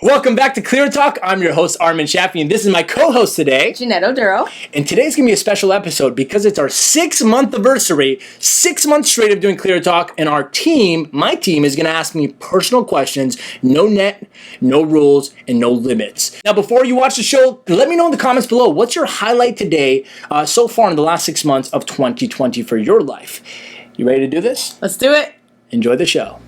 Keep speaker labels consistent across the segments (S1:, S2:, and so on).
S1: Welcome back to ClearTalk. I'm your host, Armin Shaffi, and this is my co-host today,
S2: Jeanette Oduro.
S1: And today's going to be a special episode because it's our 6-month anniversary, 6 months straight of doing ClearTalk, and my team is going to ask me personal questions, no net, no rules, and no limits. Now, before you watch the show, let me know in the comments below, what's your highlight today so far in the last 6 months of 2020 for your life? You ready to do this?
S2: Let's do it.
S1: Enjoy the show.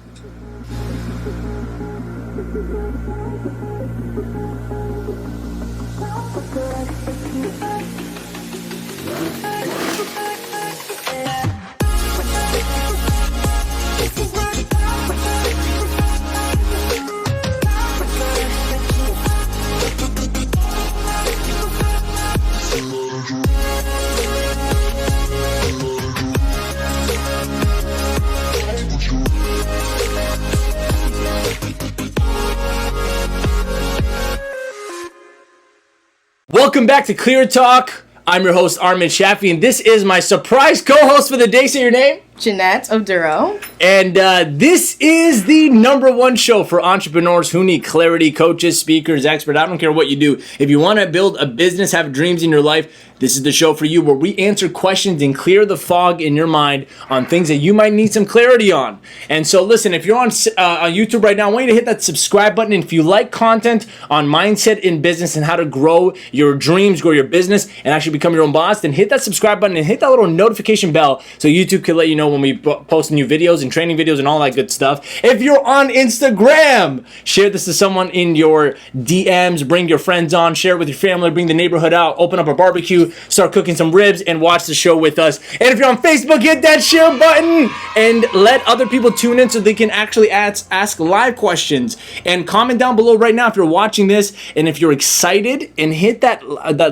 S1: Welcome back to ClearTalk. I'm your host, Armin Shaffi, and this is my surprise co-host for the day. Say your name.
S2: Jeanette Oduro.
S1: And this is the #1 show for entrepreneurs who need clarity, coaches, speakers, experts. I don't care what you do. If you want to build a business, have dreams in your life, this is the show for you, where we answer questions and clear the fog in your mind on things that you might need some clarity on. And so listen, if you're on YouTube right now, I want you to hit that subscribe button. And if you like content on mindset in business and how to grow your dreams, grow your business, and actually become your own boss, then hit that subscribe button and hit that little notification bell so YouTube can let you know when we post new videos and training videos and all that good stuff. If you're on Instagram, share this to someone in your DMs, bring your friends on, share it with your family, bring the neighborhood out, open up a barbecue, start cooking some ribs, and watch the show with us. And if you're on Facebook, hit that share button and let other people tune in so they can actually ask live questions. And comment down below right now if you're watching this and if you're excited, and hit that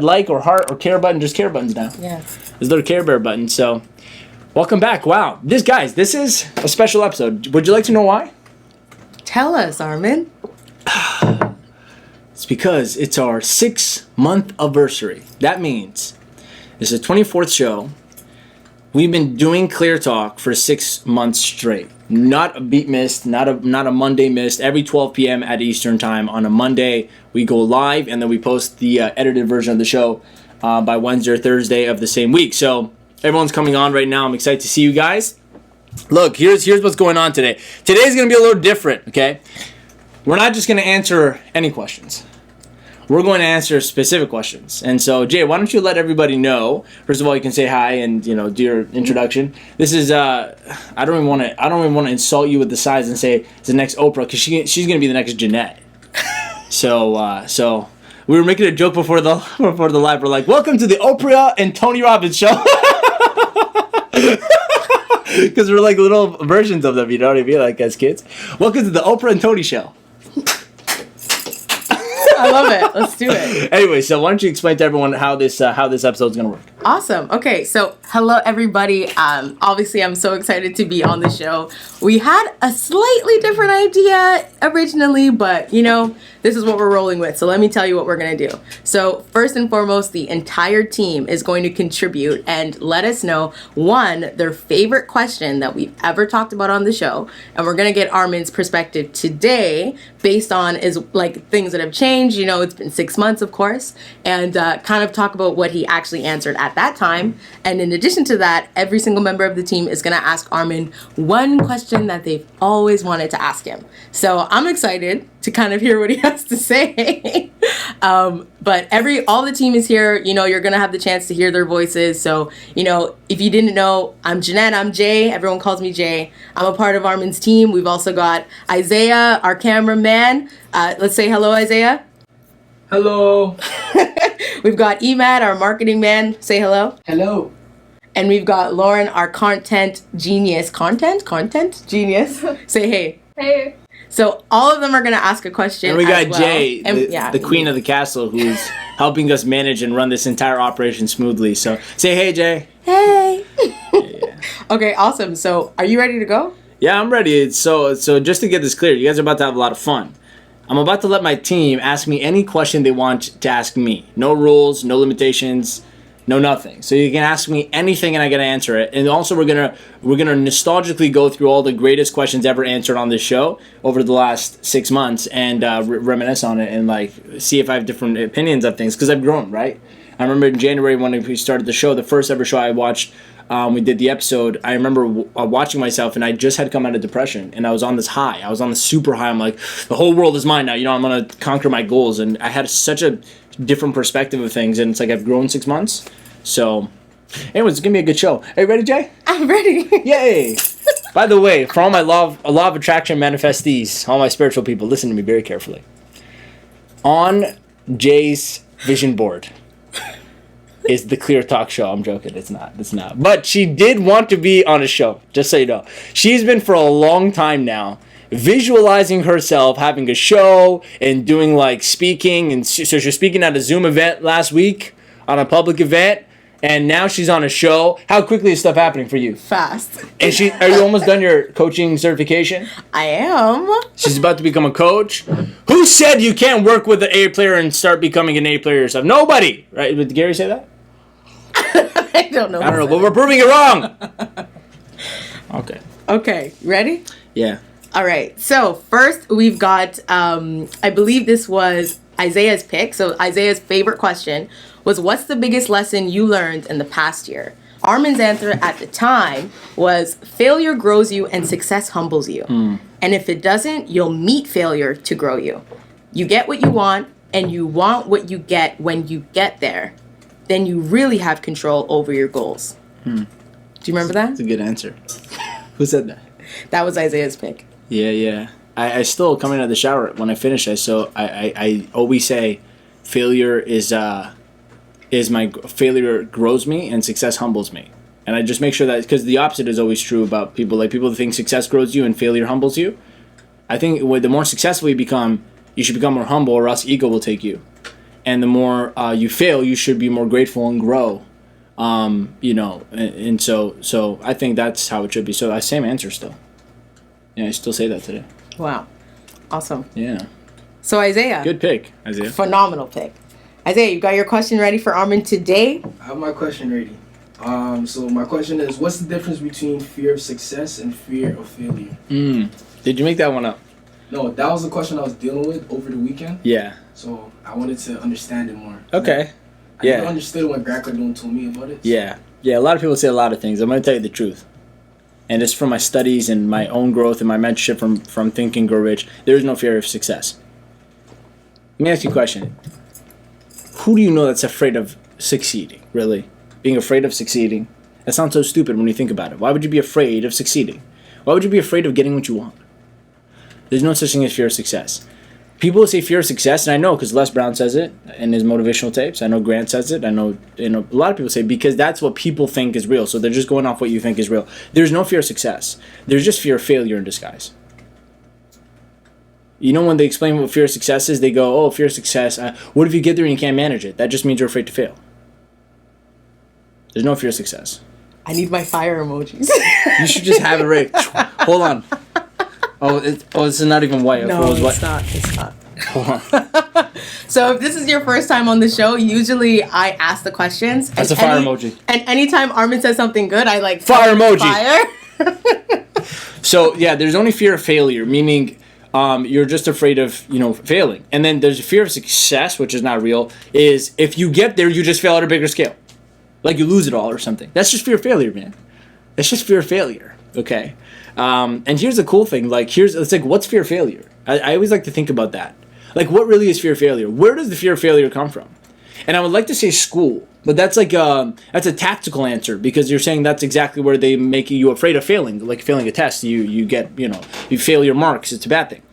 S1: like or heart or care button. Just care buttons now.
S2: Yeah.
S1: There's a little Care Bear button. So welcome back. Wow. This is a special episode. Would you like to know why?
S2: Tell us, Armin.
S1: It's because it's our 6-month anniversary. That means it's the 24th show. We've been doing ClearTalk for 6 months straight. Not a beat missed, not a Monday missed. Every 12 p.m. at Eastern time on a Monday, we go live, and then we post the edited version of the show by Wednesday or Thursday of the same week. So everyone's coming on right now. I'm excited to see you guys. Look, here's what's going on today. Today's going to be a little different, okay? We're not just going to answer any questions. We're going to answer specific questions. And so, Jay, why don't you let everybody know? First of all, you can say hi and do your introduction. This is I don't even want to insult you with the size and say it's the next Oprah, because she's going to be the next Jeanette. So we were making a joke before the live. We're like, welcome to the Oprah and Tony Robbins show. Because we're like little versions of them, you know what I mean? Like as kids. Welcome to the Oprah and Tony show.
S2: I love it. Let's do it.
S1: Anyway, so why don't you explain to everyone how this episode is going to work?
S2: Awesome. Okay, so hello everybody. Obviously, I'm so excited to be on the show. We had a slightly different idea originally, but this is what we're rolling with. So let me tell you what we're going to do. So first and foremost, the entire team is going to contribute and let us know, one, their favorite question that we've ever talked about on the show. And we're going to get Armin's perspective today based on things that have changed. It's been 6 months, of course, and kind of talk about what he actually answered at that time. And in addition to that, every single member of the team is going to ask Armin one question that they've always wanted to ask him. So I'm excited to kind of hear what he has to say. But all the team is here. You're going to have the chance to hear their voices. So, if you didn't know, I'm Jeanette, I'm Jay. Everyone calls me Jay. I'm a part of Armin's team. We've also got Isaiah, our cameraman. Let's say hello, Isaiah.
S3: Hello.
S2: We've got Emad, our marketing man. Say hello.
S3: Hello.
S2: And we've got Lauren, our content genius. Content genius. Say hey.
S4: Hey.
S2: So all of them are going to ask a question.
S1: And we got
S2: well.
S1: Jay, the queen of the castle, who's helping us manage and run this entire operation smoothly. So say hey, Jay.
S2: Hey.
S1: Yeah.
S2: Okay, awesome. So are you ready to go?
S1: Yeah, I'm ready. So just to get this clear, you guys are about to have a lot of fun. I'm about to let my team ask me any question they want to ask me. No rules, no limitations. know nothing. So you can ask me anything and I gotta answer it. And also we're gonna nostalgically go through all the greatest questions ever answered on this show over the last 6 months and reminisce on it and like see if I have different opinions of things because I've grown, right? I remember in January when we started the show, the first ever show I watched, we did the episode. I remember watching myself, and I just had come out of depression, and I was on this high. I was on the super high. I'm like, the whole world is mine now. You know, I'm gonna conquer my goals, and I had such a different perspective of things, and it's like I've grown 6 months. So, anyways, it's gonna be a good show. Are you ready, Jay?
S2: I'm ready.
S1: Yay! By the way, for all my law of attraction manifestees, all my spiritual people, listen to me very carefully. On Jay's vision board is the ClearTalk show. I'm joking. It's not. But she did want to be on a show, just so you know. She's been for a long time now visualizing herself having a show and doing like speaking. And so she was speaking at a Zoom event last week on a public event. And now she's on a show. How quickly is stuff happening for you?
S2: Fast.
S1: And are you almost done your coaching certification?
S2: I am.
S1: She's about to become a coach. Who said you can't work with an A player and start becoming an A player yourself? Nobody. Right? Did Gary say that?
S2: I don't know.
S1: I don't know, but we're proving it wrong. Okay.
S2: Okay, ready?
S1: Yeah.
S2: All right. So first we've got, I believe this was Isaiah's pick. So Isaiah's favorite question was, what's the biggest lesson you learned in the past year? Armin's answer at the time was, failure grows you and success humbles you. And if it doesn't, you'll meet failure to grow you. You get what you want, and you want what you get when you get there. Then you really have control over your goals. Do you remember that?
S1: That's a good answer. Who said that?
S2: That was Isaiah's pick.
S1: Yeah. I still, coming out of the shower, when I finish, I always say failure failure grows me and success humbles me. And I just make sure that, because the opposite is always true about people. Like people think success grows you and failure humbles you. I think the more successful you become, you should become more humble, or else ego will take you. And the more you fail, you should be more grateful and grow. And so I think that's how it should be. So I same answer still. Yeah, I still say that today.
S2: Wow. Awesome.
S1: Yeah.
S2: So Isaiah.
S1: Good pick, Isaiah.
S2: Phenomenal pick. Isaiah, you got your question ready for Armin today?
S3: I have my question ready. So my question is, what's the difference between fear of success and fear of failure?
S1: Did you make that one up?
S3: No, that was the question I was dealing with over the weekend.
S1: Yeah.
S3: So I wanted to understand it more.
S1: Okay.
S3: I never understood when Grant Cardone told me about it.
S1: Yeah. A lot of people say a lot of things. I'm going to tell you the truth. And it's from my studies and my own growth and my mentorship from Think and Grow Rich. There is no fear of success. Let me ask you a question. Who do you know that's afraid of succeeding, really? Being afraid of succeeding? That sounds so stupid when you think about it. Why would you be afraid of succeeding? Why would you be afraid of getting what you want? There's no such thing as fear of success. People say fear of success, and I know because Les Brown says it in his motivational tapes. I know Grant says it. I know a lot of people say, because that's what people think is real. So they're just going off what you think is real. There's no fear of success. There's just fear of failure in disguise. You know, when they explain what fear of success is, they go, oh, fear of success. What if you get there and you can't manage it? That just means you're afraid to fail. There's no fear of success.
S2: I need my fire emojis.
S1: You should just have it right. Hold on. This is not even white.
S2: No, it's not. Hold on. So if this is your first time on the show, usually I ask the questions.
S1: That's a fire emoji.
S2: And anytime Armin says something good, I like
S1: fire emoji.
S2: Fire.
S1: So yeah, there's only fear of failure, meaning you're just afraid of failing. And then there's a fear of success, which is not real. Is if you get there, you just fail at a bigger scale, like you lose it all or something. That's just fear of failure, man. That's just fear of failure. Okay. And here's the cool thing. It's like, what's fear of failure? I always like to think about that. Like, what really is fear of failure? Where does the fear of failure come from? And I would like to say school, but that's that's a tactical answer, because you're saying that's exactly where they make you afraid of failing, like failing a test. You get, you fail your marks. It's a bad thing,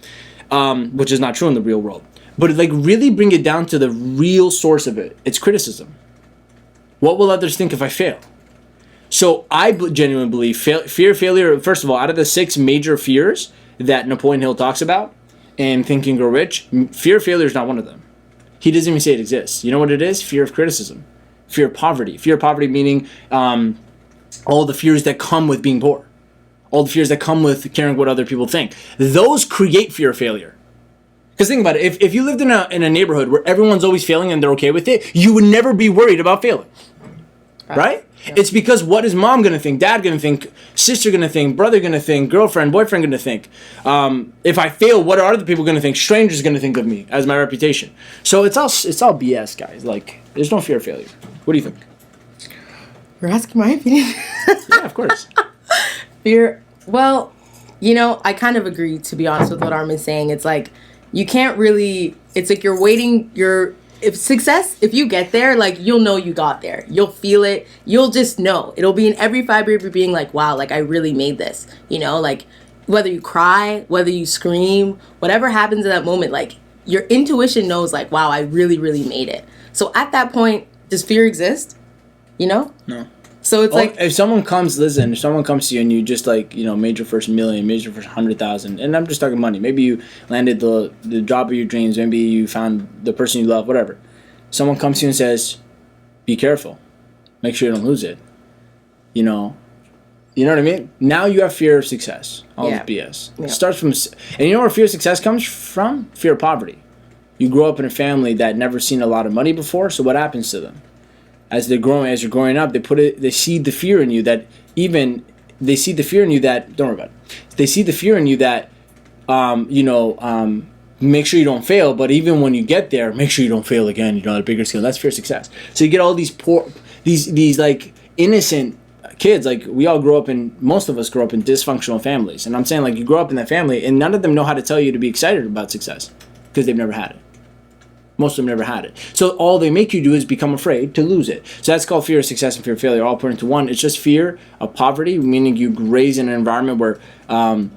S1: which is not true in the real world. But really bring it down to the real source of it. It's criticism. What will others think if I fail? So I genuinely believe fear of failure, first of all, out of the 6 major fears that Napoleon Hill talks about in Think and Grow Rich, fear of failure is not one of them. He doesn't even say it exists. You know what it is? Fear of criticism. Fear of poverty. Fear of poverty meaning all the fears that come with being poor. All the fears that come with caring what other people think. Those create fear of failure. Because think about it. If you lived in a neighborhood where everyone's always failing and they're okay with it, you would never be worried about failing. right?
S2: Yeah.
S1: It's because what is mom gonna think, dad gonna think, sister gonna think, brother gonna think, girlfriend, boyfriend gonna think. If I fail, what are other people gonna think? Strangers gonna think of me as my reputation. So it's all BS, guys. Like, there's no fear of failure. What do you think?
S2: You're asking my opinion.
S1: Yeah, of course.
S2: Fear. Well, I kind of agree, to be honest, with what Armin's saying. It's like, you can't really, it's like you're waiting, if you get there, like, you'll know you got there. You'll feel it. You'll just know. It'll be in every fiber of your being like, wow, like, I really made this. Like, whether you cry, whether you scream, whatever happens in that moment, like, your intuition knows, like, wow, I really, really made it. So at that point, does fear exist? No. So it's like,
S1: if someone comes to you and you just, like, made your first million, made your first 100,000, and I'm just talking money. Maybe you landed the job of your dreams. Maybe you found the person you love. Whatever. Someone comes to you and says, "Be careful. Make sure you don't lose it." You know what I mean? Now you have fear of success. All this BS.
S2: Yeah.
S1: It starts from, and you know where fear of success comes from? Fear of poverty. You grow up in a family that never seen a lot of money before. So what happens to them? As you're growing up, they seed the fear in you that don't worry about it. They seed the fear in you that, make sure you don't fail, but even when you get there, make sure you don't fail again, at a bigger scale. That's fear of success. So you get all these poor, these like innocent kids, like most of us grow up in dysfunctional families. And I'm saying, like, you grow up in that family and none of them know how to tell you to be excited about success because they've never had it. Most of them never had it. So all they make you do is become afraid to lose it. So that's called fear of success and fear of failure, all put into one. It's just fear of poverty, meaning you raise in an environment where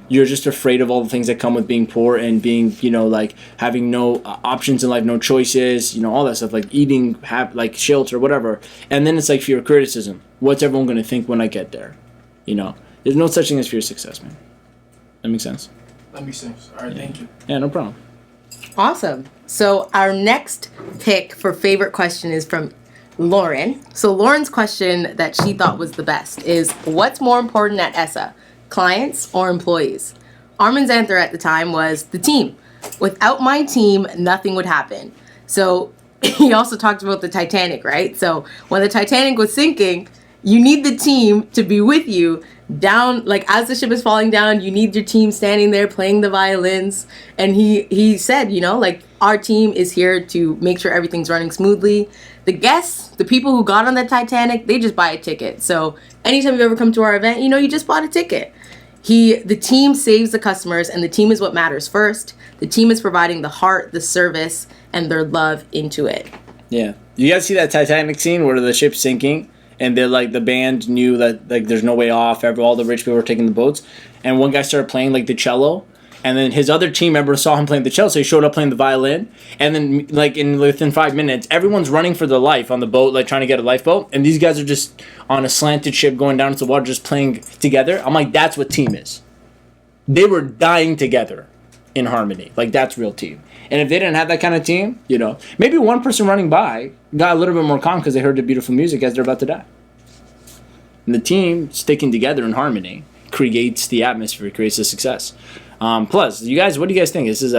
S1: you're just afraid of all the things that come with being poor and being, like, having no options in life, no choices, all that stuff, like eating, like shelter, whatever. And then it's like fear of criticism. What's everyone going to think when I get there? There's no such thing as fear of success, man. That makes sense?
S3: That makes sense. All right, thank you.
S1: Yeah, no problem.
S2: awesome. So our next pick for favorite question is from Lauren. So Lauren's question that she thought was the best is, what's more important at ESSA, clients or employees? Armin's answer at the time was the team. Without my team, nothing would happen. So he also talked about the Titanic, right? So when the Titanic was sinking, you need the team to be with you down, like as the ship is falling down, you need your team standing there playing the violins. And he said, like, our team is here to make sure everything's running smoothly. The guests, the people who got on the Titanic, they just buy a ticket. So anytime you ever come to our event, you just bought a ticket. The team saves the customers, and the team is what matters first. The team is providing the heart, the service, and their love into it.
S1: Yeah. You guys see that Titanic scene where the ship's sinking? And they're like, the band knew that, like, there's no way off. All the rich people were taking the boats. And one guy started playing, like, the cello. And then his other team member saw him playing the cello, so he showed up playing the violin. And then, like, within 5 minutes, everyone's running for their life on the boat, like, trying to get a lifeboat. And these guys are just on a slanted ship going down into the water, just playing together. I'm like, that's what team is. They were dying together in harmony. Like, that's real team. And if they didn't have that kind of team, maybe one person running by got a little bit more calm because they heard the beautiful music as they're about to die. And the team sticking together in harmony creates the atmosphere, creates the success. Plus, you guys, what do you guys think? This is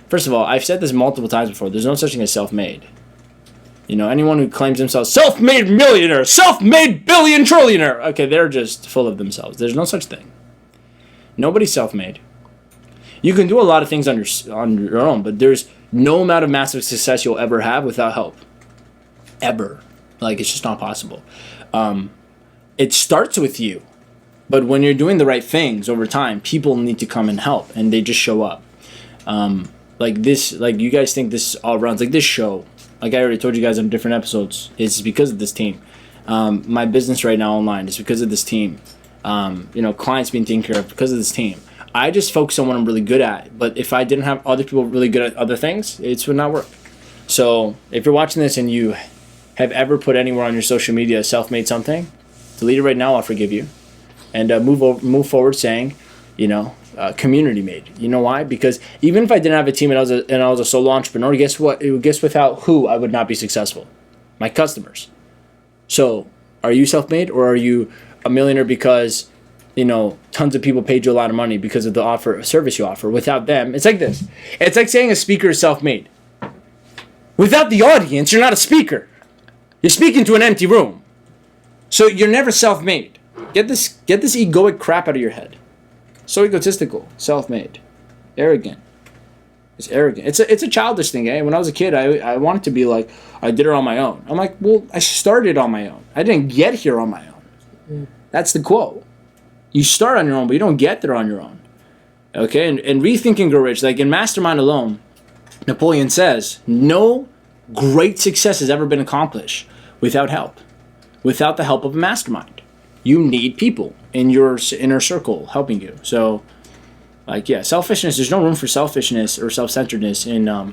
S1: first of all, I've said this multiple times before. There's no such thing as self-made. Anyone who claims themselves self-made millionaire, self-made billion trillionaire, okay, they're just full of themselves. There's no such thing. Nobody's self-made. You can do a lot of things on your own, but there's no amount of massive success you'll ever have without help. Ever. Like, it's just not possible. It starts with you. But when you're doing the right things over time, people need to come and help, and they just show up. Like you guys think this all runs, like this show, like I already told you guys on different episodes, is because of this team. My business right now online is because of this team. Clients being taken care of because of this team. I just focus on what I'm really good at, but if I didn't have other people really good at other things, it would not work. So if you're watching this and you have ever put anywhere on your social media self-made something, delete it right now, I'll forgive you. And move forward saying, community made. You know why? Because even if I didn't have a team and I was a solo entrepreneur, guess what? Guess without who I would not be successful? My customers. So are you self-made, or are you a millionaire because tons of people paid you a lot of money because of the service you offer? Without them, it's like this. It's like saying a speaker is self-made. Without the audience, you're not a speaker. You're speaking to an empty room. So you're never self-made. Get this egoic crap out of your head. So egotistical, self-made, arrogant. It's arrogant. It's a childish thing, eh? When I was a kid, I wanted to be like, I did it on my own. I'm like, well, I started on my own. I didn't get here on my own. That's the quote. You start on your own, but you don't get there on your own. Okay? And Rethink and Grow Rich, like in Mastermind alone, Napoleon says, no great success has ever been accomplished without help. Without the help of a mastermind. You need people in your inner circle helping you. So, like, yeah, selfishness, there's no room for selfishness or self-centeredness in a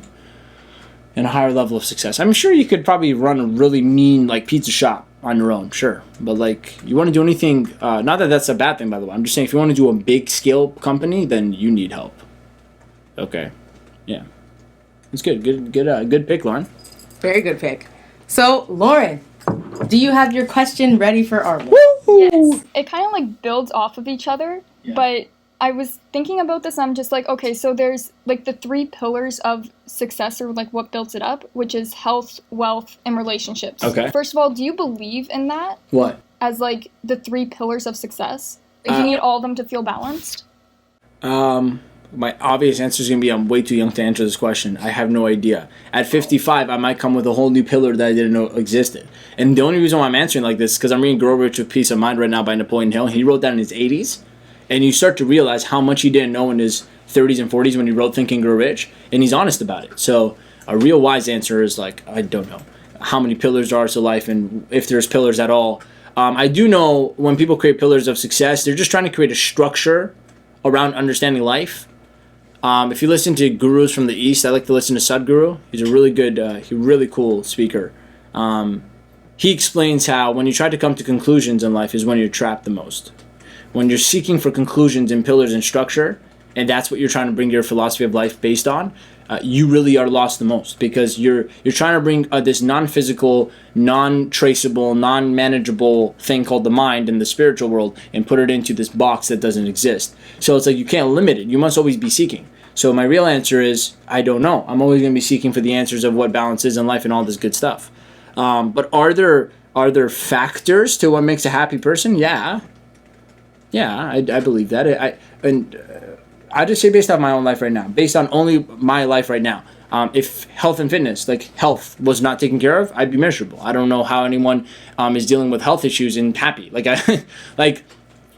S1: higher level of success. I'm sure you could probably run a really mean, like, pizza shop on your own, sure. But, like, you want to do anything, not that that's a bad thing, by the way. I'm just saying if you want to do a big-scale company, then you need help. Okay. Yeah. It's good. Good pick, Lauren.
S2: Very good pick. So, Lauren, do you have your question ready for Armin?
S4: Yes. It kind of like builds off of each other, but I was thinking about this and I'm just like, okay, so there's like the 3 pillars of success or like what builds it up, which is health, wealth, and relationships.
S1: Okay.
S4: First of all, do you believe in that?
S1: What?
S4: As like the 3 pillars of success? Like you need all of them to feel balanced?
S1: My obvious answer is going to be I'm way too young to answer this question. I have no idea. At 55, I might come with a whole new pillar that I didn't know existed. And the only reason why I'm answering like this is because I'm reading Grow Rich with Peace of Mind right now by Napoleon Hill. He wrote that in his 80s. And you start to realize how much he didn't know in his 30s and 40s when he wrote Think and Grow Rich. And he's honest about it. So a real wise answer is like, I don't know how many pillars there are to life and if there's pillars at all. I do know when people create pillars of success, they're just trying to create a structure around understanding life. If you listen to gurus from the East, I like to listen to Sadhguru. He's a really good, really cool speaker. He explains how when you try to come to conclusions in life is when you're trapped the most. When you're seeking for conclusions and pillars and structure, and that's what you're trying to bring your philosophy of life based on, you really are lost the most because you're trying to bring this non-physical, non-traceable, non-manageable thing called the mind in the spiritual world and put it into this box that doesn't exist. So it's like you can't limit it. You must always be seeking. So my real answer is I don't know. I'm always going to be seeking for the answers of what balance is in life and all this good stuff. But are there factors to what makes a happy person? Yeah, I believe that. I just say based on my own life right now, based on only my life right now. If health and fitness, like health, was not taken care of, I'd be miserable. I don't know how anyone is dealing with health issues and happy. Like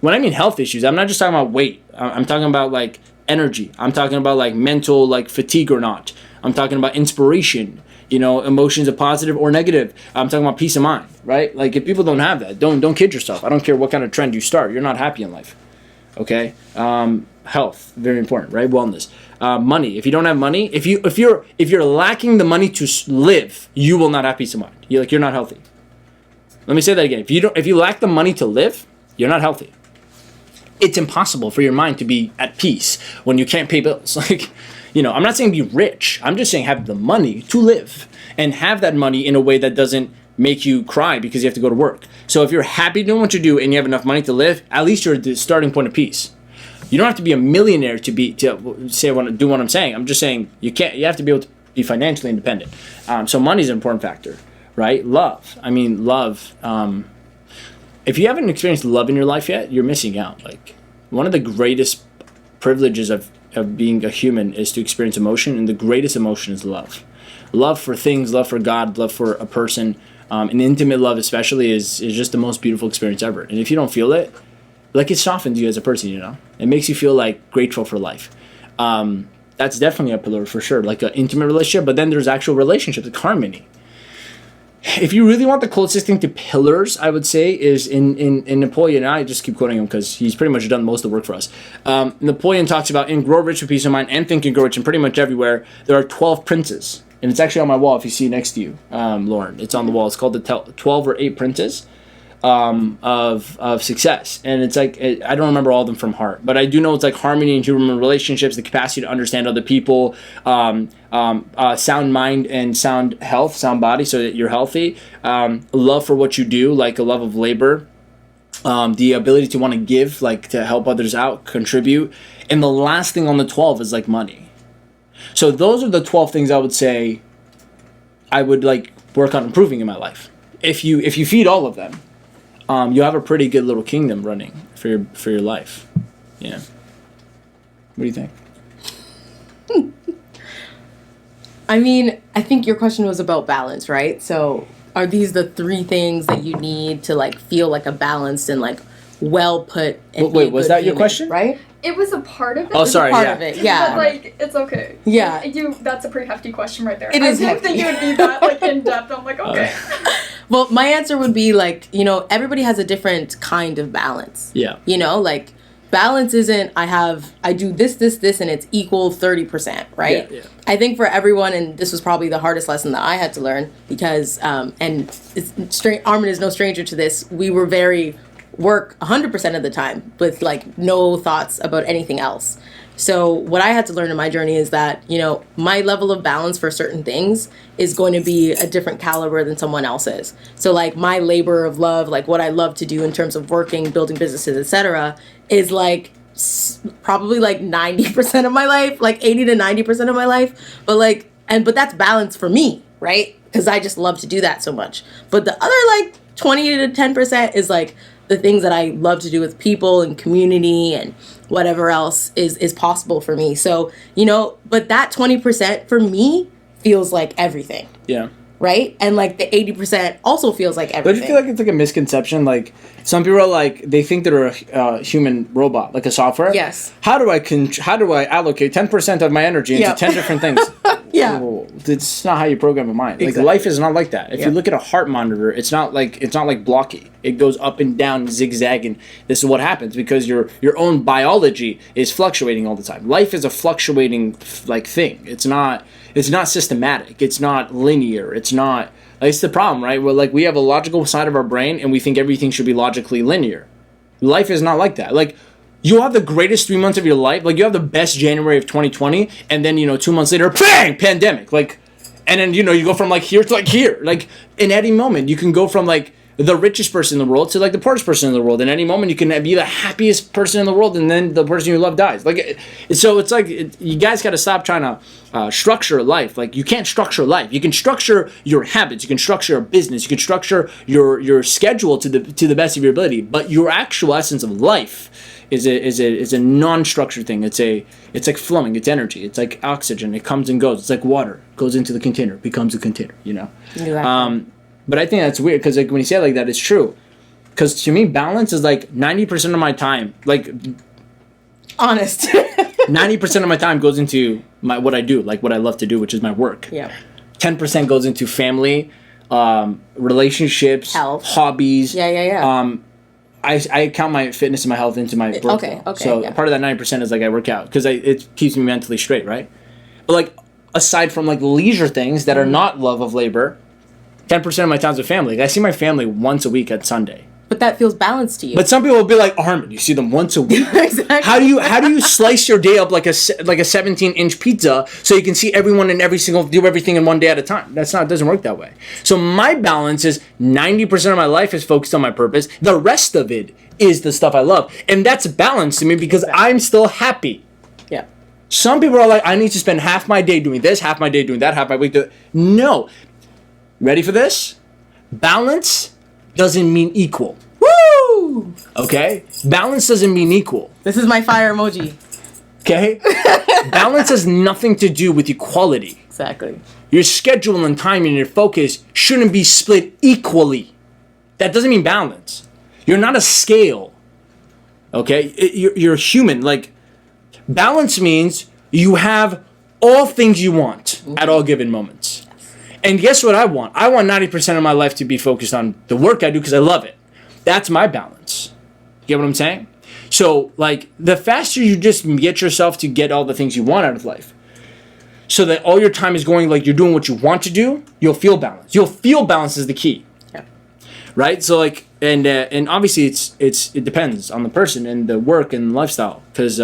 S1: when I mean health issues, I'm not just talking about weight. I'm talking about like energy. I'm talking about like mental, like fatigue or not. I'm talking about inspiration. Emotions of positive or negative. I'm talking about peace of mind, right? Like if people don't have that, don't kid yourself. I don't care what kind of trend you start. You're not happy in life. Okay. Health, very important, right? Wellness, money. If you don't have money, if you're lacking the money to live, you will not have peace of mind. You're not healthy. Let me say that again. If you lack the money to live, you're not healthy. It's impossible for your mind to be at peace when you can't pay bills. I'm not saying be rich. I'm just saying have the money to live and have that money in a way that doesn't make you cry because you have to go to work. So if you're happy doing what you do and you have enough money to live, at least you're at the starting point of peace. You don't have to be a millionaire to say I want to do what I'm saying. I'm just saying you have to be able to be financially independent. So money is an important factor, right? Love. If you haven't experienced love in your life yet, you're missing out. Like one of the greatest privileges of being a human is to experience emotion, and the greatest emotion is love. Love for things, love for God, love for a person, an intimate love especially is just the most beautiful experience ever. And if you don't feel it, like it softens you as a person, It makes you feel like grateful for life. That's definitely a pillar for sure, like an intimate relationship. But then there's actual relationships, like harmony. If you really want the closest thing to pillars, I would say is in Napoleon. I just keep quoting him because he's pretty much done most of the work for us. Napoleon talks about in Grow Rich with Peace of Mind and Think and Grow Rich and pretty much everywhere, there are 12 princes. And it's actually on my wall if you see it next to you, Lauren. It's on the wall. It's called the 12 or 8 princes of success. And it's like, I don't remember all of them from heart, but I do know it's like harmony in human relationships, the capacity to understand other people, sound mind and sound health, sound body so that you're healthy, love for what you do, like a love of labor, the ability to want to give, like to help others out, contribute. And the last thing on the 12 is like money. So those are the 12 things I would say I would like work on improving in my life. If you feed all of them, you have a pretty good little kingdom running for your life. Yeah. What do you think?
S2: I mean, I think your question was about balance, right? So are these the three things that you need to like feel like a balanced and like well put and
S1: Wait, was that your
S2: human,
S1: question?
S2: right?
S4: It was a part of it.
S1: Oh, sorry.
S2: Part
S1: Yeah.
S2: of it, yeah.
S4: But like, it's okay.
S2: Yeah.
S4: That's a pretty hefty question right there.
S2: It is
S4: I didn't think
S2: hefty.
S4: it would be that like in depth. I'm like, okay.
S2: Well, my answer would be like, you know, everybody has a different kind of balance.
S1: Yeah.
S2: You know, like balance isn't I do this, and it's equal 30%, right?
S1: Yeah.
S2: I think for everyone, and this was probably the hardest lesson that I had to learn because, Armin is no stranger to this, we were very work 100% of the time with like no thoughts about anything else. So what I had to learn in my journey is that, you know, my level of balance for certain things is going to be a different caliber than someone else's. So like my labor of love, like what I love to do in terms of working, building businesses, etc., is like probably like 90% of my life, like 80 to 90% of my life. But that's balance for me, right? Because I just love to do that so much. But the other like 20 to 10% is like the things that I love to do with people and community and whatever else is possible for me. So, you know, but that 20% for me feels like everything.
S1: Yeah.
S2: Right? And like the 80% also feels like everything.
S1: Don't you feel like it's like a misconception? Like some people are like they think they're a human robot, like a software.
S2: Yes.
S1: How do I allocate 10% of my energy into 10 different things?
S2: Yeah.
S1: Well, it's not how you program a mind.
S2: Exactly.
S1: Like life is not like that. If you look at a heart monitor, it's not like blocky. It goes up and down, zigzagging. This is what happens because your own biology is fluctuating all the time. Life is a fluctuating like thing. It's not systematic. It's not linear. It's the problem, right? Where like we have a logical side of our brain and we think everything should be logically linear. Life is not like that. Like you'll have the greatest 3 months of your life. Like you have the best January of 2020 and then, 2 months later, bang, pandemic. Like, and then, you go from like here to like here. Like in any moment, you can go from like the richest person in the world to like the poorest person in the world. In any moment, you can be the happiest person in the world, and then the person you love dies. Like, so it's like you guys got to stop trying to structure life. Like, you can't structure life. You can structure your habits. You can structure a business. You can structure your schedule to the best of your ability. But your actual essence of life is a non-structured thing. It's like flowing. It's energy. It's like oxygen. It comes and goes. It's like water. Goes into the container. Becomes a container.
S2: Exactly.
S1: But I think that's weird because like when you say it like that, it's true. Because to me, balance is like 90% of my time. Like
S2: honest.
S1: 90% of my time goes into what I do, like what I love to do, which is my work.
S2: Yeah.
S1: 10% goes into family, relationships,
S2: health,
S1: hobbies.
S2: Yeah.
S1: I count my fitness and my health into my work.
S2: Okay.
S1: So part of that 90% is like I work out because it keeps me mentally straight, right? But like aside from like leisure things that are not love of labor, 10% of my time's with family. Like, I see my family once a week at Sunday.
S2: But that feels balanced to you.
S1: But some people will be like, Armin, you see them once a week.
S2: Exactly.
S1: How do you slice your day up like a 17-inch pizza so you can see everyone and do everything in one day at a time? It doesn't work that way. So my balance is 90% of my life is focused on my purpose. The rest of it is the stuff I love. And that's balanced to me because I'm still happy.
S2: Yeah.
S1: Some people are like, I need to spend half my day doing this, half my day doing that, half my week doing... No. Ready for this? Balance doesn't mean equal.
S2: Woo!
S1: Okay? Balance doesn't mean equal.
S2: This is my fire emoji.
S1: Okay? Balance has nothing to do with equality.
S2: Exactly.
S1: Your schedule and time and your focus shouldn't be split equally. That doesn't mean balance. You're not a scale. Okay? You're human. Like, balance means you have all things you want at all given moments. And guess what I want? I want 90% of my life to be focused on the work I do because I love it. That's my balance. You get what I'm saying? So, like, the faster you just get yourself to get all the things you want out of life, so that all your time is going like you're doing what you want to do, you'll feel balance. You'll feel balance is the key.
S2: Yeah.
S1: Right? So, like, and obviously it depends on the person and the work and lifestyle. Because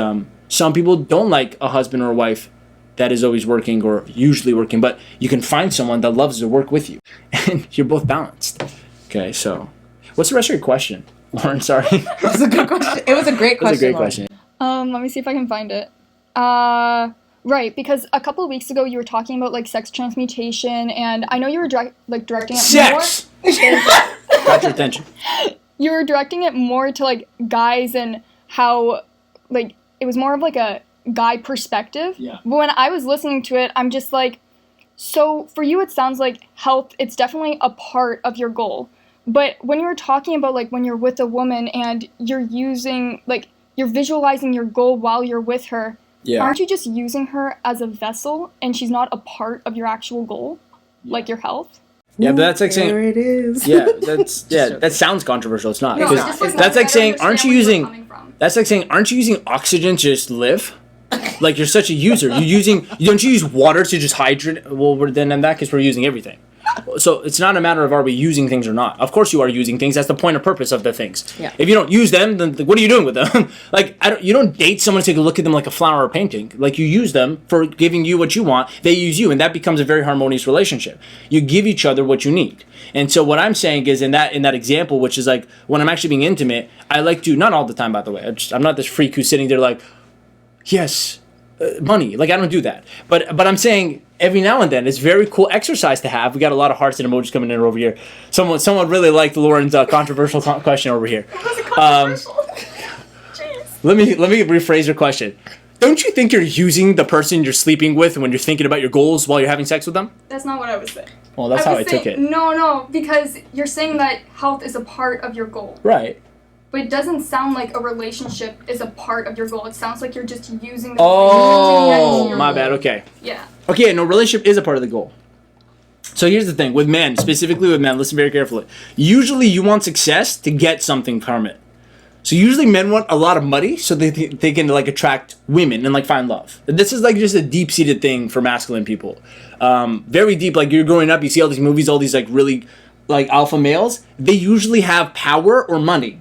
S1: some people don't like a husband or a wife that is always working or usually working, but you can find someone that loves to work with you, and you're both balanced. Okay, so what's the rest of your question, Lauren? Sorry.
S2: It was a good question. It was a great question.
S1: That's a great question.
S4: Let me see if I can find it. Right, because a couple of weeks ago you were talking about like sex transmutation, and I know you were directing it
S1: Sex.
S4: more.
S1: Got your attention.
S4: you were directing it more to like guys and how like it was more of like a guy perspective.
S1: Yeah.
S4: But when I was listening to it, I'm just like, so for you it sounds like health, it's definitely a part of your goal. But when you were talking about like when you're with a woman and you're using like you're visualizing your goal while you're with her, aren't you just using her as a vessel and she's not a part of your actual goal, like your health?
S1: Yeah, but that's like saying
S2: There it is.
S1: that sounds controversial. It's not.
S4: No,
S1: Because
S4: it's just
S1: that's like saying, aren't you using?
S4: coming from.
S1: That's like saying, aren't you using oxygen to just live? Like you're such a user. Don't you use water to just hydrate? Well, then in that case, we're using everything. So it's not a matter of are we using things or not. Of course you are using things. That's the point of purpose of the things.
S2: Yeah.
S1: If you don't use them, then what are you doing with them? Like you don't date someone to take a look at them like a flower or painting. Like you use them for giving you what you want. They use you, and that becomes a very harmonious relationship. You give each other what you need. And so what I'm saying is in that example, which is like when I'm actually being intimate, I like to, not all the time by the way. I'm not this freak who's sitting there like, yes, money. Like I don't do that. But I'm saying every now and then it's very cool exercise to have. We got a lot of hearts and emojis coming in over here. Someone really liked Lauren's controversial question over here. Let me rephrase your question. Don't you think you're using the person you're sleeping with when you're thinking about your goals while you're having sex with them?
S4: That's not what I was saying.
S1: Well, that's how I took it.
S4: No, because you're saying that health is a part of your goal.
S1: Right.
S4: But it doesn't sound like a relationship is a part of your goal. It sounds like you're just using the
S1: Oh, my bad. Okay.
S4: Yeah.
S1: Okay, no, relationship is a part of the goal. So here's the thing. With men, specifically with men, listen very carefully. Usually you want success to get something from it. So usually men want a lot of money so they can like attract women and like find love. This is like just a deep-seated thing for masculine people. Very deep, like you're growing up, you see all these movies, all these like really like alpha males. They usually have power or money.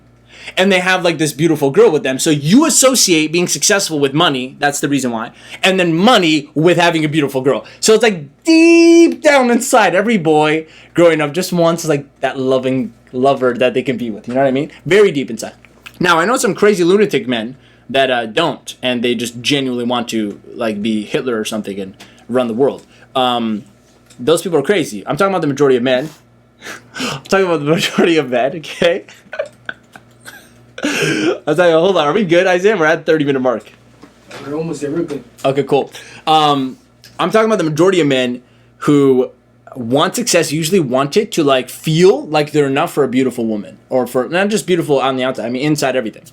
S1: And they have like this beautiful girl with them. So you associate being successful with money. That's the reason why. And then money with having a beautiful girl. So it's like deep down inside, every boy growing up just wants like that loving lover that they can be with. You know what I mean? Very deep inside. Now, I know some crazy lunatic men that don't. And they just genuinely want to like be Hitler or something and run the world. Those people are crazy. I'm talking about the majority of men. I'm talking about the majority of men, okay? I was like, hold on, are we good, Isaiah? We're at 30-minute mark.
S3: We're almost there. We're good.
S1: Okay, cool. I'm talking about the majority of men who want success, usually want it to like feel like they're enough for a beautiful woman, or for not just beautiful on the outside, I mean inside everything.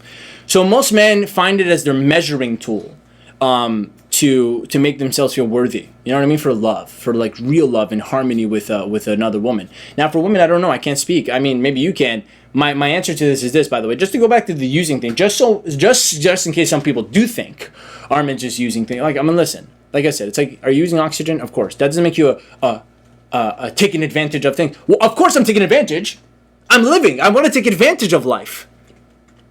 S1: So most men find it as their measuring tool to make themselves feel worthy. You know what I mean? For love, for like real love and harmony with another woman. Now for women, I don't know. I can't speak. I mean, maybe you can. My answer to this is this, by the way, just to go back to the using thing, just in case some people do think Armin's just using things. Like, I mean, listen, like I said, it's like, are you using oxygen? Of course. That doesn't make you taking advantage of things. Well, of course I'm taking advantage. I'm living. I want to take advantage of life.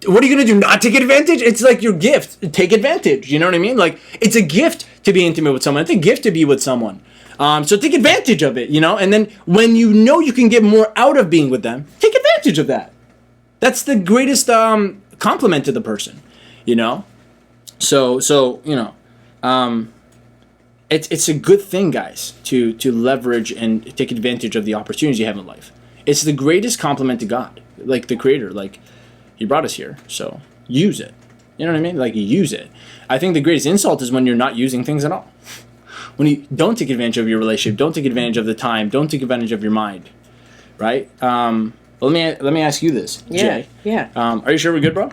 S1: What are you going to do? Not take advantage? It's like your gift. Take advantage. You know what I mean? Like, it's a gift to be intimate with someone. It's a gift to be with someone. So take advantage of it, you know? And then when you know you can get more out of being with them, take advantage of that. That's the greatest compliment to the person, you know? So you know, it's a good thing, guys, to leverage and take advantage of the opportunities you have in life. It's the greatest compliment to God, like the Creator. Like, He brought us here, so use it. You know what I mean? Like, use it. I think the greatest insult is when you're not using things at all. When you don't take advantage of your relationship, don't take advantage of the time, don't take advantage of your mind, right? Let me ask you this, Jay.
S2: Yeah.
S1: Are you sure we're good, bro?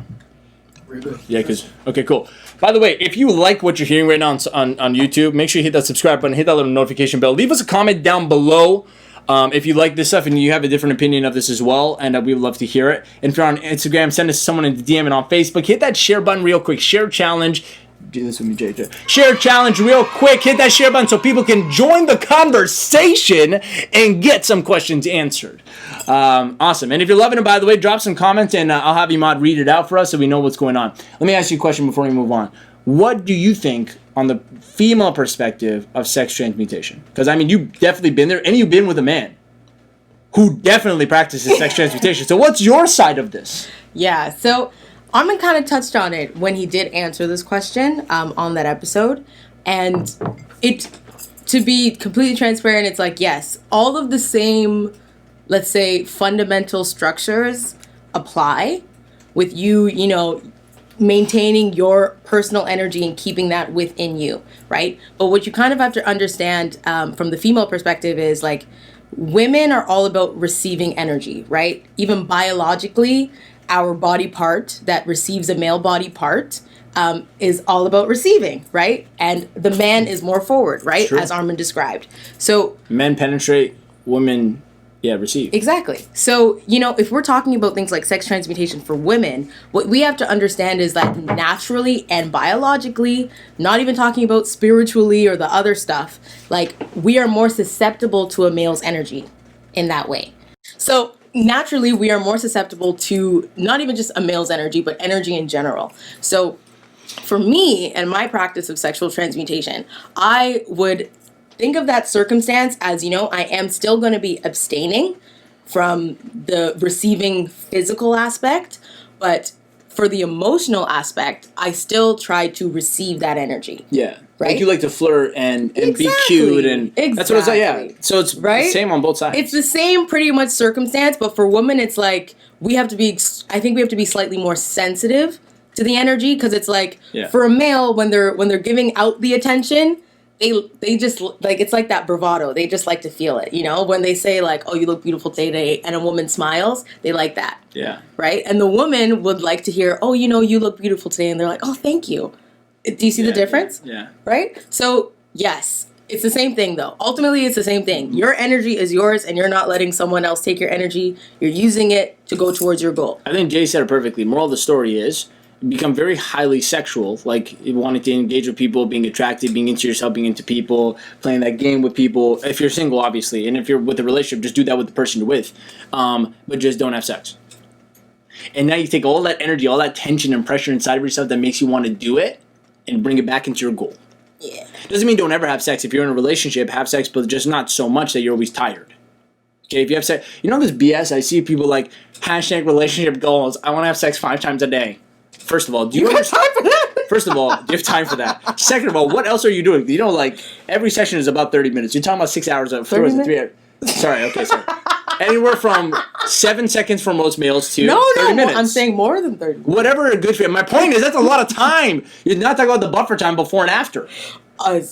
S3: We're good.
S1: Yeah, okay, cool. By the way, if you like what you're hearing right now on YouTube, make sure you hit that subscribe button, hit that little notification bell. Leave us a comment down below if you like this stuff and you have a different opinion of this as well, and we would love to hear it. And if you're on Instagram, send us someone in the DM, and on Facebook, hit that share button real quick. Share challenge. Do this with me, Jay. Share challenge real quick. Hit that share button so people can join the conversation and get some questions answered. Awesome. And if you're loving it, by the way, drop some comments and I'll have Imad read it out for us so we know what's going on. Let me ask you a question before we move on. What do you think on the female perspective of sex transmutation? Because, I mean, you've definitely been there, and you've been with a man who definitely practices sex transmutation. So what's your side of this?
S2: Yeah, so Armin kind of touched on it when he did answer this question on that episode. And to be completely transparent, it's like, yes, all of the same, let's say, fundamental structures apply with you, you know, maintaining your personal energy and keeping that within you, right? But what you kind of have to understand from the female perspective is like women are all about receiving energy, right? Even biologically, our body part that receives a male body part is all about receiving, right? And the man is more forward, right?
S1: True.
S2: As Armin described. So
S1: men penetrate, women, receive.
S2: exactly. So, you know, if we're talking about things like sex transmutation for women, what we have to understand is that naturally and biologically, not even talking about spiritually or the other stuff, like we are more susceptible to a male's energy in that way. So naturally, we are more susceptible to not even just a male's energy, but energy in general. So for me and my practice of sexual transmutation, I would think of that circumstance as, you know, I am still going to be abstaining from the receiving physical aspect, but for the emotional aspect, I still try to receive that energy.
S1: Yeah.
S2: Right?
S1: Like you like to flirt and be
S2: Exactly.
S1: cute and that's what it's like. Yeah.
S2: Exactly.
S1: So it's
S2: Right?
S1: the same on both sides.
S2: It's the same pretty much circumstance, but for women, it's like we have to be, I think we have to be slightly more sensitive to the energy because it's like for a male, when they're giving out the attention, they just like, it's like that bravado. They just like to feel it, you know, when they say like, oh, you look beautiful today, and a woman smiles, they like that.
S1: Yeah.
S2: Right. And the woman would like to hear, oh, you know, you look beautiful today. And they're like, oh, thank you. Do you see the difference?
S1: Yeah.
S2: Right. So yes, it's the same thing though. Ultimately, it's the same thing. Your energy is yours and you're not letting someone else take your energy. You're using it to go towards your goal.
S1: I think Jay said it perfectly. Moral of the story is become very highly sexual, like wanting to engage with people, being attracted, being into yourself, being into people, playing that game with people. If you're single, obviously, and if you're with a relationship, just do that with the person you're with, but just don't have sex. And now you take all that energy, all that tension and pressure inside of yourself that makes you want to do it and bring it back into your goal.
S2: Yeah.
S1: Doesn't mean don't ever have sex. If you're in a relationship, have sex, but just not so much that you're always tired. Okay, if you have sex, you know this BS, I see people like, #relationship goals, I want to have sex 5 times a day. First of all, do you
S2: have time for that?
S1: First of all, do you have time for that? Second of all, what else are you doing? You know, like, every session is about 30 minutes. You're talking about 6 hours of
S2: 30 minutes?
S1: 3 hours. Sorry, okay, sorry. Anywhere from 7 seconds for most males to 30 minutes.
S2: I'm saying more than 30 minutes.
S1: Whatever are good for you. My point is that's a lot of time. You're not talking about the buffer time before and after.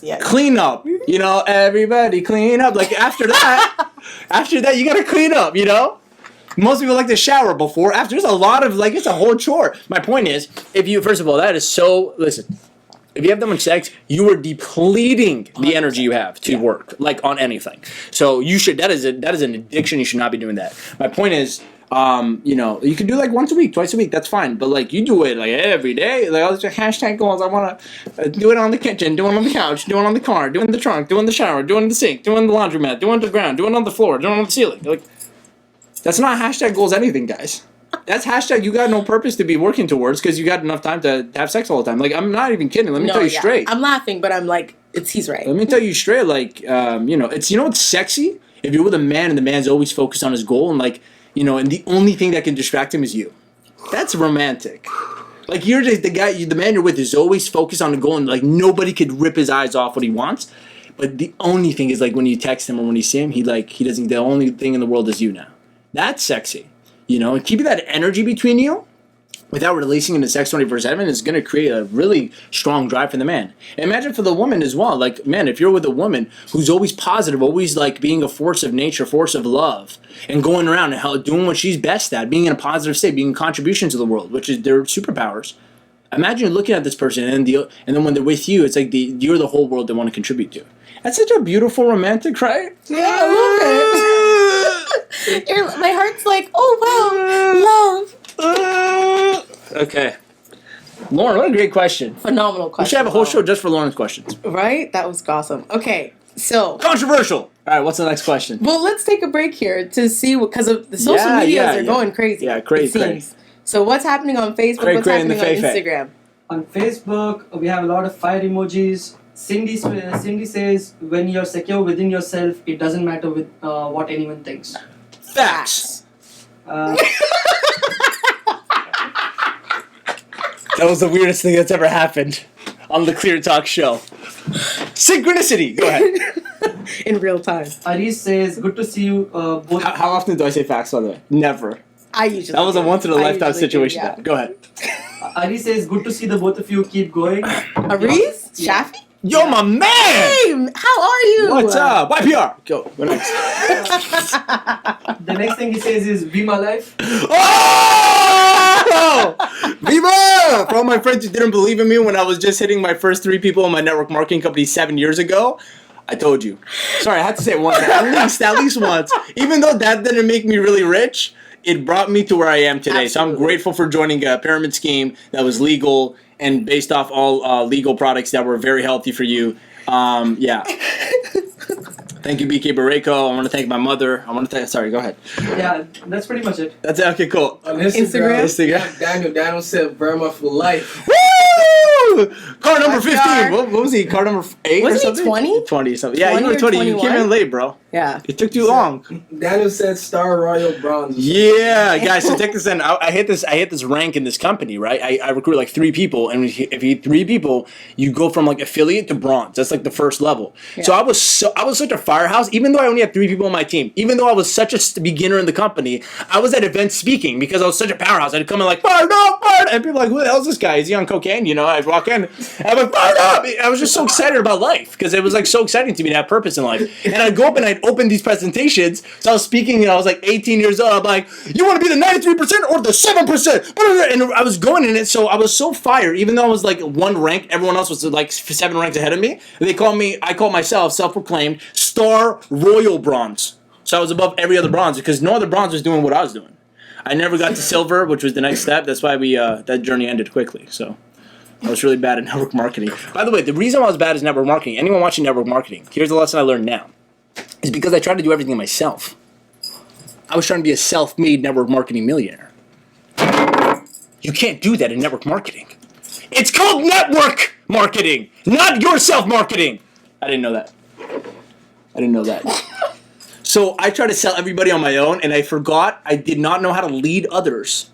S2: Yeah.
S1: Clean up. You know, everybody clean up. Like, after that, you gotta clean up, you know? Most people like to shower before, after. There's a lot of, like, it's a whole chore. My point is, first of all, that is so, listen, if you have that much sex, you are depleting the energy you have to work, like, on anything. So that is an addiction. You should not be doing that. My point is, you know, you can do like once a week, twice a week, that's fine. But like you do it like every day, like all these hashtag goals. I want to do it on the kitchen, do it on the couch, do it on the car, do it in the trunk, do it in the shower, do it in the sink, do it in the laundromat, do it on the ground, do it on the floor, do it on the ceiling. Like, that's not hashtag goals anything, guys. That's hashtag you got no purpose to be working towards because you got enough time to have sex all the time. Like, I'm not even kidding. Let me tell you straight.
S2: I'm laughing, but I'm like, he's right.
S1: Let me tell you straight, like, you know, it's sexy if you're with a man and the man's always focused on his goal and like, you know, and the only thing that can distract him is you. That's romantic. Like, you're just the man you're with is always focused on the goal and like nobody could rip his eyes off what he wants. But the only thing is like when you text him or when you see him, he doesn't, the only thing in the world is you now. That's sexy. You know, and keeping that energy between you without releasing into sex 24/7 is going to create a really strong drive for the man. And imagine for the woman as well. Like, man, if you're with a woman who's always positive, always like being a force of nature, force of love, and going around and doing what she's best at, being in a positive state, being a contribution to the world, which is their superpowers. Imagine looking at this person and then when they're with you, it's like you're the whole world they want to contribute to. That's such a beautiful romantic, right?
S2: Yeah, I love it. My heart's like, oh wow, love.
S1: Okay. Lauren, what a great question.
S2: Phenomenal question.
S1: We should have a whole show just for Lauren's questions.
S2: Right? That was awesome. Okay, so.
S1: Controversial. All right, what's the next question?
S2: Well, let's take a break here to see, because of the social medias are going crazy.
S1: Yeah, crazy.
S2: So what's happening on Facebook? What's happening on Instagram?
S5: On Facebook, we have a lot of fire emojis. Cindy says, when you're secure within yourself, it doesn't matter with what anyone thinks.
S1: Facts.
S5: Uh,
S1: That was the weirdest thing that's ever happened on the ClearTalk show. Synchronicity. Go ahead.
S2: In real time.
S5: Aris says, good to see you both.
S1: How often do I say facts, by the way? Never.
S2: I usually
S1: That was a
S2: do.
S1: once in a
S2: I
S1: lifetime
S2: usually do,
S1: situation.
S2: yeah.
S1: Go ahead.
S5: Ari says, good to see the both of you keep going.
S2: Aris?
S5: Yeah.
S2: Shafi?
S1: Yo, my man!
S2: Hey, how are you?
S1: What's up? YPR. Go. What next?
S5: The next thing he says is, be my life.
S1: Oh! Viva! For all my friends who didn't believe in me when I was just hitting my first 3 people in my network marketing company 7 years ago, I told you. Sorry, I had to say it once. At least once. Even though that didn't make me really rich, it brought me to where I am today.
S2: Absolutely.
S1: So I'm grateful for joining a pyramid scheme that was legal and based off all legal products that were very healthy for you. Yeah. Thank you, BK Barreco. I want to thank my mother. Sorry, go ahead.
S5: Yeah, that's pretty much it.
S1: That's it. Okay, cool.
S3: On Instagram.
S1: Instagram.
S3: Daniel said Burma for life.
S1: Woo! Card number 15.
S2: Card.
S1: What was he? Card number 8 or
S2: Wasn't he
S1: something?
S2: 20?
S1: 20 something. Yeah,
S2: 20
S1: you were
S2: or
S1: 20. You came
S2: 21?
S1: in late, bro.
S2: Yeah.
S1: It took too long.
S3: Daniel said Star Royal Bronze.
S1: Yeah, guys. So check this in. I hit this rank in this company, right? I recruit like 3 people, and if you hit 3 people, you go from like affiliate to bronze. That's like the first level.
S2: Yeah.
S1: So I was such a firehouse. Even though I only had 3 people on my team, even though I was such a beginner in the company, I was at events speaking because I was such a powerhouse. I'd come in like fired up, and people were like, who the hell is this guy? Is he on cocaine? You know, I'd walk in, and I'm like fired up. I was just so excited about life because it was like so exciting to me to have purpose in life. And I'd go up and I'd open these presentations. So I was speaking, and I was like 18 years old. I'm like, you want to be the 93% or the 7%? And I was going in it, so I was so fired. Even though I was like 1 rank, everyone else was like 7 ranks ahead of me. I call myself self-proclaimed Star Royal Bronze. So I was above every other bronze because no other bronze was doing what I was doing. I never got to silver, which was the next step. That's why that journey ended quickly. So I was really bad at network marketing. By the way, the reason I was bad at network marketing, anyone watching network marketing, here's the lesson I learned now, is because I tried to do everything myself. I was trying to be a self-made network marketing millionaire. You can't do that in network marketing. It's called network marketing, not yourself marketing. I didn't know that. So I tried to sell everybody on my own, and I did not know how to lead others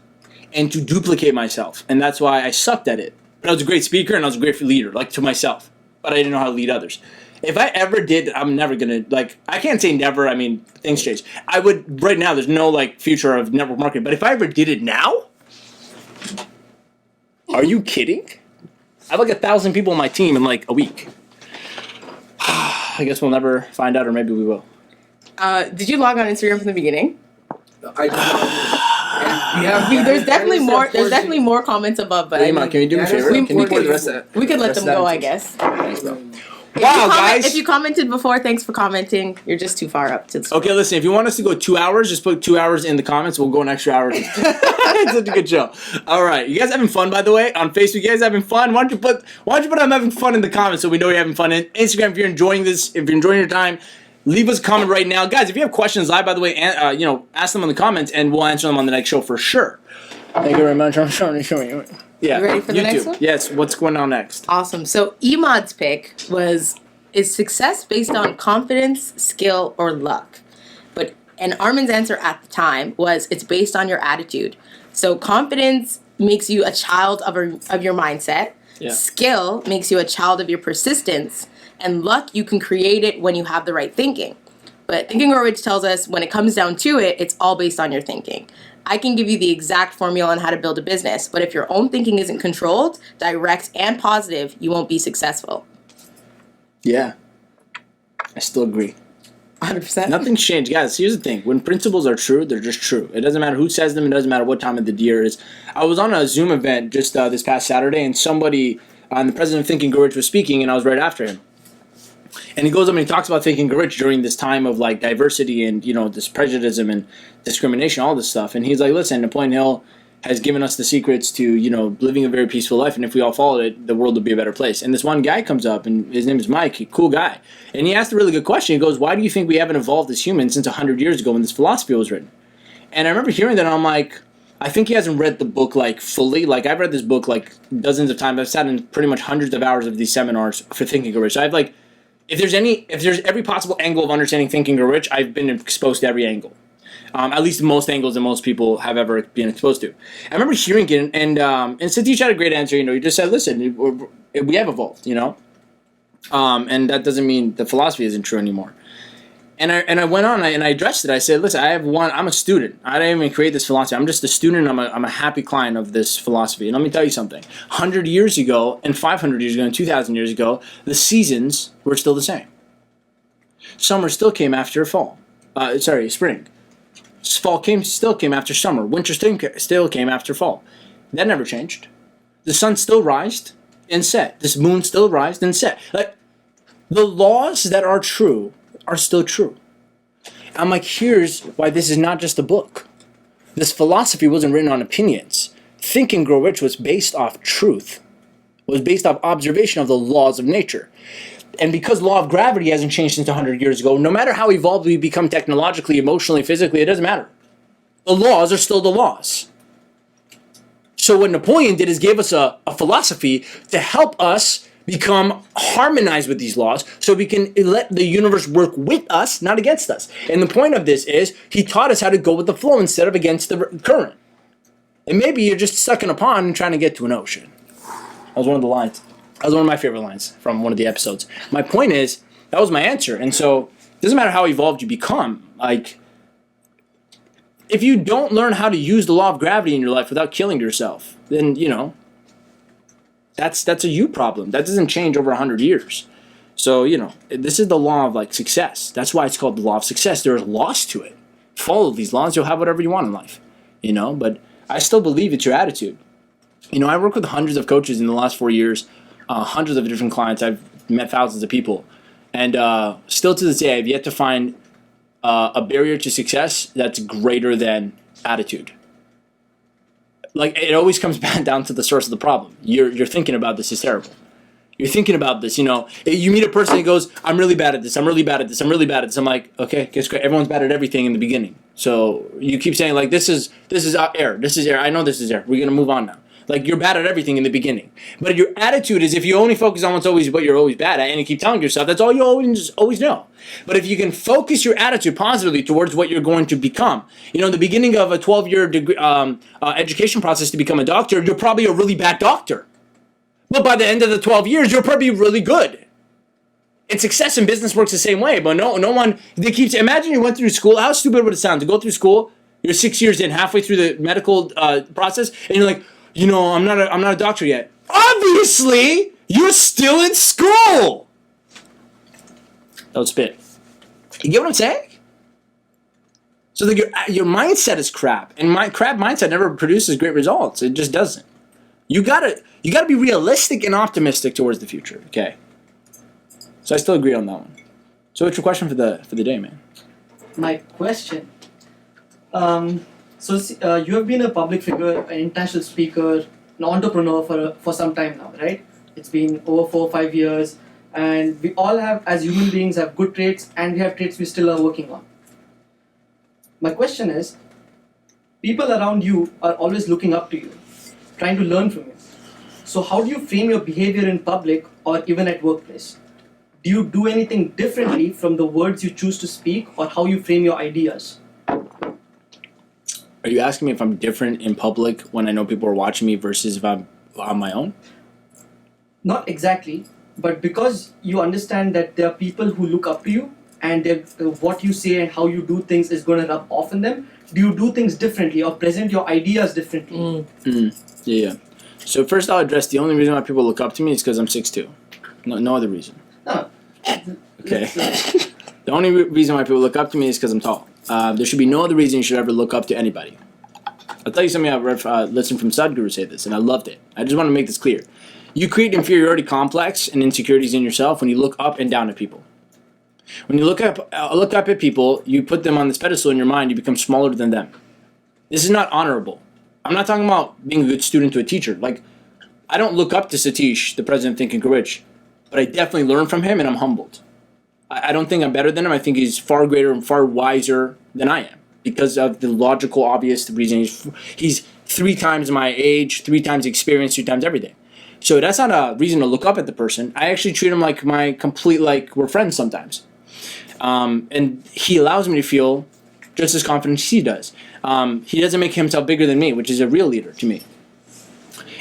S1: and to duplicate myself. And that's why I sucked at it. But I was a great speaker and I was a great leader, like to myself. But I didn't know how to lead others. If I ever did, I'm never gonna, like, I can't say never, I mean, things change. I would, right now, there's no, like, future of network marketing. But if I ever did it now, are you kidding? I have like 1,000 people on my team in like a week. I guess we'll never find out, or maybe we will.
S2: Did you log on Instagram from the beginning?
S3: I do not. We have,
S2: There's definitely
S3: Daniel
S2: more.
S3: said
S2: There's
S3: 14.
S2: definitely more comments above, but
S1: Hey,
S2: I
S1: Iman,
S2: mean,
S1: can you do me a favor?
S2: we-
S1: Can you
S2: we
S1: pour the
S2: could-
S1: rest of that?
S2: we could let
S1: Rest
S2: them
S1: of
S2: go,
S1: that
S2: I
S1: into-
S2: guess.
S1: Thanks, bro.
S2: If
S1: Wow,
S2: you comment-
S1: guys.
S2: If you commented before, thanks for commenting. You're just too far up to the
S1: Okay, listen, if you want us to go 2 hours, just put 2 hours in the comments. We'll go an extra hour. It's such a good show. All right. You guys having fun, by the way? On Facebook, you guys having fun? Why don't you put I'm having fun in the comments so we know you're having fun? And Instagram, if you're enjoying this, if you're enjoying your time, leave us a comment right now. Guys, if you have questions live, by the way, ask them in the comments, and we'll answer them on the next show for sure. Thank you very much. I'm showing you. Yeah.
S2: You ready for the next one?
S1: Yes. What's going on next?
S2: Awesome. So Emad's pick is success based on confidence, skill, or luck? And Armin's answer at the time was it's based on your attitude. So confidence makes you a child of your mindset.
S1: Yeah.
S2: Skill makes you a child of your persistence. And luck, you can create it when you have the right thinking. But Think and Grow Rich tells us when it comes down to it, it's all based on your thinking. I can give you the exact formula on how to build a business, but if your own thinking isn't controlled, direct, and positive, you won't be successful.
S1: Yeah. I still agree.
S2: 100%.
S1: Nothing's changed. Guys, here's the thing. When principles are true, they're just true. It doesn't matter who says them. It doesn't matter what time of the year it is. I was on a Zoom event just this past Saturday, and somebody, the president of Think and Grow Rich was speaking, and I was right after him. And he goes up and he talks about Think and Grow Rich during this time of, like, diversity and, this prejudice and discrimination, all this stuff. And he's like, listen, Napoleon Hill has given us the secrets to, living a very peaceful life. And if we all followed it, the world would be a better place. And this one guy comes up, and his name is Mike, cool guy. And he asked a really good question. He goes, why do you think we haven't evolved as humans since 100 years ago when this philosophy was written? And I remember hearing that, and I'm like, I think he hasn't read the book, like, fully. Like, I've read this book, like, dozens of times. I've sat in pretty much hundreds of hours of these seminars for Think and Grow Rich. So I've, like, if there's every possible angle of understanding Think and Grow Rich, I've been exposed to every angle. At least most angles that most people have ever been exposed to. I remember hearing it, and Satish had a great answer. He just said, listen, we have evolved, and that doesn't mean the philosophy isn't true anymore. And I went on and I addressed it. I said, listen, I'm a student. I didn't even create this philosophy. I'm just a student. I'm a happy client of this philosophy. And let me tell you something. 100 years ago and 500 years ago and 2,000 years ago, the seasons were still the same. Summer still came after fall. Spring. Fall still came after summer. Winter still came after fall. That never changed. The sun still rised and set. This moon still rised and set. Like, the laws that are true are still true. I'm like, here's why this is not just a book. This philosophy wasn't written on opinions. Think and Grow Rich was based off truth. It was based off observation of the laws of nature. And because law of gravity hasn't changed since 100 years ago, no matter how evolved we become technologically, emotionally, physically, it doesn't matter. The laws are still the laws. So what Napoleon did is gave us a philosophy to help us become harmonized with these laws so we can let the universe work with us, not against us. And the point of this is he taught us how to go with the flow instead of against the current. And maybe you're just stuck in a pond and trying to get to an ocean. That was one of the lines. That was one of my favorite lines from one of the episodes. My point is, that was my answer. And so it doesn't matter how evolved you become. Like, if you don't learn how to use the law of gravity in your life without killing yourself, then, you know, that's a you problem. That doesn't change over 100 years. So, you know, this is the law of, like, success. That's why it's called the law of success. There's laws to it. Follow these laws, you'll have whatever you want in life, you know. But I still believe it's your attitude. You know, I work with hundreds of coaches in the last 4 years, hundreds of different clients. I've met thousands of people. And still to this day, I've yet to find a barrier to success that's greater than attitude. Like, it always comes back down to the source of the problem. You're thinking about this is terrible. You're thinking about this, you know. You meet a person who goes, I'm really bad at this, I'm really bad at this, I'm really bad at this. I'm like, okay, guess great. Everyone's bad at everything in the beginning. So you keep saying, like, this is air. This is air. I know this is air. We're going to move on now. Like, you're bad at everything in the beginning. But your attitude is, if you only focus on what you're always bad at, and you keep telling yourself, that's all you always know. But if you can focus your attitude positively towards what you're going to become, you know, in the beginning of a 12-year degree, education process to become a doctor, you're probably a really bad doctor. But by the end of the 12 years, you're probably really good. And success in business works the same way. But no one, imagine you went through school. How stupid would it sound to go through school, you're 6 years in, halfway through the medical process, and you're like, you know, I'm not a doctor yet. Obviously, you're still in school. Don't spit. You get what I'm saying? So your mindset is crap, and my crap mindset never produces great results. It just doesn't. You gotta be realistic and optimistic towards the future. Okay. So I still agree on that one. So what's your question for the day, man?
S5: My question. So you have been a public figure, an international speaker, an entrepreneur for some time now, right? It's been over 4 or 5 years, and we all have, as human beings, have good traits, and we have traits we still are working on. My question is, people around you are always looking up to you, trying to learn from you. So how do you frame your behavior in public or even at workplace? Do you do anything differently from the words you choose to speak or how you frame your ideas?
S1: Are you asking me if I'm different in public when I know people are watching me versus if I'm on my own?
S5: Not exactly, but because you understand that there are people who look up to you and what you say and how you do things is going to rub off on them, do you do things differently or present your ideas differently?
S1: Yeah. So first I'll address the only reason why people look up to me is because I'm 6'2". No other reason.
S5: No.
S1: Okay. The only reason why people look up to me is because I'm tall. There should be no other reason you should ever look up to anybody. I'll tell you something I've listened from Sadhguru say this, and I loved it. I just want to make this clear. You create inferiority complex and insecurities in yourself when you look up and down at people. When you look up at people, you put them on this pedestal in your mind, you become smaller than them. This is not honorable. I'm not talking about being a good student to a teacher. Like, I don't look up to Satish, the president of Think and Grow Rich, but I definitely learn from him and I'm humbled. I don't think I'm better than him. I think he's far greater and far wiser than I am because of the logical, obvious reason. He's 3 times my age, 3 times experience, 3 times everything. So that's not a reason to look up at the person. I actually treat him like my complete, like we're friends sometimes. And he allows me to feel just as confident as he does. He doesn't make himself bigger than me, which is a real leader to me.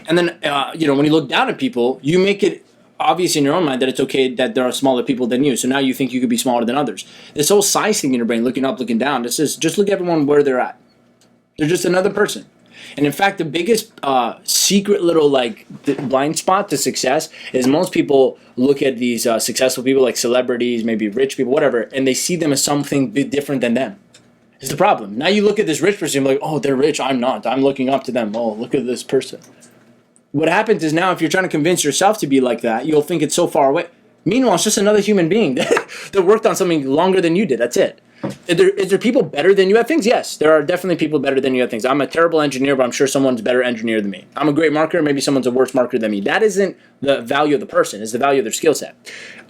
S1: And then, when you look down at people, you make it obvious in your own mind that it's okay that there are smaller people than you. So now you think you could be smaller than others. This whole size thing in your brain, looking up, looking down, this is just look at everyone where they're at. They're just another person. And in fact, the biggest secret little like blind spot to success is most people look at these successful people like celebrities, maybe rich people, whatever, and they see them as something bit different than them. It's the problem. Now you look at this rich person, you're like, oh, they're rich, I'm not. I'm looking up to them. Oh, look at this person. What happens is now if you're trying to convince yourself to be like that, you'll think it's so far away. Meanwhile, it's just another human being that worked on something longer than you did. That's it. Is there people better than you at things? Yes, there are definitely people better than you at things. I'm a terrible engineer, but I'm sure someone's a better engineer than me. I'm a great marketer, maybe someone's a worse marketer than me. That isn't the value of the person, it's the value of their skill set.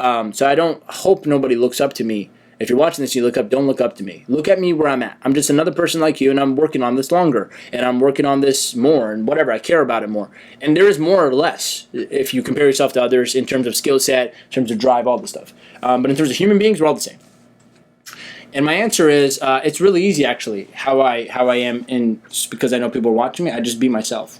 S1: So I don't hope nobody looks up to me. If you're watching this, you look up, don't look up to me. Look at me where I'm at. I'm just another person like you, and I'm working on this longer, and I'm working on this more, and whatever, I care about it more. And there is more or less if you compare yourself to others in terms of skill set, in terms of drive, all this stuff. But in terms of human beings, we're all the same. And my answer is, it's really easy actually, how I am, because I know people are watching me, I just be myself.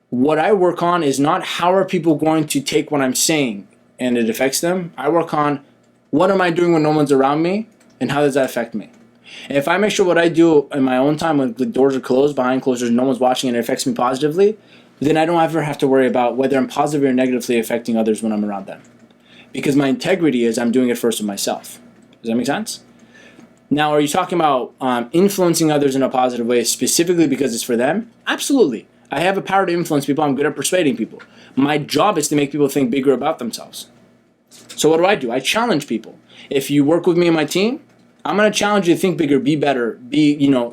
S1: What I work on is not how are people going to take what I'm saying and it affects them. I work on what am I doing when no one's around me and how does that affect me. And if I make sure what I do in my own time when the doors are closed, behind closed doors, no one's watching and it affects me positively, then I don't ever have to worry about whether I'm positively or negatively affecting others when I'm around them. Because my integrity is I'm doing it first with myself. Does that make sense? Now, are you talking about influencing others in a positive way specifically because it's for them? Absolutely. I have a power to influence people. I'm good at persuading people. My job is to make people think bigger about themselves. So what do? I challenge people. If you work with me and my team, I'm going to challenge you to think bigger, be better,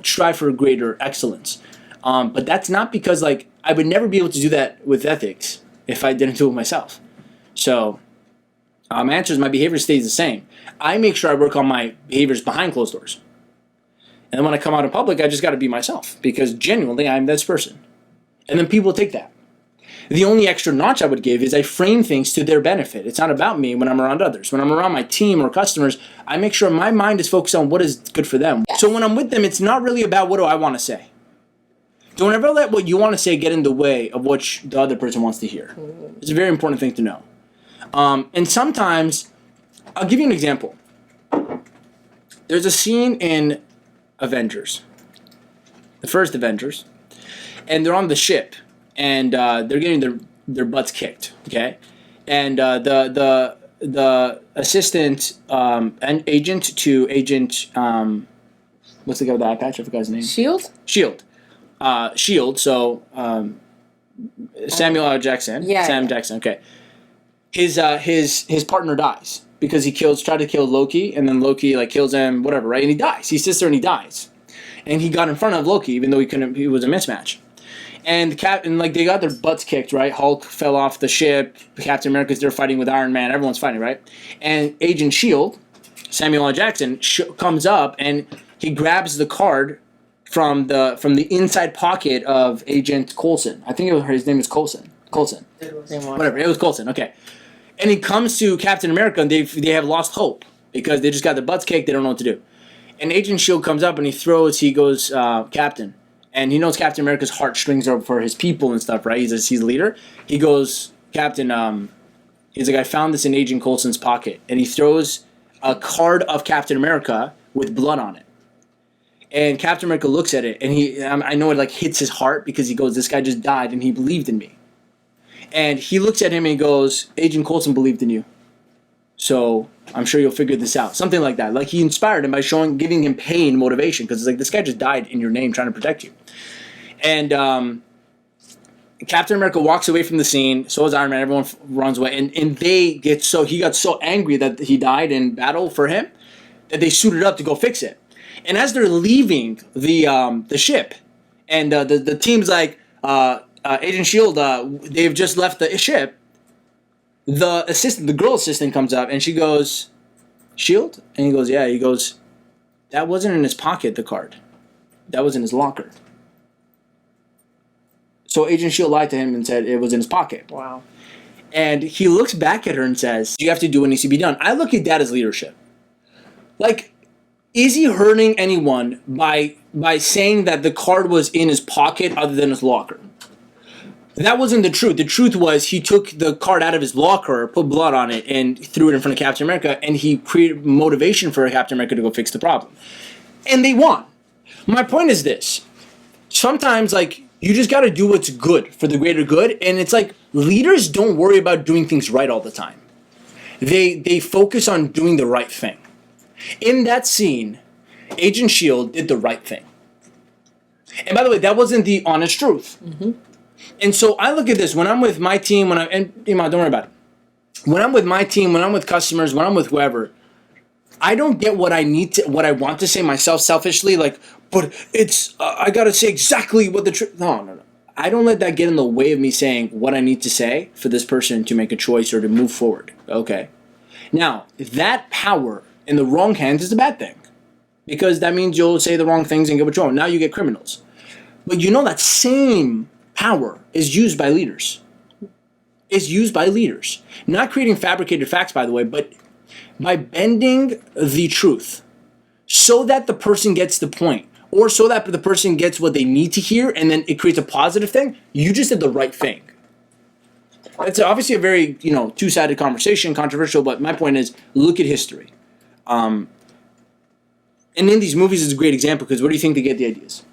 S1: strive for greater excellence. But that's not because I would never be able to do that with ethics if I didn't do it myself. So my answer is my behavior stays the same. I make sure I work on my behaviors behind closed doors. And then when I come out in public, I just got to be myself because genuinely I'm this person. And then people take that. The only extra notch I would give is I frame things to their benefit. It's not about me when I'm around others. When I'm around my team or customers, I make sure my mind is focused on what is good for them. So when I'm with them, it's not really about what do I want to say. Don't ever let what you want to say get in the way of what the other person wants to hear. It's a very important thing to know. And sometimes, I'll give you an example. There's a scene in Avengers, the first Avengers, and they're on the ship, and they're getting their butts kicked, okay? And the assistant and agent to Agent, what's the guy with the eye patch? I forgot his name.
S2: Shield.
S1: Shield, so Samuel L. Jackson.
S2: Yeah.
S1: Sam Jackson, okay. His partner dies because he tried to kill Loki, and then Loki kills him, whatever, right? And he dies. He sits there and he dies. And he got in front of Loki, even though he was a mismatch. And they got their butts kicked, right? Hulk fell off the ship. Captain America's there fighting with Iron Man. Everyone's fighting, right? And Agent Shield, Samuel L. Jackson, comes up and he grabs the card from the inside pocket of Agent Coulson. I think his name is Coulson. Whatever. It was Coulson. Okay. And he comes to Captain America and they have lost hope because they just got their butts kicked. They don't know what to do. And Agent Shield comes up and he goes, Captain. And he knows Captain America's heartstrings are for his people and stuff, right? He's a leader. He goes, Captain, he's like, I found this in Agent Coulson's pocket. And he throws a card of Captain America with blood on it. And Captain America looks at it, and I know it hits his heart because he goes, this guy just died and he believed in me. And he looks at him and he goes, Agent Coulson believed in you. So I'm sure you'll figure this out. Something like that. He inspired him by giving him pain motivation because it's this guy just died in your name trying to protect you. And Captain America walks away from the scene. So is Iron Man. Everyone runs away. And he got so angry that he died in battle for him that they suited up to go fix it. And as they're leaving the ship, and the team's Agent Shield, they've just left the ship. The girl assistant comes up and she goes, Shield? And he goes, yeah. He goes, that wasn't in his pocket, the card. That was in his locker. So Agent Shield lied to him and said it was in his pocket.
S2: Wow.
S1: And he looks back at her and says, you have to do what needs to be done. I look at that as leadership. Is he hurting anyone by saying that the card was in his pocket other than his locker? That wasn't the truth. The truth was he took the card out of his locker, put blood on it, and threw it in front of Captain America, and he created motivation for Captain America to go fix the problem. And they won. My point is this. Sometimes, like, you just got to do what's good for the greater good, and it's like leaders don't worry about doing things right all the time. They focus on doing the right thing. In that scene, Agent S.H.I.E.L.D. did the right thing. And by the way, that wasn't the honest truth. Mm-hmm. And so I look at this when I'm with my team, and don't worry about it. When I'm with my team, when I'm with customers, when I'm with whoever, I don't get what I want to say myself selfishly, like, but it's, I got to say exactly what the truth, no. I don't let that get in the way of me saying what I need to say for this person to make a choice or to move forward, okay? Now, that power in the wrong hands is a bad thing because that means you'll say the wrong things and get what you want. Now you get criminals. But you know that same power is used by leaders. It's used by leaders. Not creating fabricated facts, by the way, but by bending the truth so that the person gets the point or so that the person gets what they need to hear and then it creates a positive thing. You just did the right thing. It's obviously a very, two-sided conversation, controversial, but my point is look at history. And in these movies, it's a great example because what do you think they get the ideas?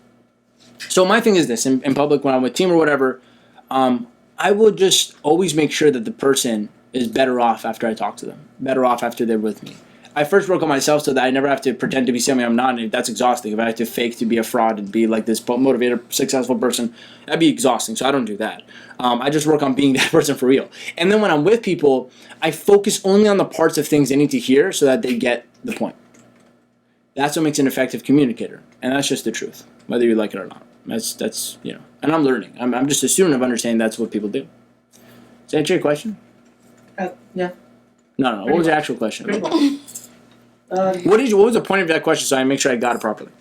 S1: So my thing is this, in public, when I'm with team or whatever, I will just always make sure that the person is better off after I talk to them, better off after they're with me. I first work on myself so that I never have to pretend to be something I'm not, and that's exhausting. If I have to fake to be a fraud and be like this motivated, successful person, that'd be exhausting, so I don't do that. I just work on being that person for real. And then when I'm with people, I focus only on the parts of things they need to hear so that they get the point. That's what makes an effective communicator, and that's just the truth, whether you like it or not. That's and I'm learning. I'm just a student of understanding that's what people do. Does that answer your question?
S5: Yeah.
S1: No. What was the actual question? What was the point of that question so I make sure I got it properly?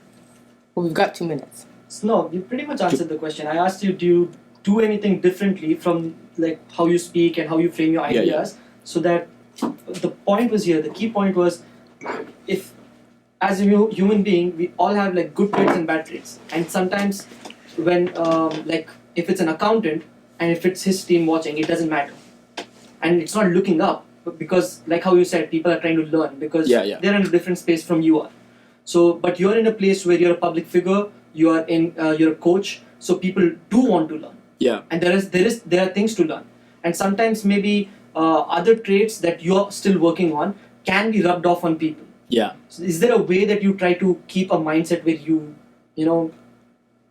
S2: Well, we've got 2 minutes.
S5: No, you pretty much answered the question. I asked you, do you do anything differently from like how you speak and how you frame your ideas? So that the point was here, the key point was, if as a human being, we all have like good traits and bad traits. And sometimes when if it's an accountant and if it's his team watching, it doesn't matter. And it's not looking up. Because like how you said, people are trying to learn because they're in a different space from you are. So, but you're in a place where you're a public figure, you're a coach, so people do want to learn.
S1: Yeah.
S5: And there are things to learn. And sometimes maybe other traits that you're still working on can be rubbed off on people.
S1: Yeah.
S5: So is there a way that you try to keep a mindset where you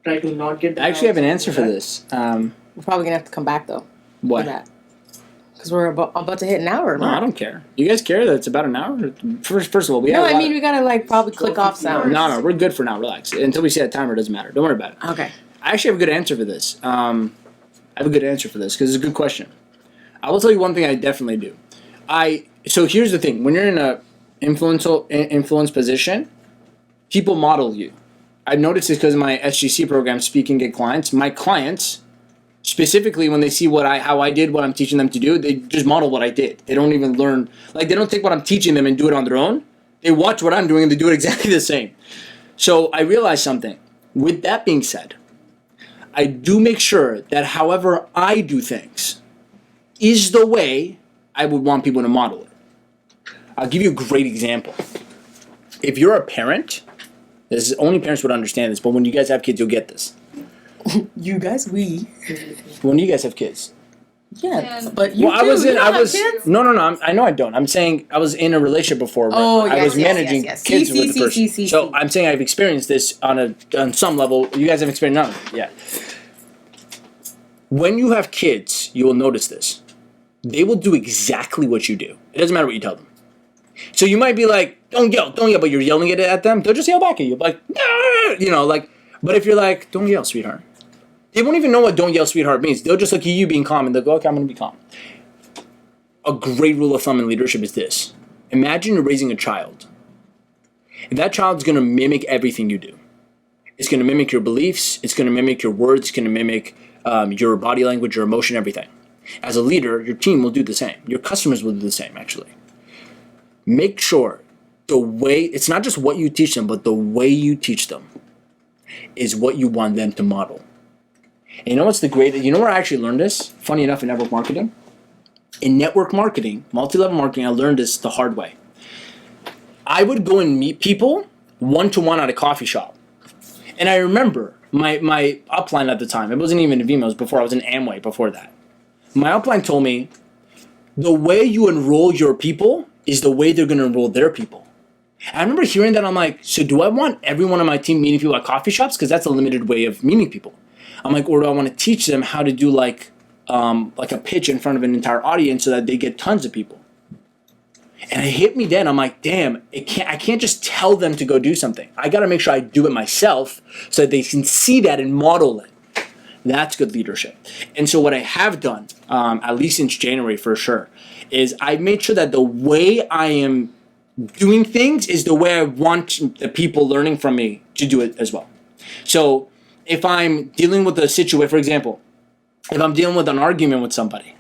S5: try to not get that?
S1: I actually have an answer for this.
S2: We're probably gonna have to come back though.
S1: What?
S2: For that. Because we're about to hit an hour.
S1: No, I don't care. You guys care that it's about an hour? First of all, we have
S2: we gotta probably click off sound.
S1: No, we're good for now. Relax. Until we see that timer, it doesn't matter. Don't worry about it.
S2: Okay.
S1: I actually have a good answer for this. I have a good answer for this because it's a good question. I will tell you one thing I definitely do. So here's the thing. When you're in a influence position, people model you. I've noticed this because of my SGC program, Speak and Get Clients. My clients, specifically when they see how I did what I'm teaching them to do, they just model what I did. They don't even learn, they don't take what I'm teaching them and do it on their own. They watch what I'm doing and they do it exactly the same. So I realized something. With that being said, I do make sure that however I do things is the way I would want people to model it. I'll give you a great example. If you're a parent, only parents would understand this, but when you guys have kids, you'll get this.
S2: You guys,
S1: When you guys have kids.
S2: Yeah, but you
S1: kids? No, I know I don't. I'm saying I was in a relationship before where I was managing kids with the person. So I'm saying I've experienced this on some level. You guys have experienced none of it. Yeah. When you have kids, you will notice this. They will do exactly what you do. It doesn't matter what you tell them. So you might be like, don't yell, but you're yelling it at them. They'll just yell back at you. Like, but if you're like, don't yell, sweetheart. They won't even know what don't yell, sweetheart means. They'll just look at you being calm and they'll go, okay, I'm going to be calm. A great rule of thumb in leadership is this. Imagine you're raising a child. And that child's going to mimic everything you do. It's going to mimic your beliefs. It's going to mimic your words. It's going to mimic your body language, your emotion, everything. As a leader, your team will do the same. Your customers will do the same, actually. Make sure it's not just what you teach them, but the way you teach them is what you want them to model. And you know what's you know where I actually learned this? Funny enough, in network marketing. In network marketing, multi-level marketing, I learned this the hard way. I would go and meet people one-to-one at a coffee shop. And I remember my upline at the time, it wasn't even in Vimeo, it was before, I was in Amway before that. My upline told me, the way you enroll your people is the way they're going to enroll their people. I remember hearing that, I'm like, so do I want everyone on my team meeting people at coffee shops? Because that's a limited way of meeting people. I'm like, or do I want to teach them how to do like a pitch in front of an entire audience so that they get tons of people? And it hit me then. I'm like, damn, I can't just tell them to go do something. I got to make sure I do it myself so that they can see that and model it. That's good leadership. And so what I have done, at least since January for sure, is I made sure that the way I am doing things is the way I want the people learning from me to do it as well. So if I'm dealing with a situation, for example, if I'm dealing with an argument with somebody,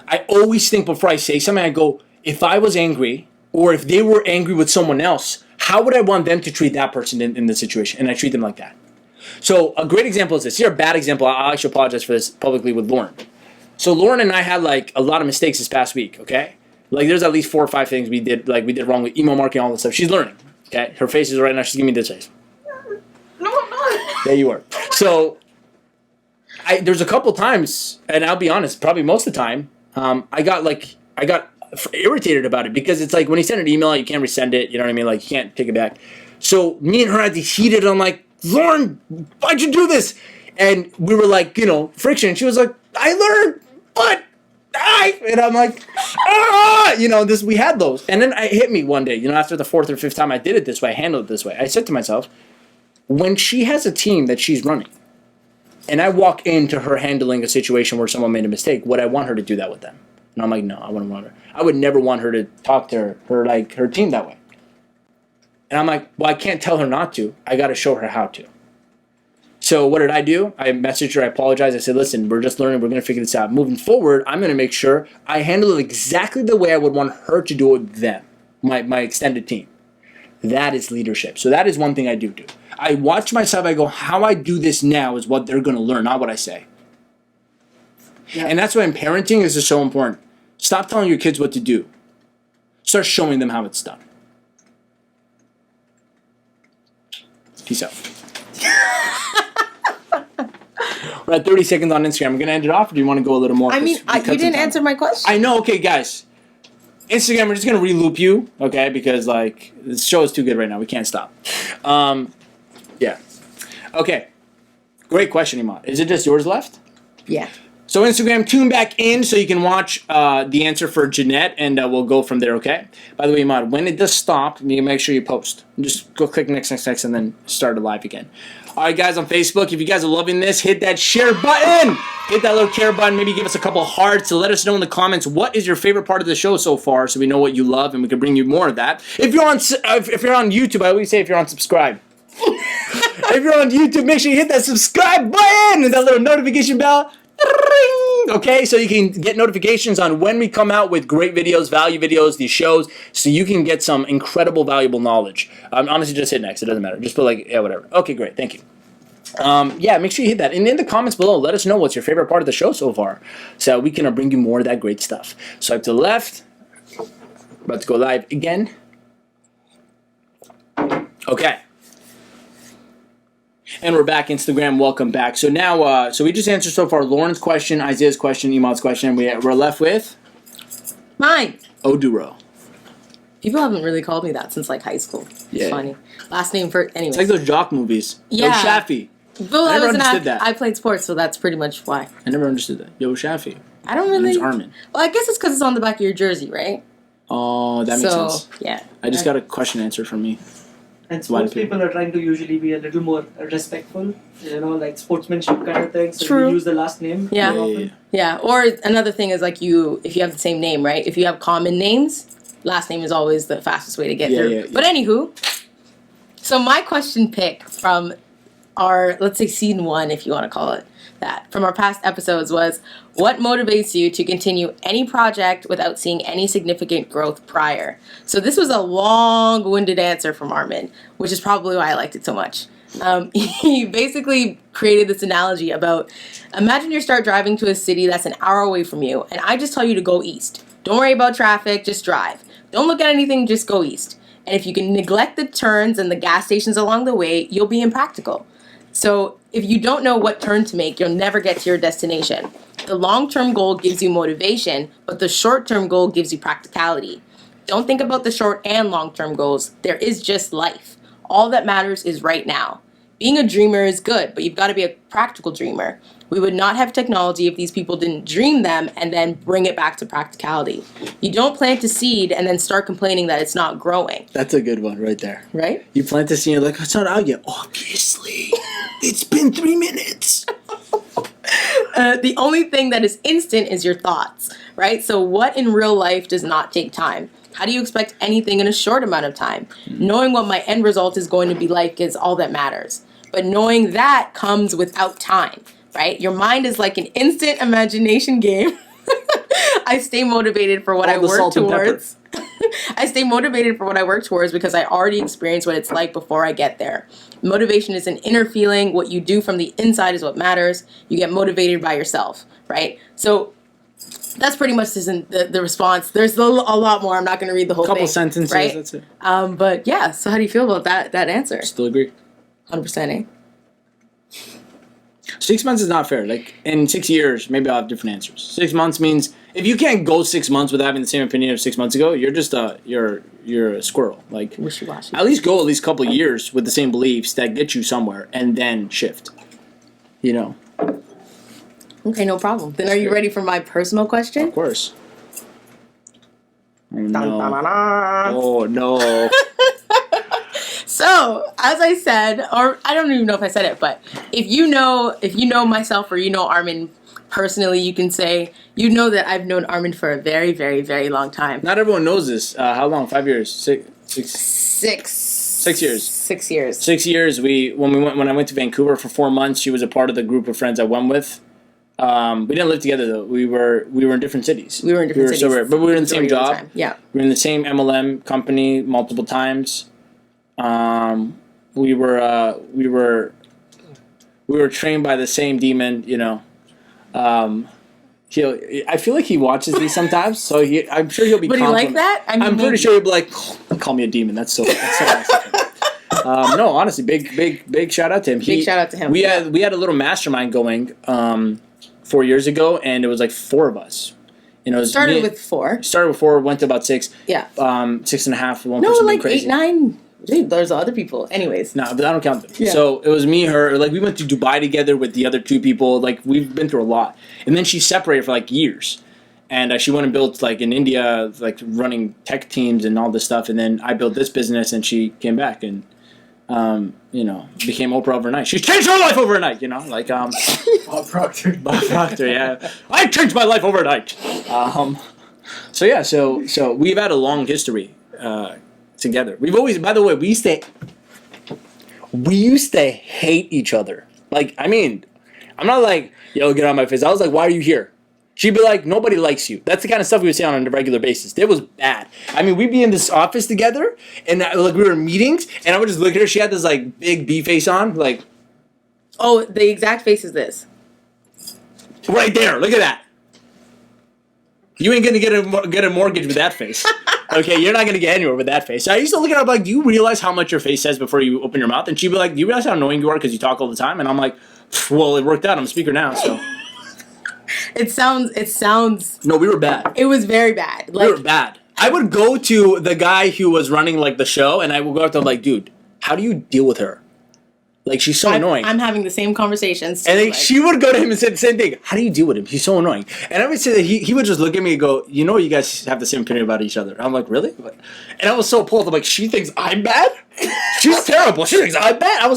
S1: I always think before I say something, I go, if I was angry or if they were angry with someone else, how would I want them to treat that person in the situation? And I treat them like that. So a great example is this. Here's a bad example. I'll actually apologize for this publicly with Lauren. So Lauren and I had like a lot of mistakes this past week, okay? Like there's at least 4 or 5 things we did wrong with email marketing, all this stuff. She's learning, okay? Her face is right now, she's giving me this face.
S2: No, I'm not.
S1: There you are. So there's a couple times, and I'll be honest, probably most of the time, I got irritated about it because it's like when you send an email, you can't resend it, you know what I mean? Like you can't take it back. So me and her had this heated, I'm like, Lauren, why'd you do this? And we were like, friction. She was like, I learned, but and I'm like, we had those. And then it hit me one day, after the 4th or 5th time I did it this way, I handled it this way. I said to myself, when she has a team that she's running, and I walk into her handling a situation where someone made a mistake, would I want her to do that with them? And I'm like, no, I wouldn't want her. I would never want her to talk to her team that way. And I'm like, well, I can't tell her not to. I got to show her how to. So what did I do? I messaged her, I apologized. I said, listen, we're just learning. We're going to figure this out. Moving forward, I'm going to make sure I handle it exactly the way I would want her to do it with them, my extended team. That is leadership. So that is one thing I do. I watch myself. I go, how I do this now is what they're going to learn, not what I say. Yeah. And that's why in parenting is just so important. Stop telling your kids what to do. Start showing them how it's done. Peace out. We're at 30 seconds on Instagram. I'm going to end it off, or do you want to go a little more?
S2: I mean, you didn't answer my question.
S1: I know. Okay, guys. Instagram, we're just going to re-loop you, okay? Because, this show is too good right now. We can't stop. Yeah. Okay. Great question, Imad. Is it just yours left?
S2: Yeah.
S1: So Instagram, tune back in so you can watch the answer for Jeanette, and we'll go from there, okay? By the way, Imad, when it does stop, you make sure you post. Just go click next, and then start it live again. All right, guys, on Facebook, if you guys are loving this, hit that share button. Hit that little care button. Maybe give us a couple hearts to let us know in the comments what is your favorite part of the show so far, so we know what you love and we can bring you more of that. If you're on YouTube, I always say if you're on subscribe. If you're on YouTube, make sure you hit that subscribe button and that little notification bell. Okay, so you can get notifications on when we come out with great videos, value videos, these shows, so you can get some incredible, valuable knowledge. Honestly, just hit next. It doesn't matter. Just put whatever. Okay, great. Thank you. Make sure you hit that. And in the comments below, let us know what's your favorite part of the show so far, so we can bring you more of that great stuff. Swipe to the left. About to go live again. Okay. And we're back, Instagram. Welcome back. So now, so we just answered so far Lauren's question, Isaiah's question, Imad's question. We're left with
S2: mine.
S1: Oduro.
S2: People haven't really called me that since high school. It's funny. Last name for anyway.
S1: It's like those jock movies.
S2: Yeah.
S1: Yo Shafi.
S2: Well,
S1: I never understood that.
S2: I played sports, so that's pretty much why.
S1: I never understood that. Yo Shafi.
S2: I don't really.
S1: Armin.
S2: Well, I guess it's because it's on the back of your jersey, right?
S1: Oh, that makes sense.
S2: Yeah.
S1: I just got a question answered from me.
S5: And sports people are trying to usually be a little more respectful, like sportsmanship kind of thing. So
S2: True.
S5: we use the last name.
S2: Yeah. Or another thing is if you have the same name, right? If you have common names, last name is always the fastest way to get through. But anywho, so my question pick from our, let's say, scene 1, if you want to call it that, from our past episodes was, what motivates you to continue any project without seeing any significant growth prior? So this was a long-winded answer from Armin, which is probably why I liked it so much. He basically created this analogy about, imagine you start driving to a city that's an hour away from you, and I just tell you to go east. Don't worry about traffic, just drive. Don't look at anything, just go east. And if you can neglect the turns and the gas stations along the way, you'll be impractical. So if you don't know what turn to make, you'll never get to your destination. The long-term goal gives you motivation, but the short-term goal gives you practicality. Don't think about the short and long-term goals. There is just life. All that matters is right now. Being a dreamer is good, but you've got to be a practical dreamer. We would not have technology if these people didn't dream them and then bring it back to practicality. You don't plant a seed and then start complaining that it's not growing.
S1: That's a good one right there.
S2: Right?
S1: You plant a seed, you're like, it's not out yet. Obviously. It's been 3 minutes.
S2: The only thing that is instant is your thoughts, right? So what in real life does not take time? How do you expect anything in a short amount of time? Knowing what my end result is going to be like is all that matters. But knowing that comes without time, right? Your mind is like an instant imagination game. I stay motivated for what I work towards. I stay motivated for what I work towards because I already experienced what it's like before I get there. Motivation is an inner feeling. What you do from the inside is what matters. You get motivated by yourself, right? So that's pretty much the response. There's a lot more. I'm not going to read the whole thing.
S1: Couple sentences,
S2: right?
S1: that's it.
S2: But yeah, so how do you feel about that answer?
S1: Still agree.
S2: 100%, eh?
S1: 6 months is not fair. Like, in 6 years, maybe I'll have different answers. 6 months means, if you can't go 6 months without having the same opinion of 6 months ago, you're just you're a squirrel. Like,
S2: Wishy-washy.
S1: at least go at least a couple of years with the same beliefs that get you somewhere, and then shift. You know?
S2: Okay, no problem. Then are you ready for my personal question?
S1: Of course. Oh,
S2: Dun,
S1: no.
S2: dun, dun, dun.
S1: Oh, no.
S2: So, as I said, or I don't even know if I said it, but if you know myself or you know Armin personally, you can say, you know that I've known Armin for a very, very, very long time.
S1: Not everyone knows this. How long? 5 years? 6 years.
S2: 6 years.
S1: 6 years. When I went to Vancouver for 4 months, she was a part of the group of friends I went with. We didn't live together though. We were in different cities.
S2: We were in different cities.
S1: But we were in the same job.
S2: Yeah.
S1: We were in the same MLM company multiple times. We were trained by the same demon, you know. I feel like he watches these sometimes, so I'm sure he'll be.
S2: But he like that?
S1: I'm pretty sure he'll be like, call me a demon. That's so nice of him. No, honestly, big shout out to him.
S2: Big shout out to him.
S1: We had a little mastermind going 4 years ago, and it was like 4 of us. You know,
S2: started with 4.
S1: Started with 4, went to about 6.
S2: Yeah.
S1: 6.5. One
S2: no,
S1: person
S2: like
S1: crazy.
S2: 8, 9. Dude, there's other people. Anyways.
S1: No, but I don't count them.
S2: Yeah.
S1: So it was me, her. Like, we went to Dubai together with the other 2 people. Like, we've been through a lot. And then she separated for like years. And she went and built, like, in India, like, running tech teams and all this stuff. And then I built this business, and she came back and, you know, became Oprah overnight. She changed her life overnight, you know? Like,
S3: Bob Proctor.
S1: Bob Proctor, yeah. I changed my life overnight. So, yeah, so we've had a long history together. We've always, by the way, we used to hate each other. Like, I mean, I'm not like, yo, get on my face. I was like, why are you here? She'd be like, nobody likes you. That's the kind of stuff we would say on a regular basis. It was bad. I mean, we'd be in this office together, and like we were in meetings, and I would just look at her. She had this like big B face on, like,
S2: oh, the exact face is this.
S1: Right there. Look at that. You ain't gonna get a mortgage with that face. Okay, you're not gonna get anywhere with that face. So I used to look at her like, do you realize how much your face says before you open your mouth? And she'd be like, do you realize how annoying you are because you talk all the time? And I'm like, well, it worked out. I'm a speaker now, so.
S2: It sounds.
S1: No, we were bad.
S2: It was very bad.
S1: We were bad. I would go to the guy who was running like the show, and I would go up to him like, dude, how do you deal with her? Like, she's so annoying.
S2: I'm having the same conversations.
S1: And then she would go to him and say the same thing. How do you deal with him? He's so annoying. And I would say that he would just look at me and go, you know, you guys have the same opinion about each other. I'm like, really? And I was so appalled. I'm like, she thinks I'm bad? She's terrible. She thinks I'm bad. I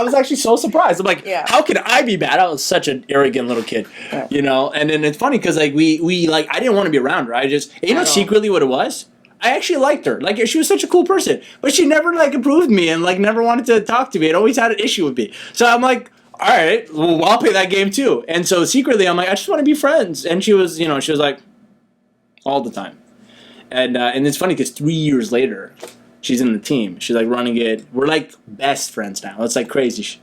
S1: was actually so surprised. I'm like, how can I be bad? I was such an arrogant little kid, you know? And then it's funny because like we I didn't want to be around her. You know secretly what it was? I actually liked her. Like, she was such a cool person, but she never like approved me and like never wanted to talk to me. It always had an issue with me. So I'm like, all right, well, I'll play that game too. And so secretly, I'm like, I just want to be friends. And she was, she was like, all the time. And it's funny because 3 years later, she's in the team. She's like running it. We're like best friends now. It's like crazy.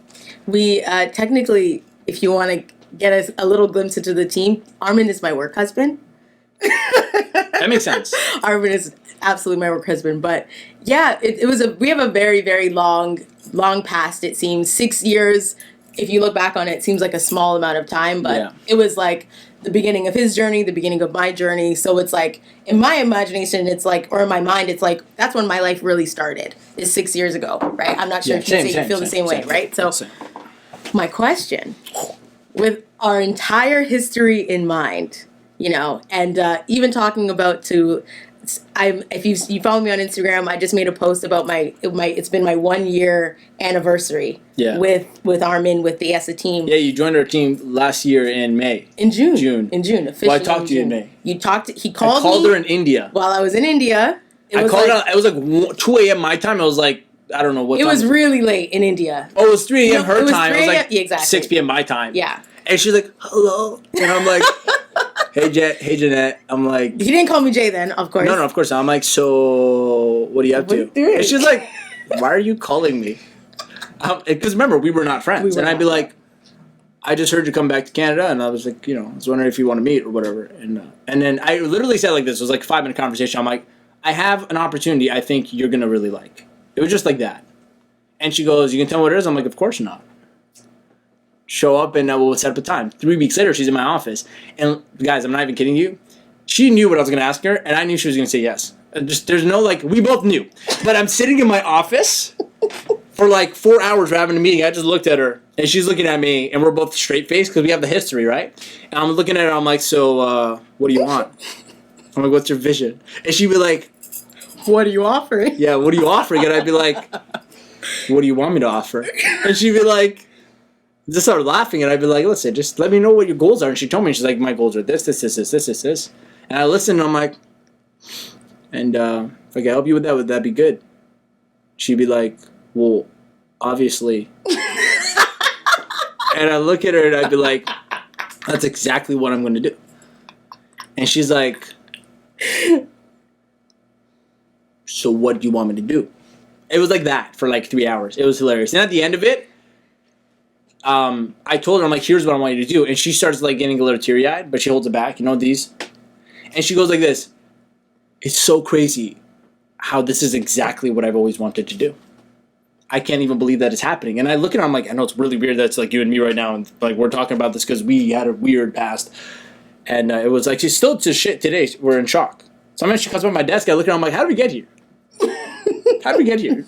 S2: We technically, if you want to get us a little glimpse into the team, Armin is my work husband.
S1: That makes sense.
S2: Armin is absolutely my work husband. But yeah, we have a very, very long past, it seems. 6 years, if you look back on it, seems like a small amount of time, but it was like the beginning of his journey, the beginning of my journey. So it's like, in my imagination, it's like, or in my mind, it's like, that's when my life really started, is 6 years ago, right? I'm not sure if you feel the same way, right? So my question, with our entire history in mind, and even talking about if you follow me on Instagram, I just made a post about it's been my 1 year anniversary with Armin, with the ESSA team.
S1: Yeah, you joined our team last year in May.
S2: In June. Officially.
S1: Well, I talked to you in May.
S2: He called me.
S1: I called her in India.
S2: While I was in India.
S1: It was like 2 a.m. my time. I was like, I don't know what time.
S2: It was really late in India.
S1: Oh, it was 3 a.m. her time. It was like
S2: exactly.
S1: 6 p.m. my time.
S2: Yeah.
S1: And she's like, hello. And I'm like, hey, Jeanette. I'm like...
S2: He didn't call me Jay then, of course.
S1: No, of course not. I'm like, so what are you up to? And she's like, why are you calling me? Because remember, we were not friends. And I'd be like, I just heard you come back to Canada. And I was like, I was wondering if you want to meet or whatever. And then I literally said like this. It was like a 5-minute conversation. I'm like, I have an opportunity I think you're going to really like. It was just like that. And she goes, you can tell me what it is? I'm like, of course not. Show up and we'll set up a time. 3 weeks later, she's in my office. And guys, I'm not even kidding you. She knew what I was going to ask her, and I knew she was going to say yes. There's no, we both knew. But I'm sitting in my office for like 4 hours. We're having a meeting. I just looked at her, and she's looking at me, and we're both straight-faced because we have the history, right? And I'm looking at her, I'm like, so what do you want? I'm like, what's your vision? And she'd be like,
S2: what are you offering?
S1: Yeah, what are you offering? And I'd be like, what do you want me to offer? And she'd be like, just started laughing, and I'd be like, listen, just let me know what your goals are. And she told me, she's like, my goals are this. And I listened, and I'm like, and if I can help you with that, would that be good? She'd be like, well, obviously. And I look at her, and I'd be like, that's exactly what I'm going to do. And she's like, so what do you want me to do? It was like that for like 3 hours. It was hilarious. And at the end of it, I told her, I'm like, here's what I want you to do. And she starts like getting a little teary-eyed, but she holds it back, these. And she goes like this. It's so crazy how this is exactly what I've always wanted to do. I can't even believe that it's happening. And I look at her, I'm like, I know it's really weird that it's like you and me right now. And like, we're talking about this because we had a weird past. And it was like, she's still to shit today. We're in shock. Sometimes she comes by my desk, I look at her, I'm like, how did we get here? How did we get here?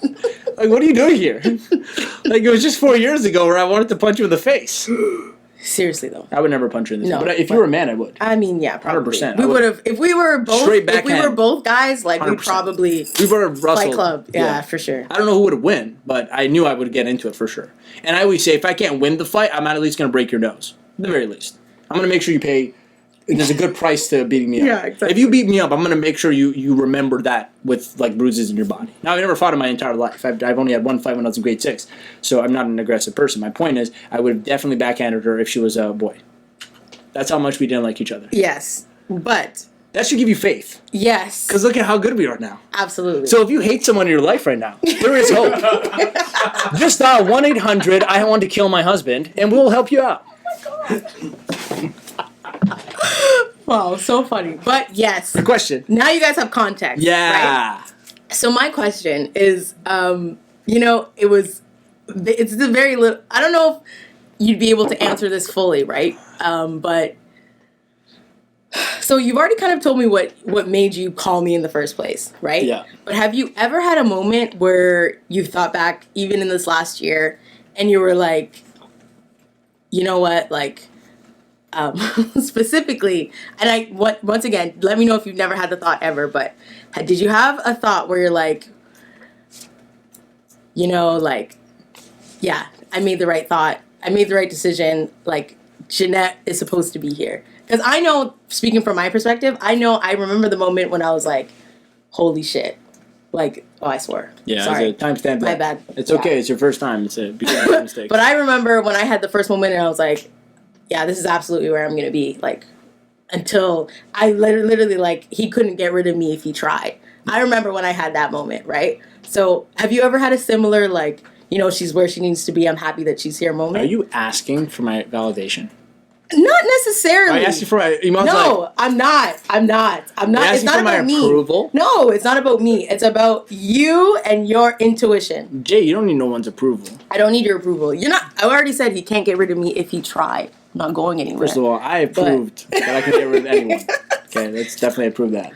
S1: Like, what are you doing here? Like, it was just 4 years ago where I wanted to punch you in the face.
S2: Seriously, though.
S1: I would never punch you in the face. But if you were a man, I would.
S2: I mean, yeah, probably.
S1: 100%.
S2: We would have, if we were both guys, like, 100%.
S1: We would have wrestled.
S2: Fight Club. Yeah, for sure.
S1: I don't know who would win, but I knew I would get into it for sure. And I always say, if I can't win the fight, I'm at least going to break your nose. At the very least. I'm going to make sure you pay. There's a good price to beating me up.
S2: Yeah, exactly.
S1: If you beat me up, I'm going to make sure you remember that with, like, bruises in your body. Now, I've never fought in my entire life. I've only had one fight when I was in grade 6. So I'm not an aggressive person. My point is, I would have definitely backhanded her if she was a boy. That's how much we didn't like each other.
S2: Yes, but...
S1: That should give you faith.
S2: Yes.
S1: Because look at how good we are now.
S2: Absolutely.
S1: So if you hate someone in your life right now, there is hope. Just dial 1-800, I want to kill my husband, and we'll help you out.
S2: Oh my God. Wow, so funny. But yes.
S1: The question.
S2: Now you guys have context.
S1: Yeah.
S2: Right? So my question is, it's the very little, I don't know if you'd be able to answer this fully, right? But, so you've already kind of told me what made you call me in the first place, right?
S1: Yeah.
S2: But have you ever had a moment where you thought back, even in this last year, and you were like, you know what, like, specifically, and once again, let me know if you've never had the thought ever, but did you have a thought where you're like, yeah, I made the right thought, I made the right decision, like, Jeanette is supposed to be here? Because I know, speaking from my perspective, I remember the moment when I was like, holy shit. Like, oh, I swear.
S1: Yeah,
S2: sorry.
S1: Timestamp.
S2: My bad.
S1: It's okay. It's your first time. It's a mistake.
S2: But I remember when I had the first moment and I was like, yeah, this is absolutely where I'm going to be. Like, until I literally, like, he couldn't get rid of me if he tried. I remember when I had that moment, right? So have you ever had a similar, like, you know, she's where she needs to be, I'm happy that she's here moment?
S1: Are you asking for my validation?
S2: Not necessarily.
S1: Are you asking for my emails?
S2: No, I'm not. It's not about me.
S1: Approval?
S2: No, it's not about me. It's about you and your intuition.
S1: Jay, you don't need no one's approval.
S2: I don't need your approval. I already said he can't get rid of me if he tried. I'm not going anywhere.
S1: First of all, I approved that I can get rid of anyone. Okay, let's definitely approve that.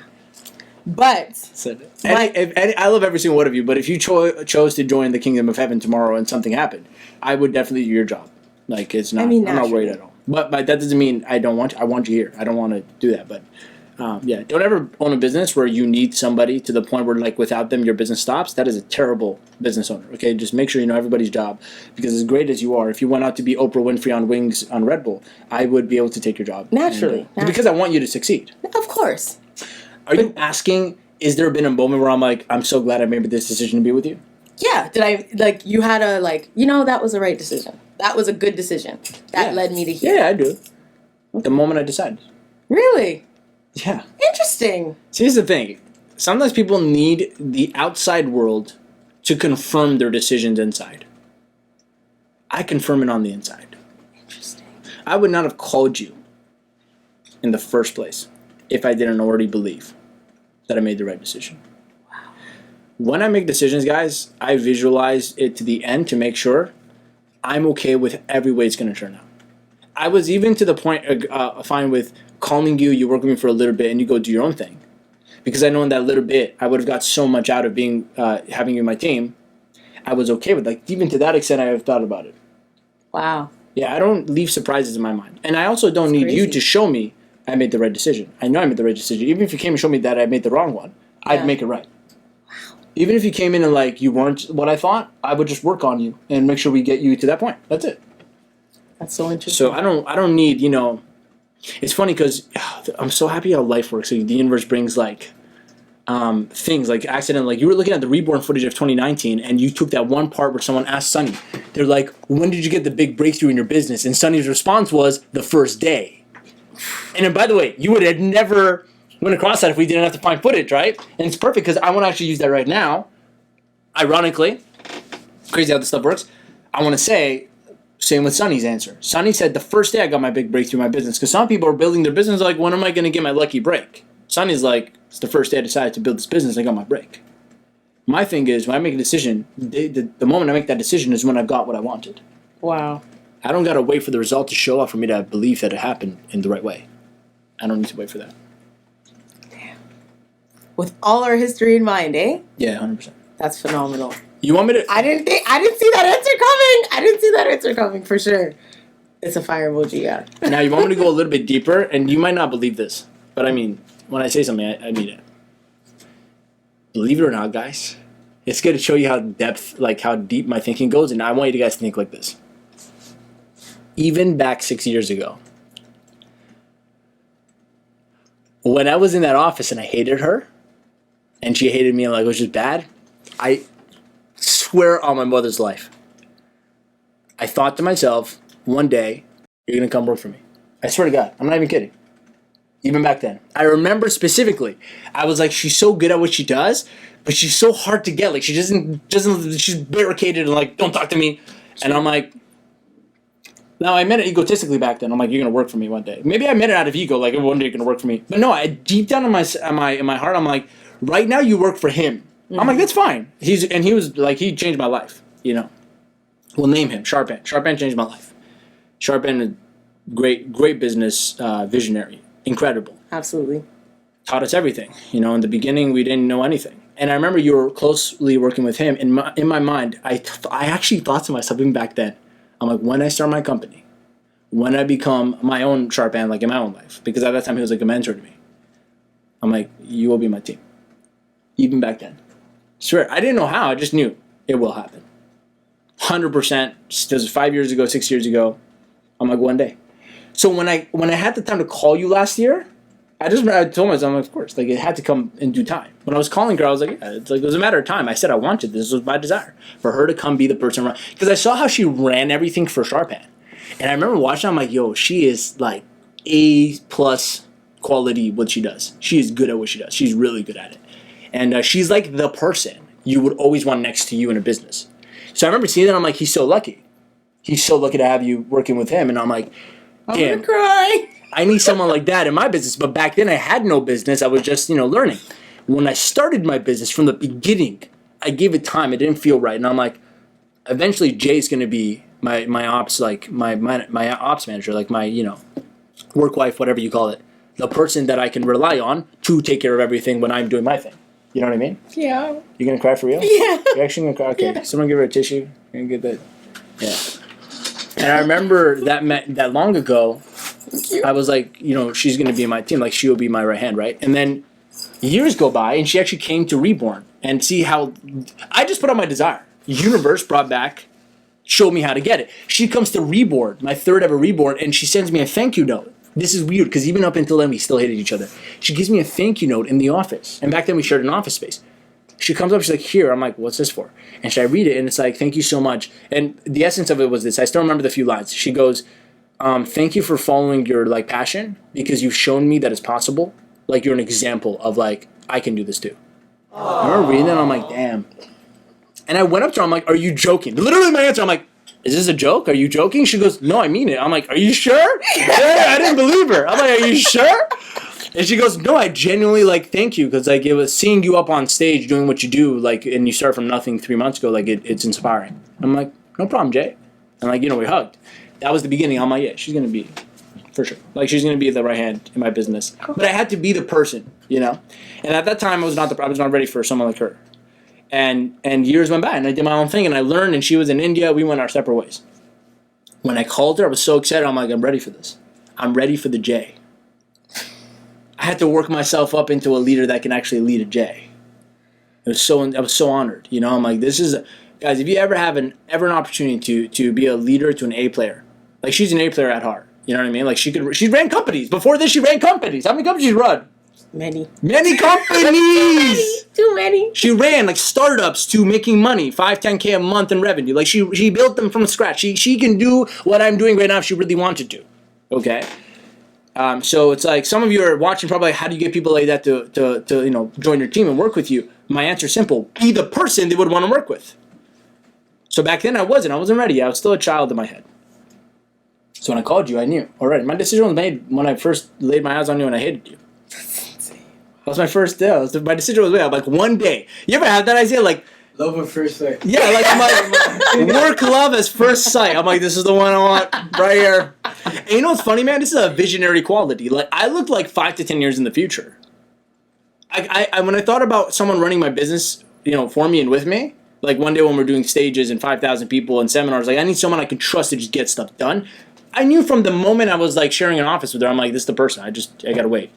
S2: But
S1: I love every single one of you, but if you chose to join the kingdom of heaven tomorrow and something happened, I would definitely do your job. Like, it's not, I'm not worried at all. But that doesn't mean I don't want you. I want you here. I don't want to do that. But yeah, don't ever own a business where you need somebody to the point where, like, without them, your business stops. That is a terrible business owner. Okay, just make sure you know everybody's job, because as great as you are, if you went out to be Oprah Winfrey on Wings on Red Bull, I would be able to take your job
S2: naturally.
S1: Because I want you to succeed.
S2: Of course.
S1: Are you asking? Is there been a moment where I'm like, I'm so glad I made this decision to be with you?
S2: Yeah. Did I, like, you had a, like, you know, that was the right decision. That was a good decision. That led me to here.
S1: Yeah, I do. The moment I decided.
S2: Really?
S1: Yeah.
S2: Interesting.
S1: See, here's the thing. Sometimes people need the outside world to confirm their decisions inside. I confirm it on the inside.
S2: Interesting.
S1: I would not have called you in the first place if I didn't already believe that I made the right decision.
S2: Wow.
S1: When I make decisions, guys, I visualize it to the end to make sure I'm okay with every way it's going to turn out. I was even to the point fine with calling you, you work with me for a little bit, and you go do your own thing. Because I know in that little bit, I would have got so much out of being having you in my team. I was okay with, like, even to that extent, I have thought about it.
S2: Wow.
S1: Yeah, I don't leave surprises in my mind. And I also don't need you to show me I made the right decision. I know I made the right decision. Even if you came and showed me that I made the wrong one, I'd make it right. Wow. Even if you came in and, like, you weren't what I thought, I would just work on you and make sure we get you to that point. That's it.
S2: That's so interesting.
S1: So I don't need, you know, it's funny because I'm so happy how life works. So the universe brings, like, things like accident. Like, you were looking at the reborn footage of 2019 and you took that one part where someone asked Sonny, they're like, when did you get the big breakthrough in your business? And Sonny's response was the first day. And then, by the way, you would have never went across that if we didn't have to find footage, right? And it's perfect because I want to actually use that right now. Ironically, crazy how this stuff works. I want to say, same with Sonny's answer. Sonny said the first day I got my big breakthrough in my business, because some people are building their business like, when am I going to get my lucky break? Sonny's like, it's the first day I decided to build this business, I got my break. My thing is, when I make a decision, the moment I make that decision is when I've got what I wanted.
S2: Wow.
S1: I don't got to wait for the result to show up for me to believe that it happened in the right way. I don't need to wait for that.
S2: Damn. With all our history in mind, eh?
S1: Yeah, 100%.
S2: That's phenomenal.
S1: You want me to?
S2: I didn't see that answer coming for sure. It's a fire emoji, yeah.
S1: Now, you want me to go a little bit deeper, and you might not believe this, but I mean, when I say something, I mean it. Believe it or not, guys, it's going to show you how deep my thinking goes, and I want you guys to think like this. Even back 6 years ago, when I was in that office and I hated her, and she hated me and, like, it was just bad, I swear on my mother's life, I thought to myself, one day, you're going to come work for me. I swear to God, I'm not even kidding. Even back then. I remember specifically, I was like, she's so good at what she does, but she's so hard to get. Like, she doesn't she's barricaded and, like, don't talk to me. And I'm like, now, I meant it egotistically back then. I'm like, you're going to work for me one day. Maybe I meant it out of ego, like, one day you're going to work for me. But no, deep down in my heart, I'm like, right now you work for him. Mm-hmm. I'm like, that's fine. He was like, he changed my life, you know. We'll name him Sharpan. Sharpan changed my life. Sharpan, great business visionary. Incredible.
S2: Absolutely. Taught
S1: us everything. You know, in the beginning, we didn't know anything. And I remember you were closely working with him. In my mind, I actually thought to myself, even back then, I'm like, when I start my company, when I become my own Sharpan, like in my own life, because at that time he was like a mentor to me, I'm like, you will be my team. Even back then. Swear, I didn't know how, I just knew it will happen. 100%, this was 5 years ago, 6 years ago, I'm like, one day. So when I had the time to call you last year, I told myself, of course, like it had to come in due time. When I was calling her, I was like, yeah, it's like it was a matter of time. I said I wanted this. Was my desire for her to come be the person, because I saw how she ran everything for Sharpan, and I remember watching. I'm like, yo, she is like A+ quality what she does. She is good at what she does. She's really good at it, and she's like the person you would always want next to you in a business. So I remember seeing that. I'm like, he's so lucky. He's so lucky to have you working with him, and I'm like, damn.
S2: I'm gonna cry.
S1: I need someone like that in my business. But back then I had no business. I was just, learning. When I started my business from the beginning, I gave it time. It didn't feel right. And I'm like, eventually Jay's going to be my ops, like my ops manager, like my, work wife, whatever you call it. The person that I can rely on to take care of everything when I'm doing my thing. You know what I mean?
S2: Yeah.
S1: You going to cry for real?
S2: Yeah.
S1: You're actually going to cry? Okay.
S2: Yeah.
S1: Someone give her a tissue. You're going to get that. Yeah. And I remember that long ago, I was like, she's going to be in my team. Like, she will be my right hand, right? And then years go by, and she actually came to Reborn and see how I just put on my desire. Universe brought back, showed me how to get it. She comes to Reborn, my third ever Reborn, and she sends me a thank you note. This is weird, because even up until then, we still hated each other. She gives me a thank you note in the office. And back then, we shared an office space. She comes up, she's like, here. I'm like, what's this for? And I read it, and it's like, thank you so much. And the essence of it was this. I still remember the few lines. She goes, thank you for following your passion, because you've shown me that it's possible. Like, you're an example of I can do this too. I remember reading that, and I'm like, damn. And I went up to her, I'm like, are you joking? Literally my answer, I'm like, is this a joke? Are you joking? She goes, no, I mean it. I'm like, are you sure? Yeah, I didn't believe her. I'm like, are you sure? And she goes, no, I genuinely thank you, because it was seeing you up on stage doing what you do, and you started from nothing 3 months ago, it's inspiring. I'm like, no problem, Jay. And we hugged. That was the beginning. I'm like, yeah, she's going to be, for sure. She's going to be the right hand in my business. But I had to be the person, And at that time, I was not ready for someone like her. And years went by, and I did my own thing, and I learned, and she was in India. We went our separate ways. When I called her, I was so excited. I'm like, I'm ready for this. I'm ready for the J. I had to work myself up into a leader that can actually lead a J. I was so honored. I'm like, this is, guys, if you ever have an opportunity to be a leader to an A player, she's an A player at heart. You know what I mean? She ran companies. Before this, she ran companies. How many companies did she run?
S2: Many
S1: companies.
S2: Too many.
S1: She ran startups to making money, 5, 10K a month in revenue. She built them from scratch. She can do what I'm doing right now if she really wanted to. Okay. So it's some of you are watching probably, how do you get people like that to join your team and work with you? My answer is simple: be the person they would want to work with. So back then I wasn't ready. I was still a child in my head. So when I called you, I knew already. My decision was made when I first laid my eyes on you and I hated you. That was my first day. My decision was made. I'm like, one day. You ever have that idea?
S3: Love at first sight.
S1: Yeah, my work love as first sight. I'm like, this is the one I want right here. And you know what's funny, man? This is a visionary quality. I look 5 to 10 years in the future. I when I thought about someone running my business, for me and with me, one day when we're doing stages and 5,000 people and seminars, I need someone I can trust to just get stuff done. I knew from the moment I was sharing an office with her, I'm like, this is the person. I gotta wait.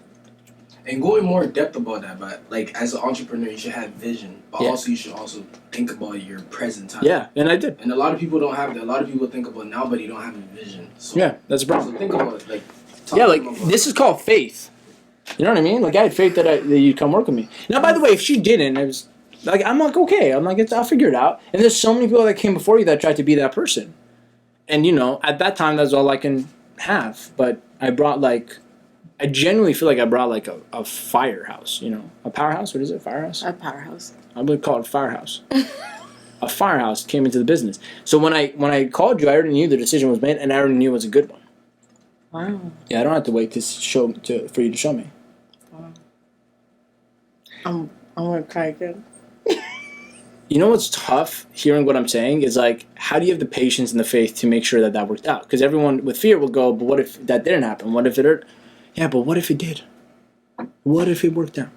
S3: And going more in depth about that, but as an entrepreneur, you should have vision, but also you should also think about your present time.
S1: Yeah, and I did.
S3: And a lot of people don't have that. A lot of people think about now, but they don't have a vision. So,
S1: yeah, that's a problem.
S3: So think about it.
S1: This is called faith. You know what I mean? I had faith that you'd come work with me. Now, by the way, if she didn't, it was I'm okay. I'm I'll figure it out. And there's so many people that came before you that tried to be that person. And at that time, that's all I can have. But I brought I genuinely feel I brought a firehouse, a powerhouse. What is it? Firehouse?
S2: A powerhouse.
S1: I would call it a firehouse. A firehouse came into the business. So when I called you, I already knew the decision was made, and I already knew it was a good one.
S2: Wow.
S1: Yeah, I don't have to wait for you to show me.
S2: Wow. I'm gonna cry again.
S1: You know what's tough hearing what I'm saying is how do you have the patience and the faith to make sure that worked out? Because everyone with fear will go, but what if that didn't happen? What if it hurt? Yeah, but what if it did? What if it worked out?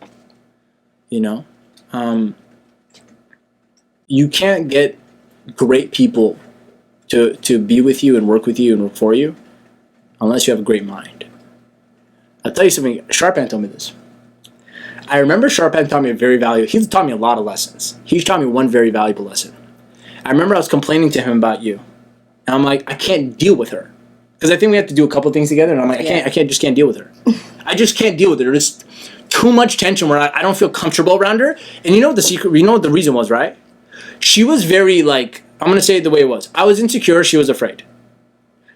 S1: You can't get great people to be with you and work for you unless you have a great mind. I'll tell you something. Sharpan told me this. I remember Sharpan taught me he taught me a lot of lessons. He taught me one very valuable lesson. I remember I was complaining to him about you. And I'm like, I can't deal with her. Because I think we have to do a couple things together, and I'm like, I can't deal with her. I just can't deal with her. There's too much tension where I don't feel comfortable around her. And you know what the secret, you know what the reason was, right? She was very like, I'm going to say it the way it was. I was insecure, she was afraid.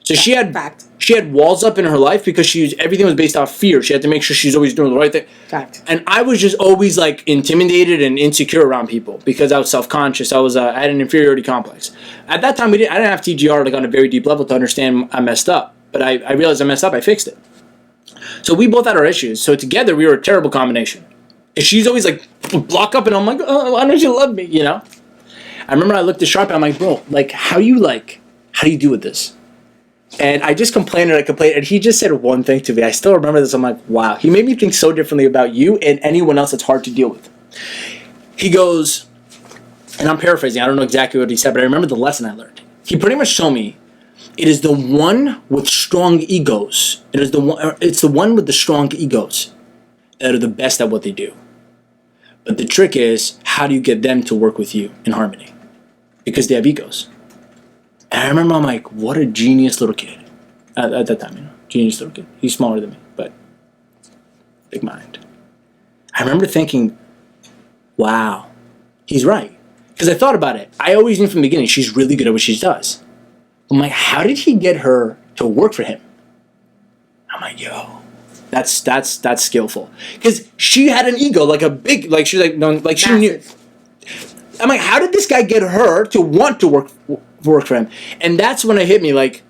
S1: So she had walls up in her life because everything was based off fear. She had to make sure she's always doing the right thing.
S2: Fact.
S1: And I was just always like intimidated and insecure around people because I was self-conscious. I had an inferiority complex. At that time, I didn't have TGR like on a very deep level to understand I messed up. But I realized I messed up. I fixed it. So we both had our issues. So together we were a terrible combination. And she's always like block up, and I'm like, oh, why don't you love me? You know. I remember I looked at Sharp and I'm like, bro, like how do you deal with this? And I just complained, and he just said one thing to me. I still remember this. I'm like, wow. He made me think so differently about you and anyone else that's hard to deal with. He goes, and I'm paraphrasing. I don't know exactly what he said, but I remember the lesson I learned. He pretty much told me, it is the one with strong egos. It's the one with the strong egos that are the best at what they do. But the trick is, how do you get them to work with you in harmony? Because they have egos. And I remember I'm like, what a genius little kid. At that time, genius little kid. He's smaller than me, but big mind. I remember thinking, wow, he's right. Because I thought about it. I always knew from the beginning, she's really good at what she does. I'm like, how did he get her to work for him? I'm like, yo, that's skillful. Because she had an ego, like a big, like she's like, no, like she
S2: Massive.
S1: knew. I'm like, how did this guy get her to want to work for him? And that's when it hit me, like,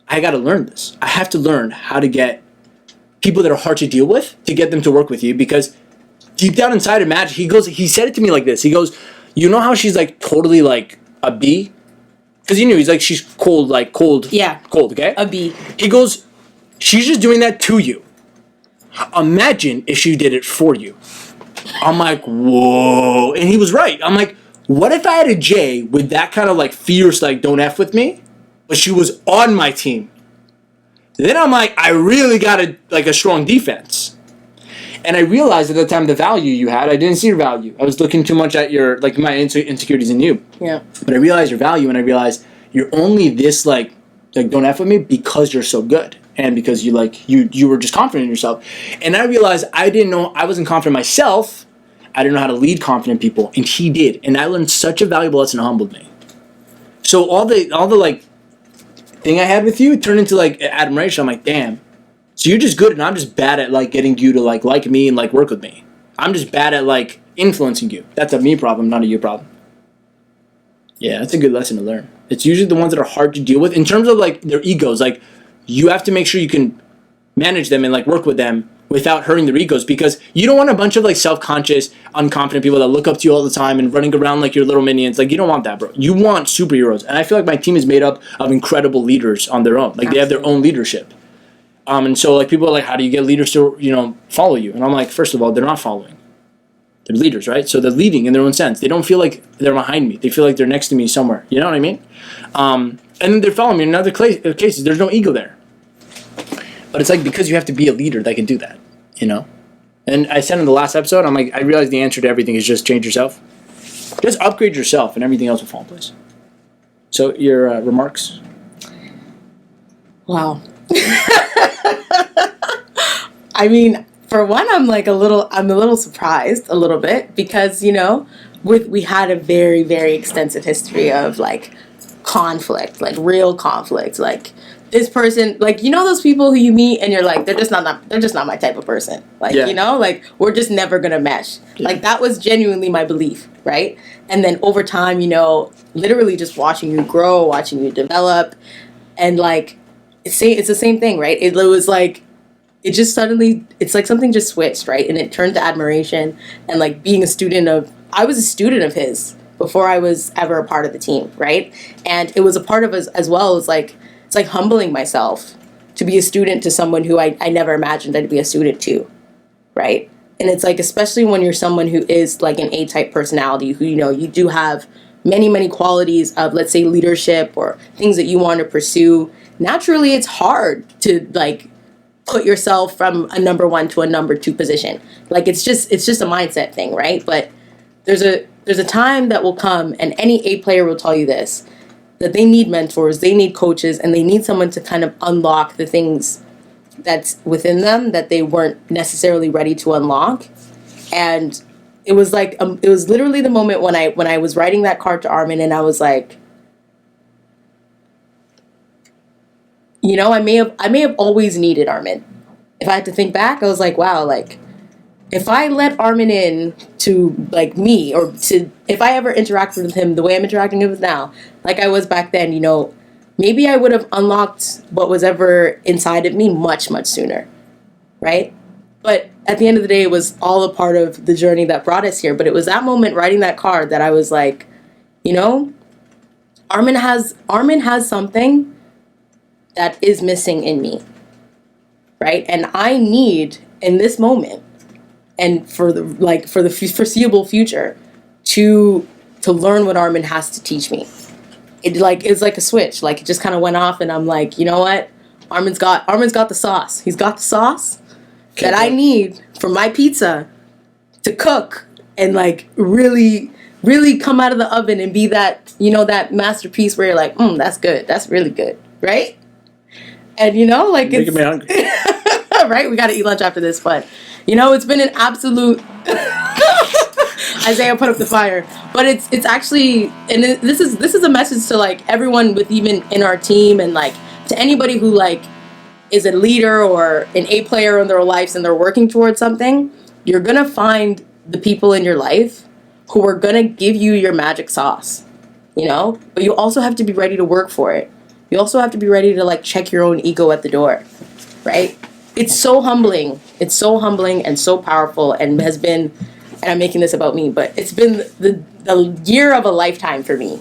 S1: I got to learn this. I have to learn how to get people that are hard to deal with to get them to work with you, because deep down inside, imagine, he said it to me like this. He goes, you know how she's like totally like a bee? Because he knew, he's like, she's cold, like cold.
S2: Yeah.
S1: Cold, okay?
S2: A bee.
S1: He goes, she's just doing that to you. Imagine if she did it for you. I'm like, whoa. And he was right. I'm like, what if I had a J with that kind of like fierce, like, don't F with me, but she was on my team? Then I'm like, I really got a strong defense. And I realized at the time the value you had, I didn't see your value. I was looking too much at your, like, my insecurities in you.
S2: Yeah.
S1: But I realized your value, and I realized you're only this, like don't F with me because you're so good. And because you were just confident in yourself. And I realized I wasn't confident myself. I didn't know how to lead confident people, and he did. And I learned such a valuable lesson that humbled me. So all the like thing I had with you turned into like admiration. I'm like, damn. So you're just good, and I'm just bad at like getting you to like me and like work with me. I'm just bad at like influencing you. That's a me problem, not a you problem. Yeah, that's a good lesson to learn. It's usually the ones that are hard to deal with in terms of like their egos. Like, you have to make sure you can manage them and like work with them without hurting their egos, because you don't want a bunch of like self-conscious, unconfident people that look up to you all the time and running around like your little minions. Like, you don't want that, bro. You want superheroes. And I feel like my team is made up of incredible leaders on their own. Like, Absolutely. They have their own leadership. And so like people are like, how do you get leaders to, follow you? And I'm like, first of all, they're not following. They're leaders, right? So they're leading in their own sense. They don't feel like they're behind me. They feel like they're next to me somewhere. You know what I mean? And then they're following me in other cases. There's no ego there. But it's like, because you have to be a leader that can do that, And I said in the last episode, I'm like, I realized the answer to everything is just change yourself. Just upgrade yourself, and everything else will fall in place. So your remarks?
S2: Wow. I mean, for one, I'm a little surprised a little bit, because, we had a very, very extensive history of like conflict, like real conflict, like this person, like, those people who you meet and you're like, they're just not my type of person. Like,
S1: yeah.
S2: Like, we're just never going to mesh. Yeah. Like, that was genuinely my belief. Right. And then over time, literally just watching you grow, watching you develop, and like, it's the same thing, right? It was like, it just suddenly, it's like something just switched, right? And it turned to admiration, and like I was a student of his before I was ever a part of the team, right? And it was a part of us as well as like, it's like humbling myself to be a student to someone who I never imagined I'd be a student to, right? And it's like, especially when you're someone who is like an A-type personality, who, you do have many, many qualities of, let's say, leadership or things that you want to pursue. Naturally, it's hard to like put yourself from a number 1 to a number 2 position. Like, it's just a mindset thing, right? But there's a time that will come, and any A player will tell you this, that they need mentors, they need coaches, and they need someone to kind of unlock the things that's within them that they weren't necessarily ready to unlock. And it was like it was literally the moment when I was writing that card to Armin, and I was like, you know, I may have always needed Armin. If I had to think back, I was like, wow, like if I let Armin in to like me, or to if I ever interacted with him the way I'm interacting with now, like I was back then, you know, maybe I would have unlocked what was ever inside of me much, much sooner, right? But at the end of the day, it was all a part of the journey that brought us here. But it was that moment writing that card that I was like, you know, Armin has something that is missing in me, right? And I need in this moment and for the foreseeable future to learn what Armin has to teach me. It's like a switch. Like it just kind of went off, and I'm like, you know what? Armin's got the sauce. He's got the sauce that I need for my pizza to cook and like really, really come out of the oven and be that, you know, that masterpiece where you're like, that's good. That's really good, right? And you know, like it's
S1: making me hungry.
S2: right? We got to eat lunch after this, but you know, it's been an absolute. Isaiah put up the fire, but it's actually, and this is a message to like everyone with even in our team, and like to anybody who like is a leader or an A player in their lives and they're working towards something. You're gonna find the people in your life who are gonna give you your magic sauce, you know. But you also have to be ready to work for it. You also have to be ready to like check your own ego at the door, right? It's so humbling. It's so humbling and so powerful, and has been. And I'm making this about me, but it's been the year of a lifetime for me,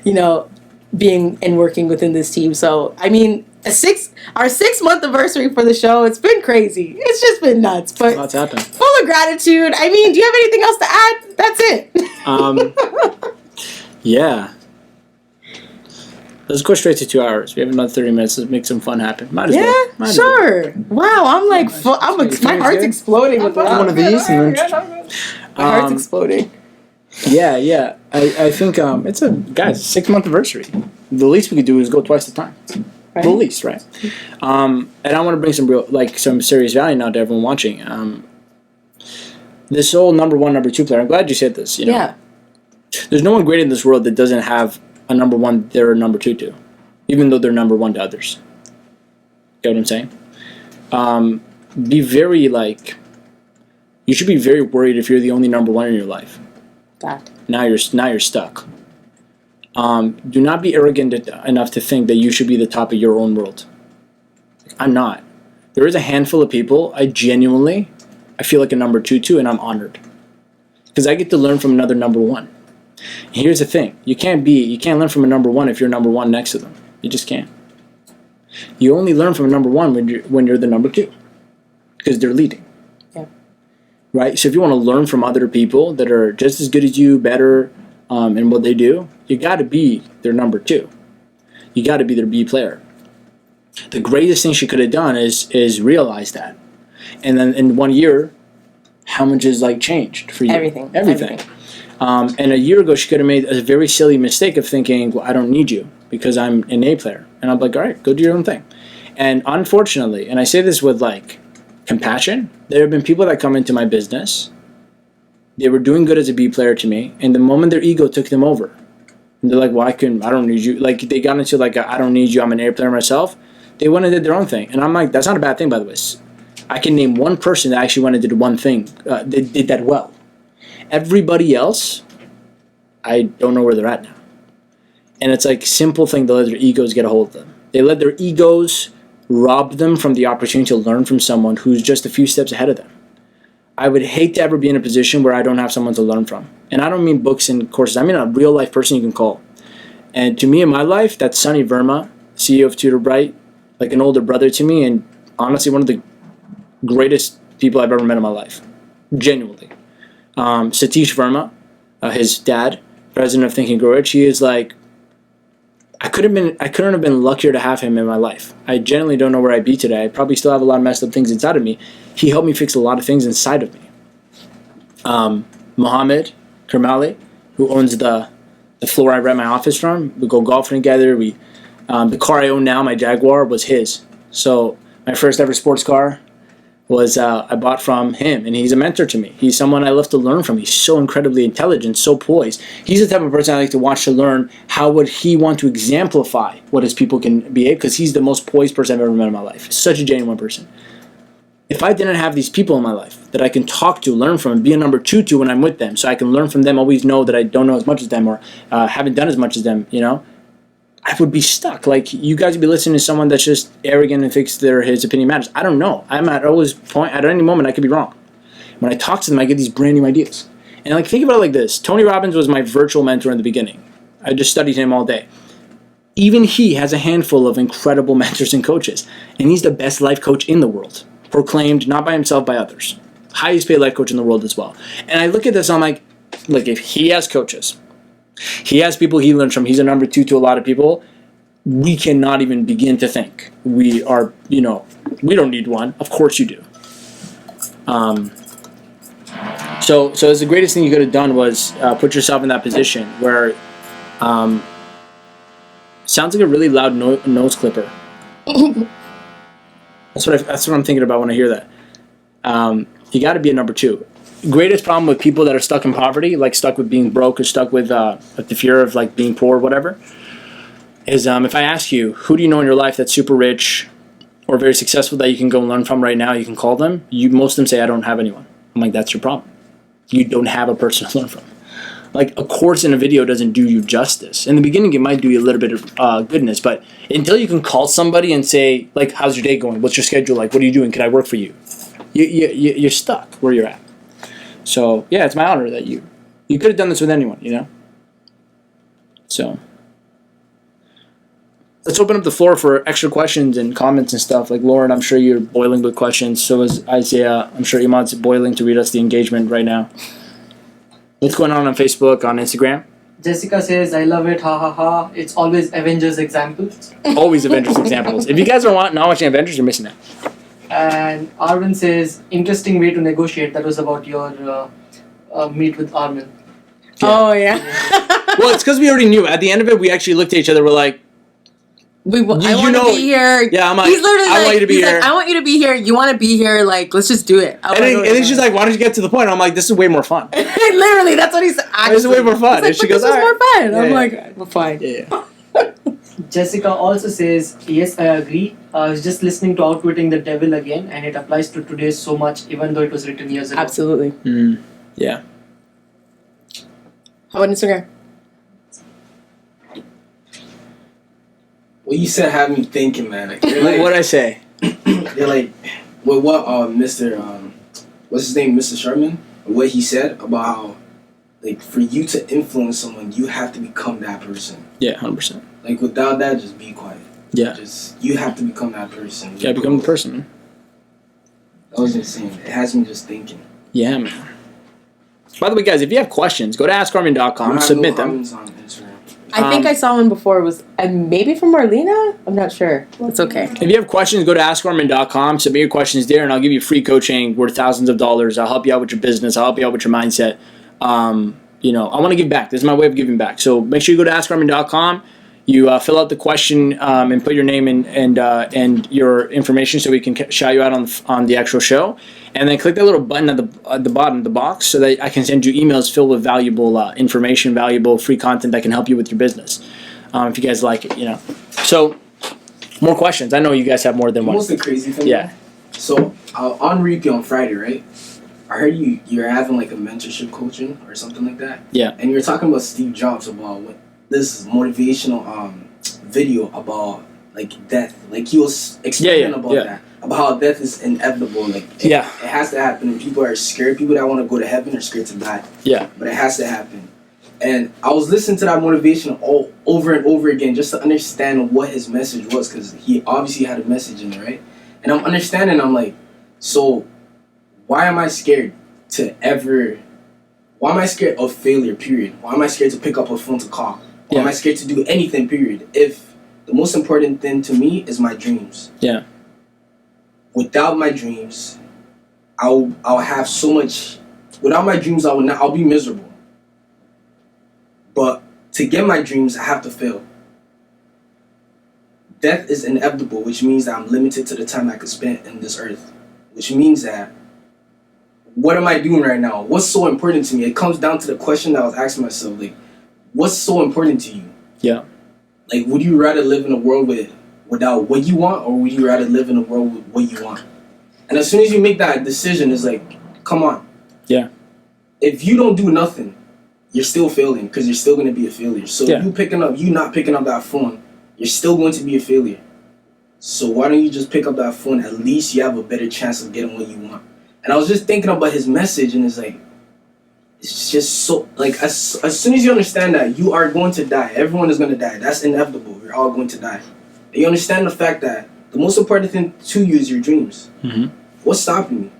S2: you know, being and working within this team. So, I mean, our 6 month anniversary for the show, it's been crazy. It's just been nuts, but
S1: Lots happened.
S2: full of gratitude. I mean, do you have anything else to add? That's it.
S1: Yeah. Let's go straight to 2 hours. We have another 30 minutes. Let's make some fun happen. Might as well. Might as well.
S2: Sure. Wow, I'm like, my heart's exploding with that.
S6: One of these, and then
S2: My heart's exploding.
S1: Yeah. I think it's a 6 month anniversary. The least we could do is go twice the time.
S2: Right.
S1: The least, right? And I want to bring some serious value now to everyone watching. This whole number 1, number 2 player. I'm glad you said this. You know,
S2: Yeah.
S1: there's no one great in this world that doesn't have a number 1 they're a number 2 to, even though they're number 1 to others. Get what I'm saying? Be very you should be very worried if you're the only number 1 in your life.
S2: That.
S1: Now you're stuck. Do not be arrogant enough to think that you should be the top of your own world. I'm not. There is a handful of people I feel like a number 2 to, and I'm honored because I get to learn from another number 1. Here's the thing: you can't learn from a number 1 if you're number 1 next to them. You just can't. You only learn from a number 1 when you're the number 2, because they're leading.
S2: Yeah.
S1: Right. So if you want to learn from other people that are just as good as you, better in what they do, you got to be their number 2. You got to be their B player. The greatest thing she could have done is realize that, and then in 1 year, how much is changed for you? Everything. And a year ago, she could have made a very silly mistake of thinking, well, I don't need you because I'm an A player. And I'm like, all right, go do your own thing. And unfortunately, and I say this with compassion, there have been people that come into my business. They were doing good as a B player to me. And the moment their ego took them over, and they're like, well, I don't need you. They got into I don't need you. I'm an A player myself. They went and did their own thing. And I'm like, that's not a bad thing, by the way. I can name one person that actually went and did one thing, that did that well. Everybody else, I don't know where they're at now. And it's simple thing to let their egos get a hold of them. They let their egos rob them from the opportunity to learn from someone who's just a few steps ahead of them. I would hate to ever be in a position where I don't have someone to learn from. And I don't mean books and courses. I mean a real life person you can call. And to me in my life, that's Sunny Verma, CEO of Tutor Bright, an older brother to me, and honestly one of the greatest people I've ever met in my life. Genuinely. Satish Verma, his dad, president of Think and Grow Rich, he is I couldn't have been luckier to have him in my life. I genuinely don't know where I'd be today. I probably still have a lot of messed up things inside of me. He helped me fix a lot of things inside of me. Mohammed Kermali, who owns the the floor I rent my office from. We go golfing together. The car I own now, my Jaguar, was his. So my first ever sports car was I bought from him, and he's a mentor to me. He's someone I love to learn from. He's so incredibly intelligent, so poised. He's the type of person I like to watch to learn how would he want to exemplify what his people can be, because he's the most poised person I've ever met in my life. Such a genuine person. If I didn't have these people in my life that I can talk to, learn from, and be a number two to when I'm with them, so I can learn from them, always know that I don't know as much as them or haven't done as much as them, I would be stuck. Like, you guys would be listening to someone that's just arrogant and thinks his opinion matters. I don't know. I'm at any moment I could be wrong. When I talk to them, I get these brand new ideas. And like, think about it like this. Tony Robbins was my virtual mentor in the beginning. I just studied him all day. Even he has a handful of incredible mentors and coaches. And he's the best life coach in the world. Proclaimed not by himself, by others. Highest paid life coach in the world as well. And I look at this, I'm like, look, if he has coaches, he has people he learns from, he's a number two to a lot of people, we cannot even begin to think we are, we don't need one. Of course you do. So the greatest thing you could have done was put yourself in that position where sounds like a really loud nose clipper. That's what I'm thinking about when I hear that. You got to be a number two. Greatest problem with people that are stuck in poverty, like stuck with being broke or stuck with the fear of like being poor or whatever, is if I ask you, who do you know in your life that's super rich or very successful that you can go and learn from right now, you can call them, most of them say, I don't have anyone. I'm like, that's your problem. You don't have a person to learn from. Like, a course in a video doesn't do you justice. In the beginning, it might do you a little bit of goodness, but until you can call somebody and say, like, how's your day going? What's your schedule like? What are you doing? Can I work for you? You're stuck where you're at. So, yeah, it's my honor that you could have done this with anyone, So, let's open up the floor for extra questions and comments and stuff. Like, Lauren, I'm sure you're boiling with questions. So is Isaiah. I'm sure Iman's boiling to read us the engagement right now. What's going on Facebook, on Instagram?
S5: Jessica says, I love it, ha ha ha. It's always Avengers examples.
S1: Always Avengers examples. If you guys are not watching Avengers, you're missing out.
S5: And Arvin says, interesting way to negotiate. That was about your meet with Arvin.
S2: Yeah. Oh, yeah.
S1: Well, it's because we already knew. At the end of it, we actually looked at each other. We're like,
S2: I want to be here.
S1: Yeah, I'm like,
S2: he's literally
S1: I want you to be here.
S2: Like, I want you to be here. You want to be here. Like, let's just do it.
S1: And then she's like, why don't you get to the point? I'm like, this is way more fun.
S2: Literally, that's what he said.
S1: This is way more fun.
S2: Like,
S1: and she goes,
S2: this is more fun.
S1: Yeah,
S2: I'm like, well, fine.
S1: Yeah.
S5: Jessica also says, yes, I agree. I was just listening to Outwitting the Devil again, and it applies to today so much, even though it was written years ago.
S2: Absolutely.
S1: Yeah.
S2: How about Instagram?
S3: What you said had me thinking, man. Like,
S1: What'd I say?
S3: They're like, with what Mr. What's his name, Mr. Sherman? What he said about how, like, for you to influence someone, you have to become that person.
S1: Yeah, 100%.
S3: Like, without that, just be quiet.
S1: Yeah.
S3: You have to become that person.
S1: You gotta become the person, man.
S3: That was insane. It has me just thinking.
S1: Yeah, man. By the way, guys, if you have questions, go to AskArmin.com, submit them.
S3: On Instagram.
S2: I think I saw one before. It was maybe from Marlena? I'm not sure. It's okay.
S1: If you have questions, go to AskArmin.com, submit your questions there, and I'll give you free coaching worth thousands of dollars. I'll help you out with your business. I'll help you out with your mindset. I want to give back. This is my way of giving back. So make sure you go to AskArmin.com. You fill out the question and put your name and your information so we can shout you out on the actual show. And then click that little button at the bottom of the box so that I can send you emails filled with valuable information, valuable free content that can help you with your business. If you guys like it, So, more questions. I know you guys have more than one.
S3: What's the crazy thing?
S1: Yeah.
S3: So, on repeat on Friday, right? I heard you're having like a mentorship coaching or something like that.
S1: Yeah.
S3: And you're talking about Steve Jobs about this motivational video about like death. Like he was explaining about that. About how death is inevitable. Like it has to happen, and people are scared. People that want to go to heaven are scared to die.
S1: Yeah.
S3: But it has to happen. And I was listening to that motivation all over and over again just to understand what his message was, because he obviously had a message in it, right? And I'm understanding. I'm like, so why am I scared why am I scared of failure, period? Why am I scared to pick up a phone to call? Why am I scared to do anything, period? If the most important thing to me is my dreams.
S1: Yeah.
S3: Without my dreams, I'll have so much. Without my dreams, I'll be miserable. But to get my dreams, I have to fail. Death is inevitable, which means that I'm limited to the time I could spend in this earth. Which means that, what am I doing right now? What's so important to me? It comes down to the question that I was asking myself, like, what's so important to you?
S1: Yeah.
S3: Like, would you rather live in a world without what you want, or would you rather live in a world with what you want? And as soon as you make that decision, it's like, come on.
S1: Yeah.
S3: If you don't do nothing, you're still failing, because you're still going to be a failure. So you not picking up that phone, you're still going to be a failure. So why don't you just pick up that phone? At least you have a better chance of getting what you want. And I was just thinking about his message, and it's like, it's just so, like, as soon as you understand that you are going to die, everyone is going to die. That's inevitable. We're all going to die. And you understand the fact that the most important thing to you is your dreams.
S1: Mm-hmm. What's
S3: stopping you?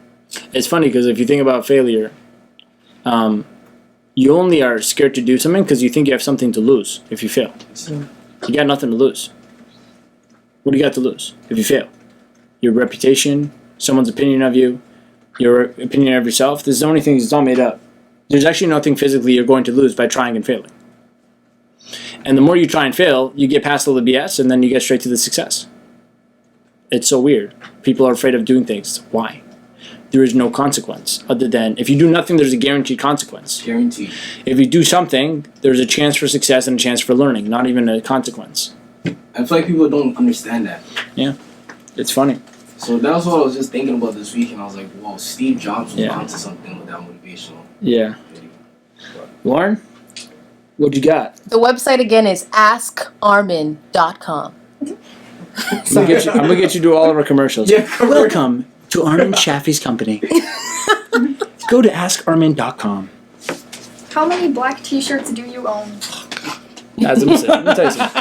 S1: It's funny because if you think about failure, you only are scared to do something because you think you have something to lose if you fail. You got nothing to lose. What do you got to lose if you fail? Your reputation, someone's opinion of you, your opinion of yourself. There's so many things, it's all made up. There's actually nothing physically you're going to lose by trying and failing. And the more you try and fail, you get past all the BS and then you get straight to the success. It's so weird. People are afraid of doing things. Why? There is no consequence other than if you do nothing, there's a guaranteed consequence.
S3: Guaranteed.
S1: If you do something, there's a chance for success and a chance for learning, not even a consequence.
S3: I feel like people don't understand that.
S1: Yeah. It's funny.
S3: So that's what I was just thinking about this week, and I was like, wow, Steve Jobs was onto something with that motivational video.
S1: Lauren, what you got?
S2: The website again is askarmin.com.
S1: I'm gonna get you to do all of our commercials.
S3: Yeah,
S1: welcome to Armin Shaffy's company. Go to askarmin.com.
S4: How many black t-shirts do you own?
S1: Let me tell you something.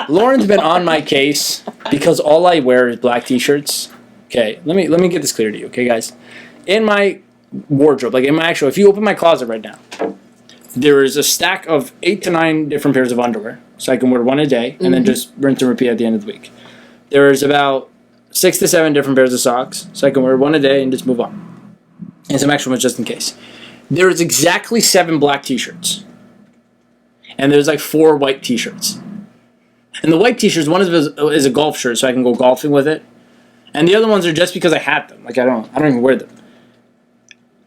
S1: Lauren's been on my case because all I wear is black t-shirts. Okay, let me get this clear to you, okay, guys? In my wardrobe, like in my actual, if you open my closet right now, there is a stack of 8 to 9 different pairs of underwear, so I can wear one a day and then just rinse and repeat at the end of the week. There's about 6 to 7 different pairs of socks, so I can wear one a day and just move on. And some extra ones just in case. There is exactly 7 black t-shirts. And there's like 4 white t-shirts. And the white t-shirts, one is a golf shirt, so I can go golfing with it. And the other ones are just because I had them. Like I don't even wear them.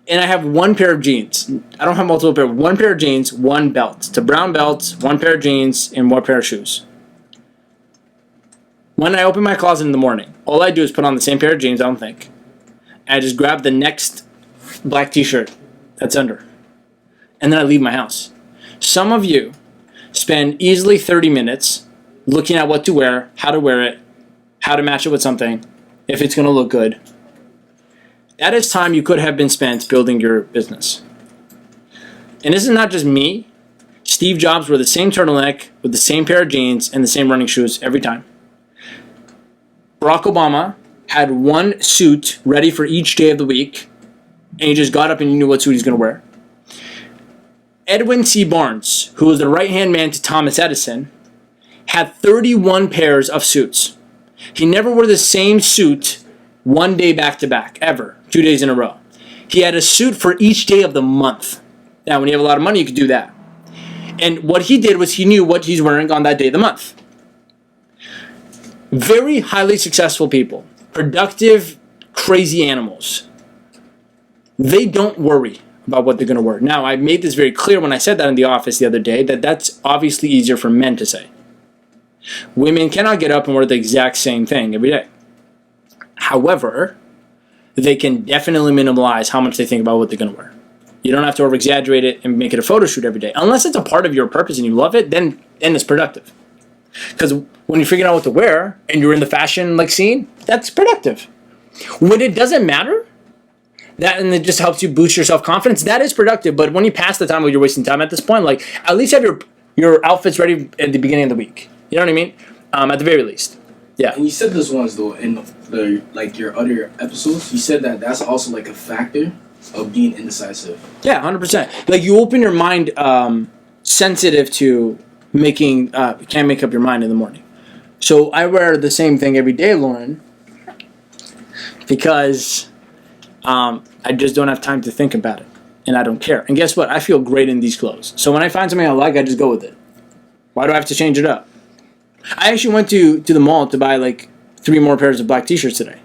S1: And I have 1 pair of jeans. I don't have multiple pairs. 1 pair of jeans, 1 belt. It's a brown belt, 1 pair of jeans, and 1 pair of shoes. When I open my closet in the morning, all I do is put on the same pair of jeans, I don't think. And I just grab the next black t-shirt that's under. And then I leave my house. Some of you spend easily 30 minutes looking at what to wear, how to match it with something, if it's going to look good. That is time you could have been spent building your business. And this is not just me. Steve Jobs wore the same turtleneck with the same pair of jeans and the same running shoes every time. Barack Obama had 1 suit ready for each day of the week, and he just got up and he knew what suit he's going to wear. Edwin C. Barnes, who was the right-hand man to Thomas Edison, had 31 pairs of suits. He never wore the same suit 1 day back-to-back, ever, 2 days in a row. He had a suit for each day of the month. Now, when you have a lot of money, you could do that. And what he did was he knew what he's wearing on that day of the month. Very highly successful people, productive, crazy animals, they don't worry about what they're going to wear. Now, I made this very clear when I said that in the office the other day, that that's obviously easier for men to say. Women cannot get up and wear the exact same thing every day. However, they can definitely minimize how much they think about what they're going to wear. You don't have to over-exaggerate it and make it a photo shoot every day. Unless it's a part of your purpose and you love it, then it's productive. Because when you're figuring out what to wear and you're in the fashion scene, that's productive. When it doesn't matter, and it just helps you boost your self-confidence, that is productive. But when you pass the time where you're wasting time at this point, at least have your outfits ready at the beginning of the week. You know what I mean? At the very least. Yeah.
S3: And you said this once though in your other episodes. You said that that's also a factor of being indecisive.
S1: Yeah, 100%. You open your mind sensitive to making can't make up your mind in the morning. So I wear the same thing every day, Lauren, because I just don't have time to think about it. and I don't care. And guess what? I feel great in these clothes. So when I find something I like, I just go with it. Why do I have to change it up? I actually went to the mall to buy like 3 more pairs of black t-shirts today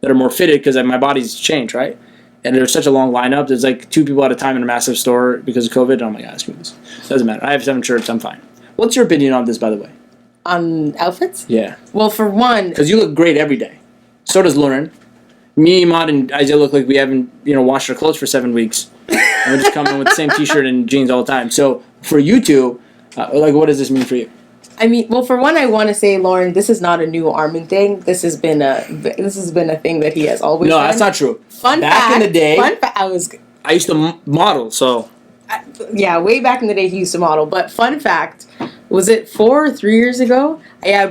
S1: that are more fitted because my body's changed, right? And there's such a long lineup. There's like 2 people at a time in a massive store because of COVID. Oh my God, screw this. Doesn't matter. I have 7 shirts. I'm fine. What's your opinion on this, by the way?
S2: On outfits?
S1: Yeah.
S2: Well, for one,
S1: because you look great every day. So does Lauren. Me, Maud, and Isaiah look like we haven't, washed our clothes for 7 weeks. And we just come in with the same t-shirt and jeans all the time. So for you two, what does this mean for you?
S2: I mean, well, for one, I want to say, Lauren, this is not a new Armin thing. This has been a thing that he has always done.
S1: No, that's not true.
S2: Back
S1: in the day,
S2: I
S1: used to model, so.
S2: Yeah, way back in the day, he used to model. But fun fact, was it 4 or 3 years ago? Yeah,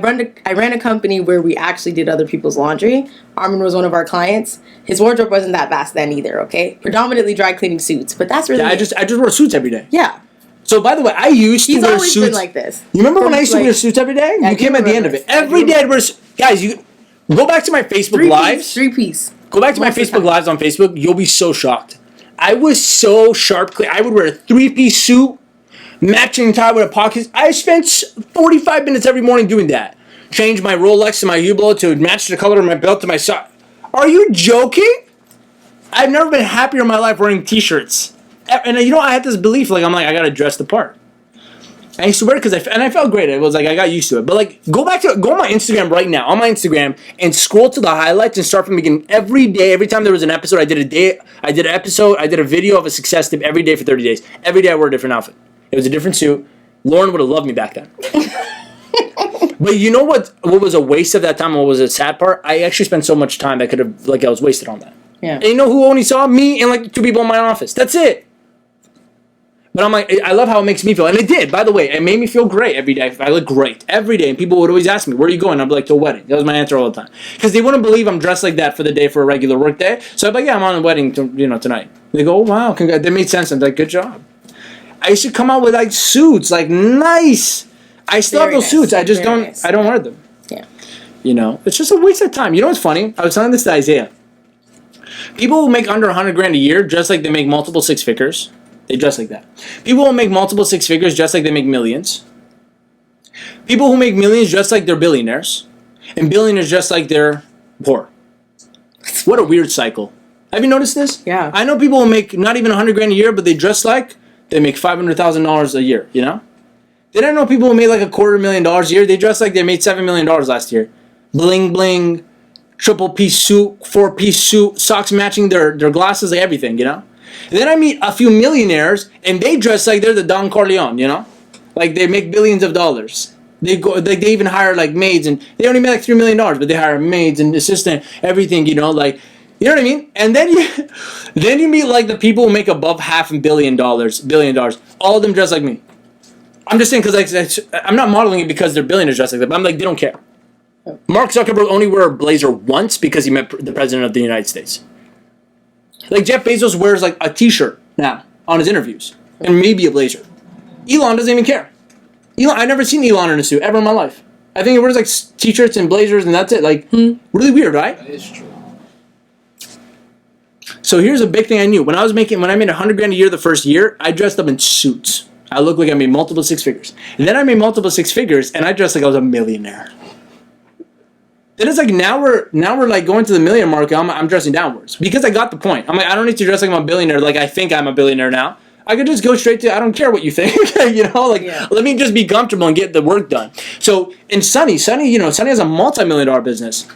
S2: I ran a company where we actually did other people's laundry. Armin was one of our clients. His wardrobe wasn't that vast then either, okay? Predominantly dry cleaning suits, but that's really...
S1: Yeah, I just wear suits every day.
S2: Yeah.
S1: So, by the way, I used to wear suits.
S2: He's always been like this.
S1: You remember when I used to wear suits every day?
S2: Yeah,
S1: you came at the end of it. Every day I'd wear... Guys, you go back to my Facebook Lives.
S2: 3-piece.
S1: Go back to my Facebook Lives on Facebook. You'll be so shocked. I was so sharp. I would wear a 3-piece suit, matching tie with a pocket. I spent 45 minutes every morning doing that. Change my Rolex to my Hublot to match the color of my belt to my sock. Are you joking? I've never been happier in my life wearing t-shirts. And I had this belief, I gotta dress the part. I used to wear it because I felt great. It was I got used to it. But go on my Instagram right now, on my Instagram, and scroll to the highlights and start from the beginning. Every day, every time there was an episode, I did a video of a success tip every day for 30 days. Every day I wore a different outfit. It was a different suit. Lauren would have loved me back then. But you know what was a waste of that time? What was a sad part? I actually spent so much time that could have, I was wasted on that.
S2: Yeah.
S1: And you know who only saw me and 2 people in my office? That's it. But I'm I love how it makes me feel. And it did, by the way. It made me feel great every day. I look great every day. And people would always ask me, where are you going? I'd be like, to a wedding. That was my answer all the time. Because they wouldn't believe I'm dressed like that for the day for a regular work day. So I'd be like, yeah, I'm on a wedding tonight. They go, oh, wow. That made sense. I'm like, good job. I used to come out with suits, nice. I still have those suits. I just I don't wear them.
S2: Yeah.
S1: It's just a waste of time. You know what's funny? I was telling this to Isaiah. People who make under $100,000 a year, just like they make multiple 6 figures. They dress like that. People who make multiple 6 figures just like they make millions. People who make millions just like they're billionaires. And billionaires just like they're poor. What a weird cycle. Have you noticed this?
S2: Yeah.
S1: I know people who make not even $100,000 a year, but they dress like they make $500,000 a year, Then I know people who made $250,000 a year. They dress like they made $7 million last year. Bling, bling, triple-piece suit, 4-piece suit, socks matching their glasses, everything, And then I meet a few millionaires, and they dress like they're the Don Corleone, They make billions of dollars. They go, they even hire maids, and they only make $3 million, but they hire maids and assistant, everything, you know what I mean? And then you meet the people who make above $500 million, billion dollars. All of them dress like me. I'm just saying because I'm not modeling it because they're billionaires dressed like that, but I'm they don't care. Mark Zuckerberg only wore a blazer once because he met the president of the United States. Jeff Bezos wears a t-shirt now on his interviews and maybe a blazer. Elon doesn't even care. I've never seen Elon in a suit ever in my life. I think he wears t-shirts and blazers and that's it. Really weird, right?
S3: That is true.
S1: So here's a big thing I knew. When I made $100,000 a year the first year, I dressed up in suits. I looked like I made multiple 6 figures. And then I made multiple 6 figures and I dressed like I was a millionaire. Then it's now we're going to the million mark. I'm dressing downwards because I got the point. I don't need to dress like I'm a billionaire. I think I'm a billionaire now. I could just go straight to I don't care what you think. Let me just be comfortable and get the work done. So in Sonny has a multi-million-dollar business.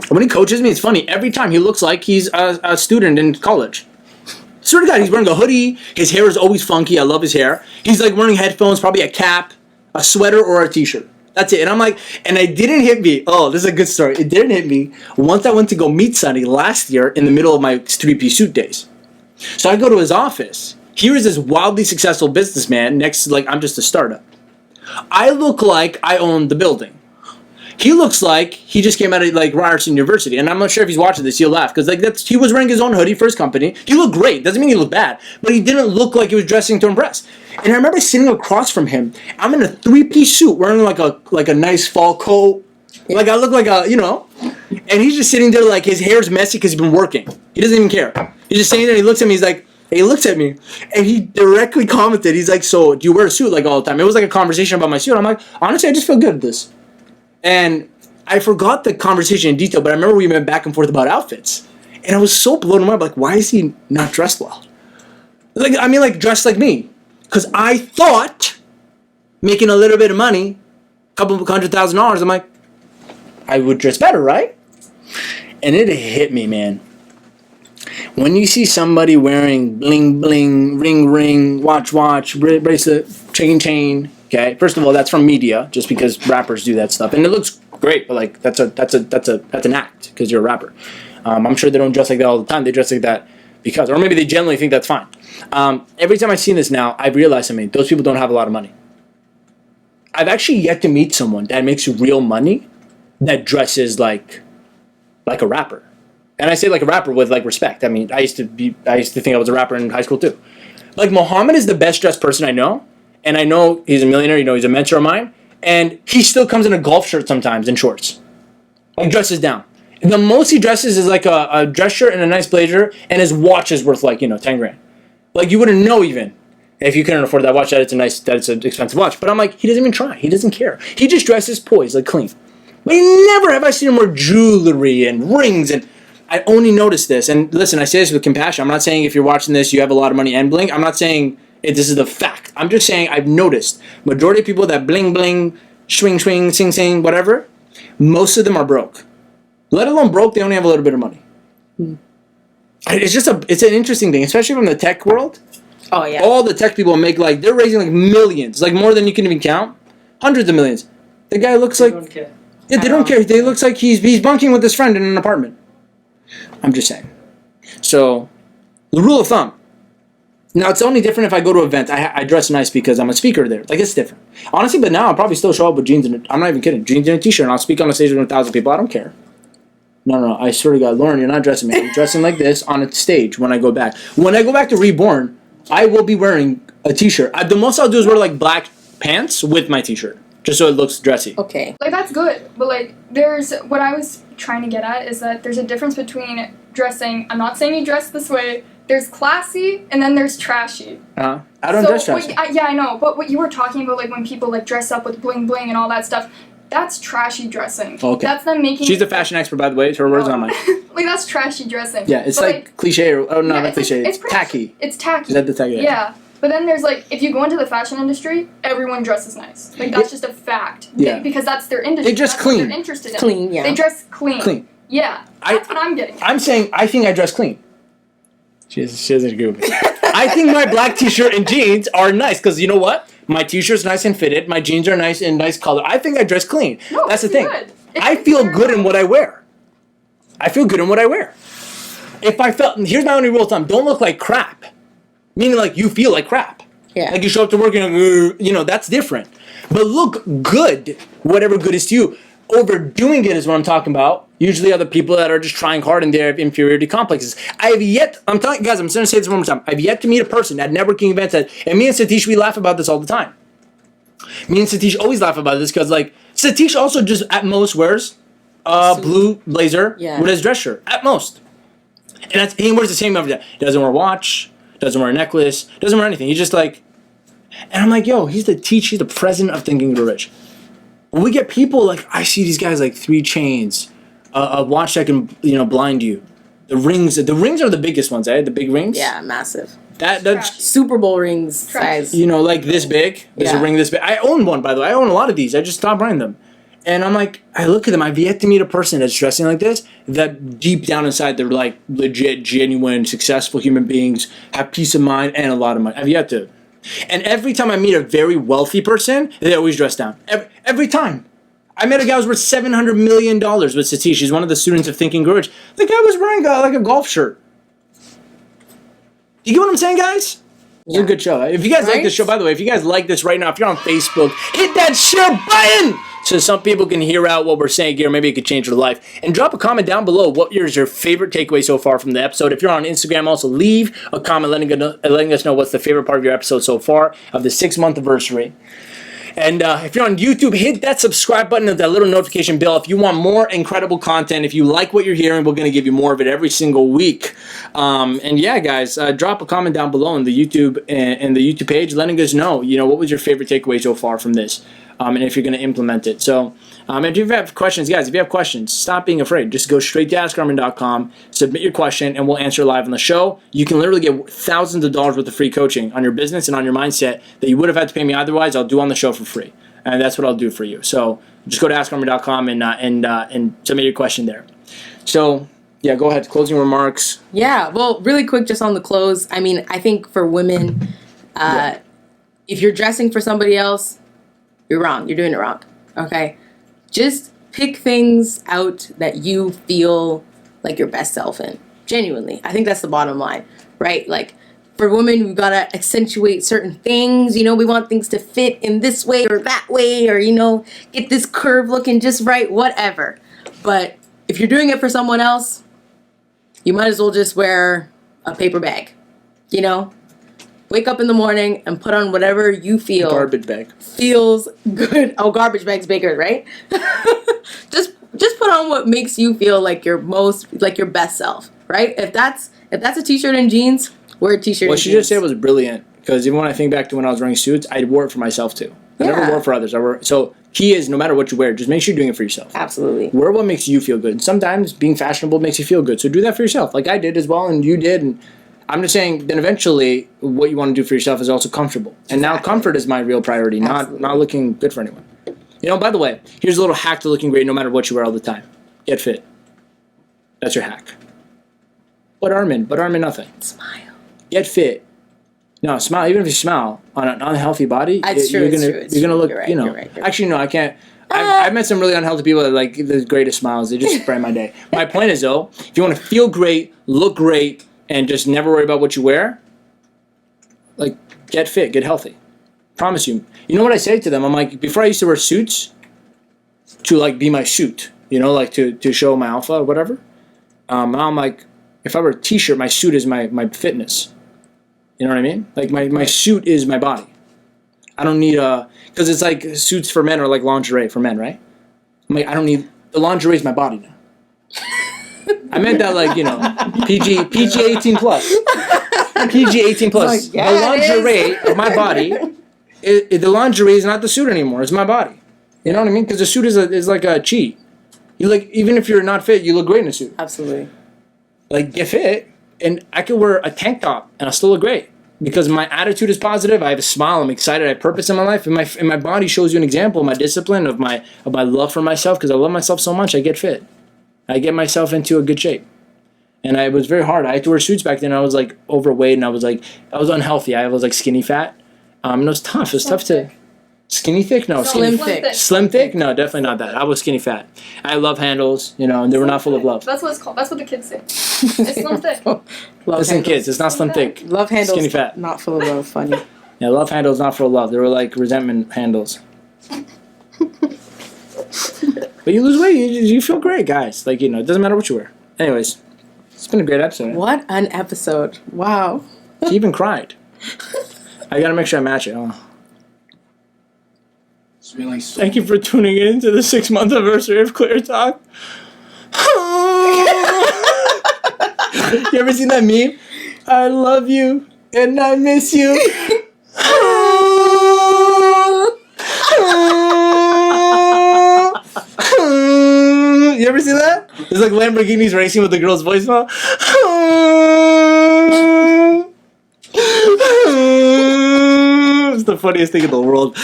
S1: When he coaches me, it's funny. Every time he looks like he's a student in college. Swear to God, he's wearing a hoodie. His hair is always funky. I love his hair. He's wearing headphones, probably a cap, a sweater, or a t-shirt. That's it. And and it didn't hit me. Oh, this is a good story. It didn't hit me once I went to go meet Sonny last year in the middle of my 3-piece suit days. So I go to his office. Here is this wildly successful businessman next to I'm just a startup. I look like I own the building. He looks like he just came out of Ryerson University, and I'm not sure if he's watching this. He'll laugh because he was wearing his own hoodie for his company. He looked great. Doesn't mean he looked bad, but he didn't look like he was dressing to impress. And I remember sitting across from him. I'm in a 3-piece suit, wearing a nice fall coat. I look like and he's just sitting there his hair's messy because he's been working. He doesn't even care. He's just sitting there. And he looks at me. He's like, And he looked at me, and he directly commented, he's like, so, do you wear a suit, like, all the time? It was like a conversation about my suit. I'm like, honestly, I just feel good with this. And I forgot the conversation in detail, but I remember we went back and forth about outfits. And I was so blown away, like, why is he not dressed well? Like, I mean, like, dressed like me. Because I thought, making a little bit of money, a couple of $100,000, I'm like, I would dress better, right? And it hit me, man. When you see somebody wearing bling bling, ring ring, watch bracelet, chain, okay. First of all, that's from media, just because rappers do that stuff, and it looks great. But like that's an act because you're a rapper. I'm sure they don't dress like that all the time. They dress like that because, or maybe they generally think that's fine. Every time I've seen this now, I've realized, I mean, those people don't have a lot of money. I've actually yet to meet someone that makes real money that dresses like a rapper. And I say like a rapper with like respect. I mean, I used to think I was a rapper in high school too. Like Muhammad is the best dressed person I know, and I know he's a millionaire. You know, he's a mentor of mine, and he still comes in a golf shirt sometimes and shorts. Like dresses down. The most he dresses is like a dress shirt and a nice blazer, and his watch is worth like 10 grand. Like you wouldn't know even if you couldn't afford that watch that it's an expensive watch. But I'm like, he doesn't even try. He doesn't care. He just dresses poised, like clean. But never have I seen him wear jewelry and rings, and I only noticed this. And listen, I say this with compassion. I'm not saying if you're watching this, you have a lot of money and bling. I'm not saying this is the fact. I'm just saying I've noticed majority of people that bling bling, swing swing, sing sing, whatever, most of them are broke. Let alone broke, they only have a little bit of money. It's an interesting thing, especially from the tech world.
S2: Oh yeah.
S1: All the tech people make like they're raising like millions, like more than you can even count, hundreds of millions. The guy looks
S5: They
S1: like
S5: don't care.
S1: yeah, they don't care. They looks like he's bunking with his friend in an apartment. I'm just saying. So, the rule of thumb. Now, it's only different if I go to events. I dress nice because I'm a speaker there. Like, it's different. Honestly, but now I'll probably still show up with jeans and I'm not even kidding. Jeans and a t-shirt and I'll speak on the stage with 1,000 people. I don't care. No. I swear to God, Lauren, you're not dressing me. I'm dressing like this on a stage when I go back. When I go back to Reborn, I will be wearing a t-shirt. The most I'll do is wear, like, black pants with my t-shirt. Just so it looks dressy.
S2: Okay.
S4: Like, that's good, but, like, there's, what I was trying to get at is that there's a difference between dressing, I'm not saying you dress this way, there's classy, and then there's trashy.
S1: I don't dress trashy.
S4: Yeah, I know, but what you were talking about, like, when people, like, dress up with bling bling and all that stuff, that's trashy dressing.
S1: Okay.
S4: That's them making...
S1: She's a fashion expert, by the way. It's her words, not mine.
S4: Like, that's trashy dressing.
S1: Yeah, it's
S4: but,
S1: like cliche, or no,
S4: yeah,
S1: not cliche, it's
S4: pretty,
S1: tacky.
S4: It's tacky.
S1: Is that the tacky?
S4: Yeah. But then there's like, if you go into the fashion industry, everyone dresses nice. Like that's just a fact.
S1: Yeah.
S4: Because that's their industry.
S1: They dress
S4: that's
S1: clean.
S4: What they're interested in.
S2: Clean, yeah.
S4: They dress clean.
S1: Clean.
S4: Yeah. That's what I'm getting at.
S1: I'm saying I think I dress clean. She doesn't agree with me. I think my black t-shirt and jeans are nice because you know what? My t-shirt's nice and fitted. My jeans are nice and nice color. I think I dress clean.
S4: No,
S1: that's the thing.
S4: Good.
S1: I feel good in what I wear. If I felt, here's my only rule of thumb: don't look like crap. Meaning like you feel like crap.
S2: Yeah.
S1: Like you show up to work and that's different. But look good, whatever good is to you. Overdoing it is what I'm talking about. Usually other people that are just trying hard and they have inferiority complexes. I'm telling you guys, I'm going to say this one more time. I've yet to meet a person at networking events and me and Satish, we laugh about this all the time. Me and Satish always laugh about this because like Satish also just at most wears a blue blazer with his dress shirt. At most. And he wears the same every day. He doesn't wear a watch, doesn't wear a necklace, doesn't wear anything. He's just like, and I'm like, yo, he's the president of Thinking Grow Rich. When we get people like, I see these guys like 3 chains, a watch that can, blind you. The rings are the biggest ones, eh? The big rings.
S2: Yeah, massive.
S1: That's
S2: Super Bowl rings size.
S1: like this big. There's a ring this big. I own one, by the way. I own a lot of these. I just stopped buying them. And I'm like, I look at them. I've yet to meet a person that's dressing like this that deep down inside they're like legit, genuine, successful human beings, have peace of mind and a lot of money. I've yet to. And every time I meet a very wealthy person, they always dress down. Every time. I met a guy who was worth $700 million with Satish. He's one of the students of Think and Grow Rich. The guy was wearing like a golf shirt. You get what I'm saying, guys? It's a good show. If you guys like this show, by the way, if you guys like this right now, if you're on Facebook, hit that share button so some people can hear out what we're saying here. Maybe it could change your life. And drop a comment down below. What is your favorite takeaway so far from the episode? If you're on Instagram, also leave a comment letting us know what's the favorite part of your episode so far of the 6-month anniversary. And if you're on YouTube, hit that subscribe button and that little notification bell if you want more incredible content. If you like what you're hearing, we're going to give you more of it every single week. And yeah, guys, drop a comment down below on the YouTube and the YouTube page, letting us know, what was your favorite takeaway so far from this, and if you're going to implement it. So, if you have questions, guys, stop being afraid. Just go straight to AskArmin.com, submit your question, and we'll answer live on the show. You can literally get thousands of dollars worth of free coaching on your business and on your mindset that you would have had to pay me otherwise. I'll do on the show for free, and that's what I'll do for you. So just go to AskArmin.com and submit your question there. So yeah, go ahead. Closing remarks.
S2: Yeah, well, really quick, just on the close. I mean, I think for women, if you're dressing for somebody else, you're wrong. You're doing it wrong. Okay. Just pick things out that you feel like your best self in. Genuinely. I think that's the bottom line, right? Like, for women, we've got to accentuate certain things. We want things to fit in this way or that way, or, get this curve looking just right, whatever. But if you're doing it for someone else, you might as well just wear a paper bag, Wake up in the morning and put on whatever you feel.
S1: Garbage bag.
S2: Feels good. Oh, garbage bag's bigger, right? Just put on what makes you feel like your best self, right? If that's a t-shirt and jeans, wear a t-shirt and jeans.
S1: What she just said was brilliant, because even when I think back to when I was wearing suits, I wore it for myself too. I never wore it for others. So key is, no matter what you wear, just make sure you're doing it for yourself.
S2: Absolutely.
S1: Wear what makes you feel good. And sometimes being fashionable makes you feel good. So do that for yourself, like I did as well, and you did. And I'm just saying, then eventually what you want to do for yourself is also comfortable. And now comfort is my real priority, not looking good for anyone. By the way, here's a little hack to looking great no matter what you wear all the time. Get fit. That's your hack. But Armin, nothing.
S2: Smile.
S1: Get fit. No, smile. Even if you smile on an unhealthy body, you're gonna look.
S2: You're right.
S1: Actually, no, I can't. I've met some really unhealthy people that like the greatest smiles. They just brighten my day. My point is, though, if you want to feel great, look great, and just never worry about what you wear, like, get fit, get healthy. Promise you. You know what I say to them? I'm like, before I used to wear suits to, like, be my suit, like to show my alpha or whatever. Now I'm like, if I wear a t-shirt, my suit is my fitness. You know what I mean? Like, my suit is my body. I don't need because it's like suits for men are like lingerie for men, right? I'm like, I don't need, the lingerie is my body now. I meant that, like, PG 18 plus. PG 18 plus. The lingerie of my body, the lingerie is not the suit anymore. It's my body. You know what I mean? Because the suit is like a cheat. Even if you're not fit, you look great in a suit.
S2: Absolutely.
S1: Like, get fit, and I could wear a tank top and I'll still look great. Because my attitude is positive, I have a smile, I'm excited, I have purpose in my life, and my body shows you an example of my discipline, of my love for myself, because I love myself so much, I get fit. I get myself into a good shape. And it was very hard. I had to wear suits back then. I was like overweight, and I was unhealthy. I was like skinny fat. And it was tough. It was tough to... Skinny thick? No.
S2: Slim thick.
S1: Slim thick? No, definitely not that. I was skinny fat. I love handles, and they were not full of love.
S4: That's what it's called. That's what the kids say. It's slim thick.
S1: Listen, kids, it's not slim thick.
S2: Love handles.
S1: Skinny fat.
S2: Not full of love. Funny.
S1: Yeah, love handles, not full of love. They were like resentment handles. But you lose weight, you feel great, guys. Like, it doesn't matter what you wear. Anyways, it's been a great episode.
S2: What an episode. Wow.
S1: She even cried. I gotta make sure I match it. Oh. Thank you for tuning in to the 6-month anniversary of ClearTalk. You ever seen that meme? I love you and I miss you. You ever see that? It's like Lamborghinis racing with the girl's voicemail. It's the funniest thing in the world.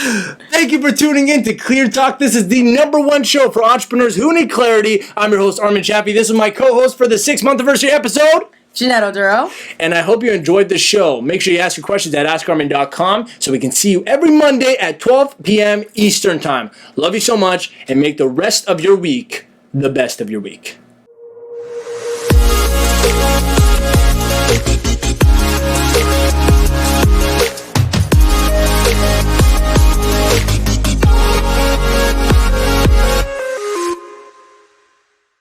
S1: Thank you for tuning in to ClearTalk. This is the #1 show for entrepreneurs who need clarity. I'm your host, Armin Chappie. This is my co-host for the 6-month anniversary episode,
S2: Jeanette Oduro.
S1: And I hope you enjoyed the show. Make sure you ask your questions at AskArmin.com so we can see you every Monday at 12 p.m. Eastern Time. Love you so much, and make the rest of your week the best of your week.